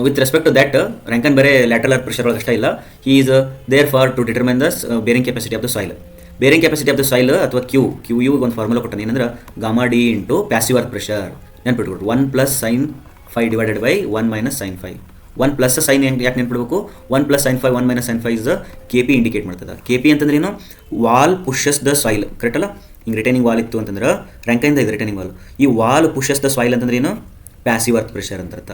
with respect to that, Rankine ಬರೀ ಲ್ಯಾಟರಲ್ ಪ್ರೆಷರ್ ಒಳಗೆ ಅಷ್ಟೇ ಇಲ್ಲ. He is therefore to determine the bearing capacity of the soil. Bearing capacity of the soil ಅಥವಾ ಕ್ಯೂ ಯು ಒಂದು ಫಾರ್ಮುಲಾ ಕೊಟ್ಟಾನೆ. ಏನಂದ್ರೆ gamma D into passive earth pressure. ನೆನ್ಪಿಟ್ಬಿಟ್ಟು 1 + sin φ divided by 1 - sin φ. 1 plus sine ಯಾಕೆ ನೆನ್ಪಿಡ್ಬೇಕು, 1 + sin φ 1 - sin φ is K P indicate ಮಾಡ್ತದೆ. K P ಅಂತಂದ್ರೆ ಏನು, wall pushes the soil, correct ಅಲ್ಲ. ಹಿಂಗೆ ರಿಟೈನಿಂಗ್ ವಾಲ್ ಇತ್ತು ಅಂತಂದ್ರೆ ರ್ಯಾಂಕೈನ್ದ ಇದು ರಿಟೈನಿಂಗ್ ವಾಲ್. ಈ ವಾಲ್ ಪುಷಸ್ ದ ಸಾಯಿಲ್ ಅಂತಂದ್ರೆ ಏನು, ಪ್ಯಾಸಿವ್ ಅರ್ತ್ ಪ್ರೆಷರ್ ಅಂತ ಅರ್ಥ.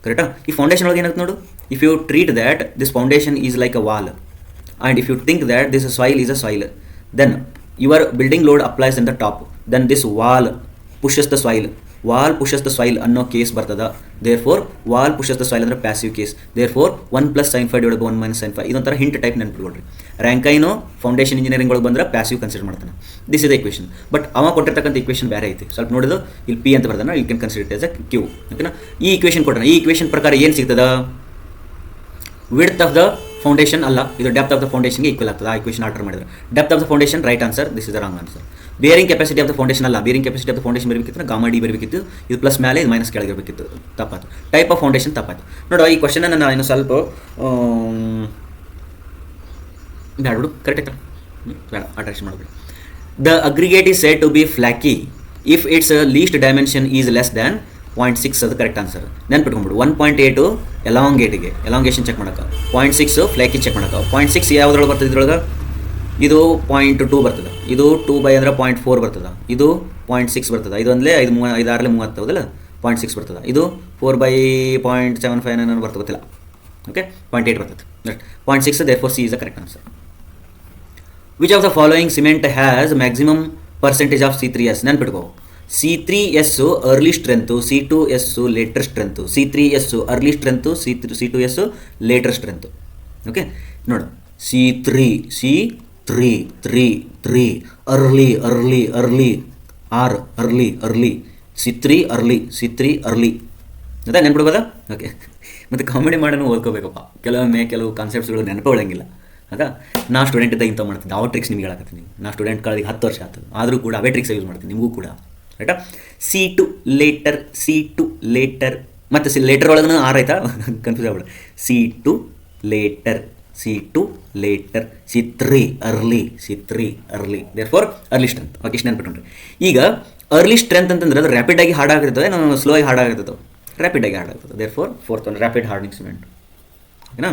ಕರೆಕ್ಟಾ? ಈ ಫೌಂಡೇಶನ್ ಒಳಗೆ ಏನಾಗುತ್ತೆ ನೋಡು, if you treat that this foundation is like a wall and if you think that this soil is a soil, then your building load applies in the top, then this wall pushes the soil. Wall pushes the soil ಅನ್ನೋ case ಬರ್ತದ. Therefore wall pushes the soil ಅಂದರೆ passive case. Therefore 1 + sin φ / 1 - sin φ ಇದೊಂಥರ hint type ನೆನ್ಪಿಟ್ಕೊಳ್ರಿ. ರ್ಯಾಂಕೈನು foundation engineering ಒಳಗೆ ಬಂದ್ರೆ passive consider ಮಾಡ್ತಾನೆ. This is the equation. But ಅವ ಕೊಟ್ಟಿರ್ತಕ್ಕಂಥ equation ಬೇರೆ ಐತಿ. ಸ್ವಲ್ಪ ನೋಡಿದ್ರು ಇಲ್ಲಿ ಪಿ ಅಂತ ಬರ್ತಾನೆ, you can consider it as a Q. ಓಕೆನಾ? ಈ ಇಕ್ವೇಷನ್ ಕೊಟ್ಟಾನೆ. ಈ ಇಕ್ವೇಷನ್ ಪ್ರಕಾರ ಏನು ಸಿಗ್ತದ, ವಿಡ್ತ್ ಆಫ್ ದ ಫೌಂಡೇಶನ್ ಅಲ್ಲ, ಇದು ಡೆಪ್ತ್ ಆಫ್ ದ ಫೌಂಡೇಶನ್ಗೆ ಈಕ್ವಲ್ ಆಗ್ತದೆ. ಆ ಇಕ್ವೇಷನ್ ಆರ್ಡರ್ ಮಾಡಿದ್ರೆ depth of the foundation right answer, this is the wrong answer. Bearing capacity of the foundation ಅಲ್ಲ, bearing capacity of the foundation ಬರಬೇಕಿತ್ತು, gamma D ಬರಬೇಕಿತ್ತು. ಇದು ಪ್ಲಸ್ ಮೇಲೆ ಇದು ಮೈನಸ್ ಕೆಳಗೆ ಇರಬೇಕಿತ್ತು, ತಪ್ಪಾಯ್ತು. ಟೈಪ್ ಆಫ್ ಫೌಂಡೇಶನ್ ತಪ್ಪಾಯ್ತು. ನೋಡು ಈ ಕ್ವಶನನ್ನು ನಾನು ಇನ್ನು ಸ್ವಲ್ಪ ಬ್ಯಾಡ್ಬಿಡು, ಕರೆಕ್ಟ್ ಆಯ್ತಾ? ಬೇಡ, ಅಟ್ರಾಕ್ಷನ್ ಮಾಡಬೇಡಿ. The aggregate is said to be flaky if its least dimension is less than 0.6 ಅದು ಕರೆಕ್ಟ್ ಆನ್ಸರ್. ನೆನ್ಪಿಟ್ಕೊಂಡ್ಬಿಡು. 1.8 ಎಲಾಂಗೇಟಿಗೆ ಎಲಾಂಗೇಷನ್ ಚೆಕ್ ಮಾಡೋಕೆ, 0.6 ಫ್ಲಾಕಿ ಚೆಕ್ ಮಾಡೋಕೆ. 0.6 ಯಾವುದ್ರೊಳಗೆ ಬರ್ತದೆ, ಇದ್ರೊಳಗೆ ಇದು 0.2 ಬರ್ತದೆ, ಇದು 2 ಅಂದರೆ 0.4 ಬರ್ತದೆ, ಇದು 0.6 ಬರ್ತದೆ, ಇದು ಅಂದರೆ 5 6 30 ಹೌದಲ್ಲ, 0.6 ಬರ್ತದೆ, ಇದು 4/0.75 ಏನೋ ಬರ್ತದೆ, ಗೊತ್ತಿಲ್ಲ. ಓಕೆ, 0.8 ಬರ್ತದೆ. 0.6 therefore C is the correct answer. Which of the following cement has maximum percentage of C3S? ನೆನ್ಪಿಟ್ಕೋ. C3S early strength, C2S later strength, C3S early strength, C2S later strength. Okay, ನೋಡು C3 early R early C3 early ಅದೇ ನೆನ್ಪಿಡ್ಬೋದಾ? Okay, ಮತ್ತು comedy ಮಾಡೋನು ಓದ್ಕೋಬೇಕಪ್ಪ. ಕೆಲವು ಕಾನ್ಸೆಪ್ಟ್ಸ್ಗಳು ನೆನಪುಗಳಂಗಿಲ್ಲ. ಆಗ ನಾ student ಇದ್ದಾಗ ಇಂಥ ಮಾಡ್ತೀನಿ, ಯಾವ ಟ್ರಿಕ್ಸ್ ನಿಮಗೆ ಹೇಳಕತ್ತೀನಿ. ನಾ ಸ್ಟೂಡೆಂಟ್ ಕಳೆದ 10 ವರ್ಷ ಆಯ್ತು, ಆದರೂ ಕೂಡ ಅವೇ ಟ್ರಿಕ್ಸ್ ಯೂಸ್ ಮಾಡ್ತೀನಿ, ನಿಮಗೂ ಕೂಡ. ರೈಟಾ? C2 ಲೇಟರ್ ಮತ್ತು ಲೇಟರ್ ಒಳಗೂ ಆರ್ ಆಯ್ತಾ, ಕನ್ಫ್ಯೂಸ್ ಆಗ್ಬಿಡ. C2 later C3 early therefore early strength. Okay, ಇಷ್ಟು ನೆನ್ಪಿಟ್ಕೊಂಡ್ರಿ. ಈಗ ಅರ್ಲಿ ಸ್ಟ್ರೆಂತ್ ಅಂತಂದ್ರೆ ಅದು ರ್ಯಾಪಿಡ್ ಆಗಿ ಹಾರ್ಡ್ ಆಗಿರ್ತದೆ, ನಾನು ಸ್ಲೋ ಆಗಿ ಹಾರ್ಡ್ ಆಗಿರ್ತದೆ, ರ್ಯಾಪಿಡ್ ಆಗಿ ಹಾರ್ಡ್ ಆಗ್ತದೆ. therefore fourth one rapid hardening cement. ಓಕೆನಾ?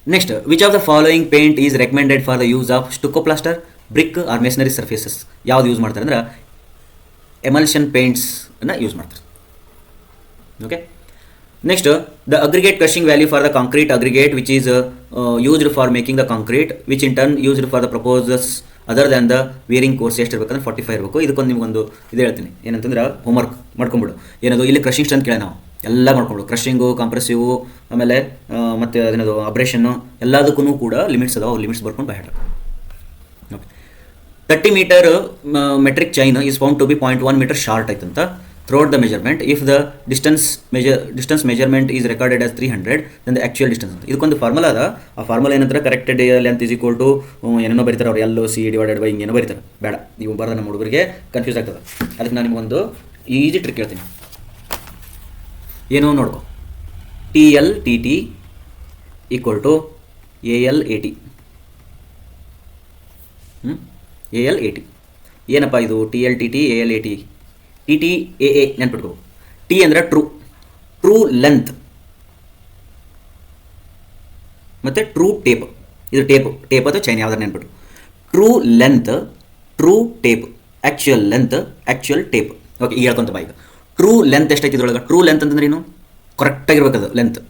Next, which of the following paint is recommended for the use of stucco plaster, brick or masonry surfaces? ಯಾವ್ದು ಯೂಸ್ ಮಾಡ್ತಾರೆ ಅಂದ್ರೆ ಎಮಲ್ಷನ್ ಪೇಂಟ್ಸ್ ಅನ್ನು use ಮಾಡ್ತಾರೆ. Okay, next, the aggregate crushing value for the concrete aggregate which is used for making the concrete which in turn used for the purposes other than the wearing course ಎಷ್ಟು ಇರಬೇಕಂದ್ರೆ 45 ಇರಬೇಕು. ಇದಕ್ಕೊಂದು ನಿಮಗೊಂದು ಇದು ಹೇಳ್ತೀನಿ, ಏನಂತಂದ್ರೆ ಹೋಮ್ವರ್ಕ್ ಮಾಡ್ಕೊಂಬಿಡು. ಏನದು ಇಲ್ಲಿ ಕ್ರಶಿಂಗ್ ಸ್ಟ್ರೆಂತ್ ಕೇಳ, ನಾವು ಎಲ್ಲ ಮಾಡ್ಕೊಂಬಿಡು. ಕ್ರಶಿಂಗು, ಕಂಪ್ರೆಸಿವು, ಆಮೇಲೆ ಮತ್ತು ಅದೇನದು ಅಬ್ರೇಷನ್ನು, ಎಲ್ಲದಕ್ಕೂ ಕೂಡ ಲಿಮಿಟ್ಸ್ ಅದಾವೆ. ಲಿಮಿಟ್ಸ್ ಬರ್ಕೊಂಡು by heart. Okay, 30 metre metric chain is found to be 0.1 metre short ಆಯ್ತಂತ. Throughout the measurement if the distance measurement is recorded as 300 then the actual distance ಅಂತ. ಇದಕ್ಕೊಂದು ಫಾರ್ಮುಲಾ ಅದ. ಆ ಫಾರ್ಮುಲಾ ಏನಂದ್ರೆ corrected length is equal to ಏನೇನೋ ಬರೀತಾರೆ ಅವ್ರು, LOC divided by ಹಿಂಗೇನೋ ಬರೀತಾರೆ. ಬೇಡ, ನೀವು ಬರೋದು ನಮ್ಮ ಹುಡುಗರಿಗೆ ಕನ್ಫ್ಯೂಸ್ ಆಗ್ತದೆ. ಅದಕ್ಕೆ ನಾನು ನಿಮಗೊಂದು ಈಜಿ ಟ್ರಿಕ್ ಹೇಳ್ತೀನಿ, ಏನು ನೋಡ್ಕೊ. TLTT equal to ALAT. ALAT ಏನಪ್ಪ ಇದು? TLTT ALAT. TTAA ನೆನ್ಪಿಟ್ಕೋ. ಟಿ ಅಂದರೆ ಟ್ರೂ ಲೆಂತ್, ಮತ್ತು ಟ್ರೂ ಟೇಪ್. ಇದು ಟೇಪ್ ಅಥವಾ ಚೈನ್ ಯಾವ್ದಾರು ನೆನ್ಪಿಟ್ಟು. True length, true tape, actual length, actual tape. Okay, ಈಗ ಹೇಳ್ಕೊಂತ ಬಾ. ಈಗ ಟ್ರೂ ಲೆಂತ್ ಎಷ್ಟೈತಿ ಇದ್ರೊಳಗೆ? ಟ್ರೂ ಲೆಂತ್ ಅಂತಂದ್ರೆ ಏನು? ಕರೆಕ್ಟಾಗಿರ್ಬೇಕದು ಲೆಂತ್,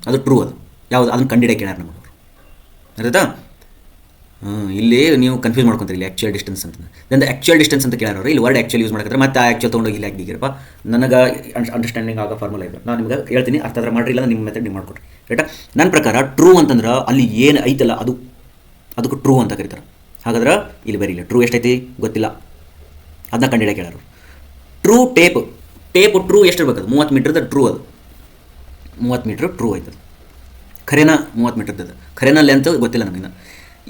ಅದು ಟ್ರೂ. ಅದು ಯಾವುದು? ಅದನ್ನು ಕಂಡಿಡಿಯಕ್ಕೆ ಕೇಳ್ಯಾರ ನಮಗೆ, ಅರ್ಥಾಯ್ತಾ? ಇಲ್ಲಿ ನೀವು ಕನ್ಫ್ಯೂಸ್ ಮಾಡ್ಕೊತೀರಿ. ಇಲ್ಲಿ ಆ್ಯಕ್ಚುಯಲ್ ಡಿಸ್ಟೆನ್ಸ್ ಅಂತ, ದೆನ್ ಆ್ಯಕ್ಚುಯಲ್ ಡಿಸ್ಟೆನ್ಸ್ ಅಂತ ಕೇಳೋರು. ಇಲ್ಲಿ ವರ್ಡ್ ಆ್ಯಕ್ಚುಯಲ್ ಯೂಸ್ ಮಾಡಕ್ಕೆ ಮತ್ತೆ ಆ ಆ್ಯಕ್ಚುಯಲ್ ತೊಗೊಂಡೋಗಿ ಇಲ್ಲಿ ಹಾಕಿದ್ದೀರಪ್ಪ. ನನಗೆ ಅಂಡರ್ಸ್ಟ್ಯಾಂಡಿಂಗ್ ಆಗೋ ಫಾರ್ಮುಲಾ ಇದೆ, ನಾನು ನಿಮ್ಗೆ ಹೇಳ್ತೀನಿ, ಅರ್ಥ ಆದ್ರೆ ಮಾಡಿರಿ, ಇಲ್ಲ ನಿಮ್ಮ ಮೆಥಡ್ ನೀವು ಮಾಡ್ಕೊಡ್ರಿ. ರೈಟಾ? ನನ್ನ ಪ್ರಕಾರ ಟ್ರೂ ಅಂತಂದ್ರೆ ಅಲ್ಲಿ ಏನು ಐತಲ್ಲ ಅದಕ್ಕೆ ಟ್ರೂ ಅಂತ ಕರೀತಾರೆ. ಹಾಗಾದ್ರೆ ಇಲ್ಲಿ ಬರೀ ಇಲ್ಲ, ಟ್ರೂ ಎಷ್ಟೈತಿ ಗೊತ್ತಿಲ್ಲ, ಅದನ್ನ ಕಂಡಿಡಿಯಕ್ಕೆ ಕೇಳೋರು. ಟ್ರೂ ಟೇಪ್ ಟ್ರೂ ಎಷ್ಟು ಇರ್ಬೇಕು? 30 ಮೀಟ್ರದ ಟ್ರೂ. ಅದು 30 ಮೀಟ್ರ್ ಟ್ರೂ ಆಯ್ತದೆ. ಖರೇನಾ 30 ಮೀಟ್ರದ್ದು? ಖರೇನಾ ಲೆಂತ್ ಗೊತ್ತಿಲ್ಲ ನನಗೆ.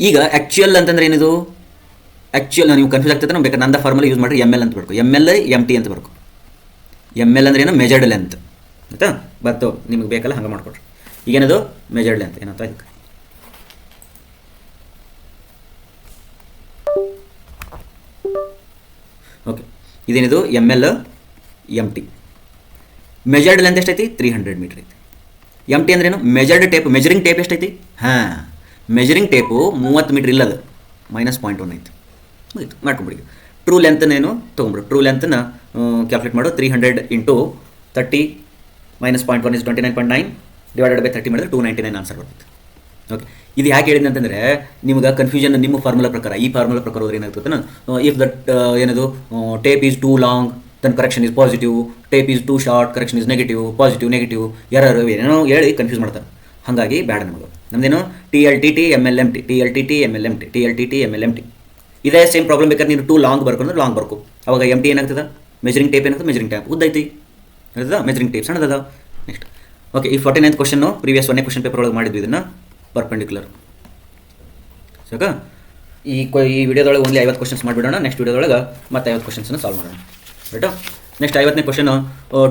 ಈಗ ಆ್ಯಕ್ಚುಯಲ್ ಅಂತಂದ್ರೆ ಏನಿದು? ಆ್ಯಕ್ಚುಯಲ್ ನೀವು ಕನ್ಫ್ಯೂಸ್ ಆಗ್ತದೆ, ನಾವು ಬೇಕಾದ್ರೆ ನಂದ ಫಾರ್ಮುಲಾ ಯೂಸ್ ಮಾಡಿರಿ. ML ಅಂತ ಬರ್ಕು, ML MT ಅಂತ ಬರ್ಕು. ML ಅಂದ್ರೆ ಏನು? Measured length. ಆಯಿತಾ? ಬರ್ತಾವೆ ನಿಮಗೆ ಬೇಕಲ್ಲ, ಹಂಗೆ ಮಾಡಿಕೊಡ್ರಿ. ಈಗೇನದು? ಮೆಜರ್ಡ್ ಲೆಂತ್ ಏನಂತ ಇದಕ್ಕೆ. ಓಕೆ, ಇದೇನಿದು? ML MT. ಮೆಜರ್ಡ್ ಲೆಂತ್ ಎಷ್ಟೈತಿ? 300 ಮೀಟ್ರ್ ಐತಿ. MT ಅಂದ್ರೆ ಏನು? ಮೆಜರ್ಡ್ ಟೇಪ್, ಮೆಜರಿಂಗ್ ಟೇಪ್ ಎಷ್ಟೈತಿ? ಹಾಂ, ಮೆಜರಿಂಗ್ ಟೇಪು 30 ಮೀಟ್ರ್ ಇಲ್ಲದು, -0.1 ಐತಿ. ಮುಗೀತು, ಮಾಡ್ಕೊಂಬಿಡಿ. ಟ್ರೂ ಲೆಂತ್ನೇನು ತೊಗೊಂಬಿಡು. ಟ್ರೂ ಲೆಂತನ್ನ ಕ್ಯಾಲ್ಕುಲೇಟ್ ಮಾಡು. 300 into 30 minus 0.1 is 29.9 divided by 30 ಮಾಡಿದ್ರೆ 299 ಆನ್ಸರ್ ಬರ್ತದೆ. ಓಕೆ, ಇದು ಯಾಕೆ ಹೇಳಿದೆ ಅಂತಂದರೆ ನಿಮ್ಗೆ ಕನ್ಫ್ಯೂಷನ್ ನಿಮ್ಮ ಫಾರ್ಮುಲಾ ಪ್ರಕಾರ, ಈ ಫಾರ್ಮುಲಾ ಪ್ರಕಾರ ಹೋದ್ರೆ ಏನಾಗ್ತದೆ, ಇಫ್ ದಟ್ ಏನದು tape is too long then correction is positive, tape is too short correction is negative, positive negative error ಏನೇನೋ ಹೇಳಿ ಕನ್ಫ್ಯೂಸ್ ಮಾಡ್ತಾರೆ. ಹಾಗಾಗಿ ಬೇಡ ನಮಗೆ. ನಮ್ಮದೇನು TLTT MLMT TLTT MLMT TLTT MLMT ಇದೇ ಸೇಮ್ ಪ್ರಾಬ್ಲಮ್. ಬೇಕಾದ್ರೆ ನೀನು ಟೂ ಲಾಂಗ್ ಬರ್ಕೊಂಡ್ರೆ ಲಾಂಗ್ ಬರ್ಕೊ. ಅವಾಗ MT ಏನಾಗ್ತದೆ, ಮೆಜರಿಂಗ್ ಟೇಪ್ ಏನಾಗ್ತದೆ, ಮೆಜರಿಂಗ್ ಟೇಪ್ ಉದ್ದೈತಿ ಅದ, ಮೆಜರಿಂಗ್ ಟೇಪ್ ಸಣ್ಣದ. ನೆಕ್ಸ್ಟ್ ಓಕೆ, ಈ 49th ಕ್ವಶನ್ನು ಪ್ರೀವಿಯಸ್ 1ನೇ ಕ್ವಶನ್ ಪೇಪರ್ ಒಳಗೆ ಮಾಡಿದ್ವಿ ಇದನ್ನು, ಪರ್ಪೆಂಡಿಕ್ಯುಲರ್. ಸಾಕಾ? ಈ ವಿಡಿಯೋದೊಳಗೆ ಓನ್ಲಿ 50 ಕ್ವಶನ್ಸ್ ಮಾಡಿಬಿಡೋಣ. ನೆಕ್ಸ್ಟ್ ವಿಡಿಯೋದೊಳಗೆ ಮತ್ತೆ 50 ಕ್ವಶನ್ಸನ್ನು ಸಾಲ್ವ್ ಮಾಡೋಣ. ರೈಟಾ? ನೆಕ್ಸ್ಟ್ 50ನೇ question,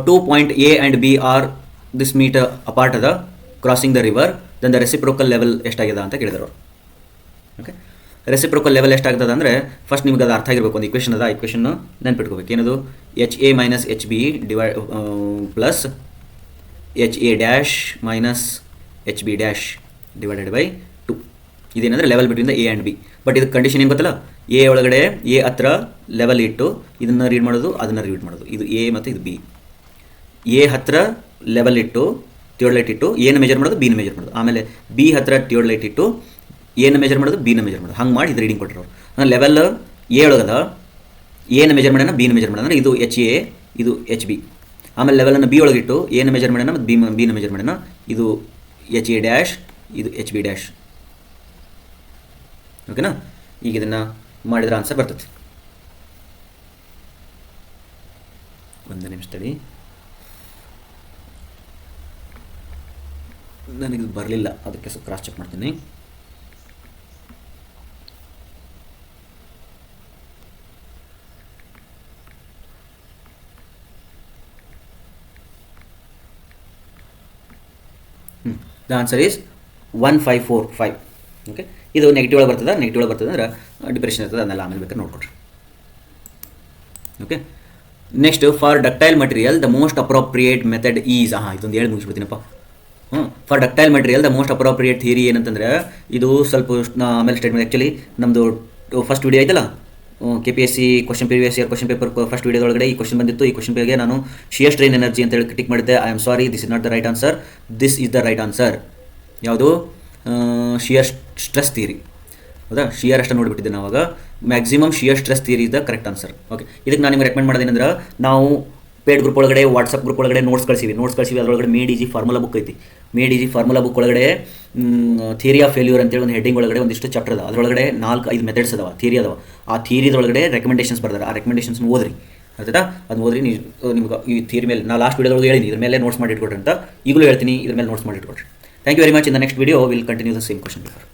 2 point A and B are this meet apart ಅದ crossing the river, then the reciprocal level ಎಷ್ಟಾಗಿದೆ ಅಂತ ಕೇಳಿದರು. ಓಕೆ, ರೆಸಿಪ್ರೋಕಲ್ ಲೆವೆಲ್ ಎಷ್ಟಾಗ್ತದೆ ಅಂದರೆ ಫಸ್ಟ್ ನಿಮ್ಗೆ ಅದು ಅರ್ಥ ಆಗಿರಬೇಕು. ಒಂದು ಇಕ್ವೇಷನ್ ಅದ, ಆ ಇಕ್ವೇಷನ್ನು ನೆನ್ಪಿಟ್ಕೋಬೇಕು. ಏನದು HA minus HB plus HA dash minus HB dash divided by 2. ಇದೇನಂದರೆ level between the A and B. But ಇದಕ್ಕೆ ಕಂಡೀಷನ್ ಏನು ಗೊತ್ತಲ್ಲ, A ಒಳಗಡೆ A ಹತ್ರ ಲೆವೆಲ್ ಇಟ್ಟು ಇದನ್ನು ರೀಡ್ ಮಾಡೋದು, ಅದನ್ನು ರೀಡ್ ಮಾಡೋದು. ಇದು A ಮತ್ತು ಇದು B. A ಹತ್ರ ಲೆವೆಲ್ ಇಟ್ಟು ಥಿಯೋಡಲೈಟ್ ಇಟ್ಟು ಏನು ಮೆಜರ್ ಮಾಡೋದು, ಬಿನ ಮೆಜರ್ ಮಾಡೋದು. ಆಮೇಲೆ B ಹತ್ರ ಥಿಯೋಡಲೈಟ್ ಇಟ್ಟು ಏನು ಮೆಜರ್ ಮಾಡೋದು, ಬಿನ ಮೆಜರ್ ಮಾಡೋದು. ಹಂಗೆ ಮಾಡಿ ಇದು ರೀಡಿಂಗ್ ಕೊಟ್ಟಿರೋರು. ಲೆವೆಲ್ A ಒಳಗದ ಏನು ಮೆಜರ್ ಮಾಡೋಣ, ಬಿನ ಮೆಜರ್ ಮಾಡೋಣ, ಇದು HA, ಇದು HB. ಆಮೇಲೆ ಲೆವೆಲನ್ನು B ಒಳಗಿಟ್ಟು ಏನು ಮೆಜರ್ ಮಾಡೋಣ ಮತ್ತು ಬಿನ ಮೆಜರ್ ಮಾಡೋಣ, ಇದು HA ಡ್ಯಾಶ್, ಇದು HB ಡ್ಯಾಶ್. ಓಕೆನಾ? ಈಗ ಇದನ್ನು ಮಾಡಿದ್ರೆ ಆನ್ಸರ್ ಬರ್ತದೆ. ಒಂದು ನಿಮಿಷ ತಡಿ, ನನಗಿದು ಬರಲಿಲ್ಲ, ಅದಕ್ಕೆ ಸ್ವಲ್ಪ ಕ್ರಾಸ್ ಚೆಕ್ ಮಾಡ್ತೀನಿ. The answer is 1545. ಓಕೆ, ಇದು ನೆಗೆಟಿವ್ ಒಳಗೆ ಬರ್ತದೆ. ನೆಗೆಟಿವ್ ಒಳಗೆ ಬರ್ತದೆ ಅಂದ್ರೆ ಡಿಪ್ರೆಷನ್ ಇರ್ತದೆ, ಅದನ್ನೆಲ್ಲ ಆಮೇಲೆ ಬೇಕಾದ್ರೆ ನೋಡ್ಕೊಡ್ರಿ. Okay, next for ductile material the most appropriate method is, ಇದೊಂದು ಹೇಳಿ ಮುಗಿಸ್ಬಿಡ್ತೀನಪ್ಪ. For ductile material the most appropriate theory ಏನಂತಂದ್ರೆ, ಇದು ಸ್ವಲ್ಪ ಆಮೇಲೆ ಸ್ಟೇಟ್ಮೆಂಟ್. ಆ್ಯಕ್ಚುಲಿ ನಮ್ಮದು ಫಸ್ಟ್ ವಿಡಿಯೋ ಆಯ್ತಲ್ಲ, KPSC previous year question paper first ವಿಡಿಯೋದೊಳಗಡೆ ಈ ಕ್ವಶನ್ ಬಂದಿತ್ತು. ಈ ಕ್ವಶನ್ ಪೇಪರ್ಗೆ ನಾನು ಶಿಯರ್ ಸ್ಟ್ರೈನ್ ಎನರ್ಜಿ ಅಂತ ಹೇಳಿ ಕ್ಲಿಕ್ ಮಾಡಿದ್ದೆ. I am sorry, this is not the right answer, this is the right answer. ಯಾವುದು? Shear stress theory. ಹೌದಾ? ಶಿಯರ್ ಅಷ್ಟು ನೋಡಿಬಿಟ್ಟಿದ್ದೆ ನಾವು. ಆವಾಗ maximum shear stress theory is the correct answer. Okay, ಇದಕ್ಕೆ ನಾನು ನಿಮ್ಗೆ ರೆಕಮೆಂಡ್ ಮಾಡೋದೇನೆಂದ್ರೆ, ನಾವು ಪೇಡ್ ಗ್ರೂಪ್ ಒಳಗಡೆ, ವಾಟ್ಸಪ್ ಗ್ರೂಪ್ ಒಳಗಡೆ ನೋಟ್ಸ್ ಕಳಿಸಿವಿ. ಅದರೊಳಗಡೆ ಮೇಡ್ ಈಜಿ ಫಾರ್ಮುಲಾ ಬುಕ್ ಐತಿ. ಮೇಡ್ ಈಜಿ ಫಾರ್ಮುಲಾ ಬುಕ್ ಒಳಗಡೆ ಥಿಯರಿ ಆಫ್ ಫೇಲ್ಯೂರ್ ಅಂತೇಳಿ ಒಂದು ಹೆಡ್ಡಿಂಗ್ ಒಳಗಡೆ ಒಂದಿಷ್ಟು ಚಾಪ್ಟರ್ ಅದ. ಅದರೊಳಗಡೆ 4-5 ಮೆಥಡ್ಸ್ ಅದಾವ, ಥಿಯರಿ ಅದಾವ. ಆ ಥಿಯರಿದೊಳಗಡೆ ರೆಕಮೆಂಡೇಷನ್ಸ್ ಬರ್ತಾರೆ. ಆ ರೆಕಮೆಂಡೇಷನ್ಸ್ ಓದ್ರಿ. ಆಯ್ತಾ? ಅದು ಓದ್ರಿ. ನಿಮ್ಗೆ ಈ ಥಿಯರಿ ಮೇಲೆ ನಾನು ಲಾಸ್ಟ್ ವಿಡಿಯೋದೊಳಗೆ ಹೇಳಿನಿ, ಇದ್ರ ಮೇಲೆ ನೋಟ್ಸ್ ಮಾಡಿ ಇಟ್ಕೊಡ್ರಿ ಅಂತ. ಈಗಲೂ ಹೇಳ್ತೀನಿ, ಇದ್ರ ಮೇಲೆ ನೋಟ್ಸ್ ಮಾಡಿ ಇಟ್ಕೊಡ್ರಿ. Thank you very much. In the next video will continue the same question paper.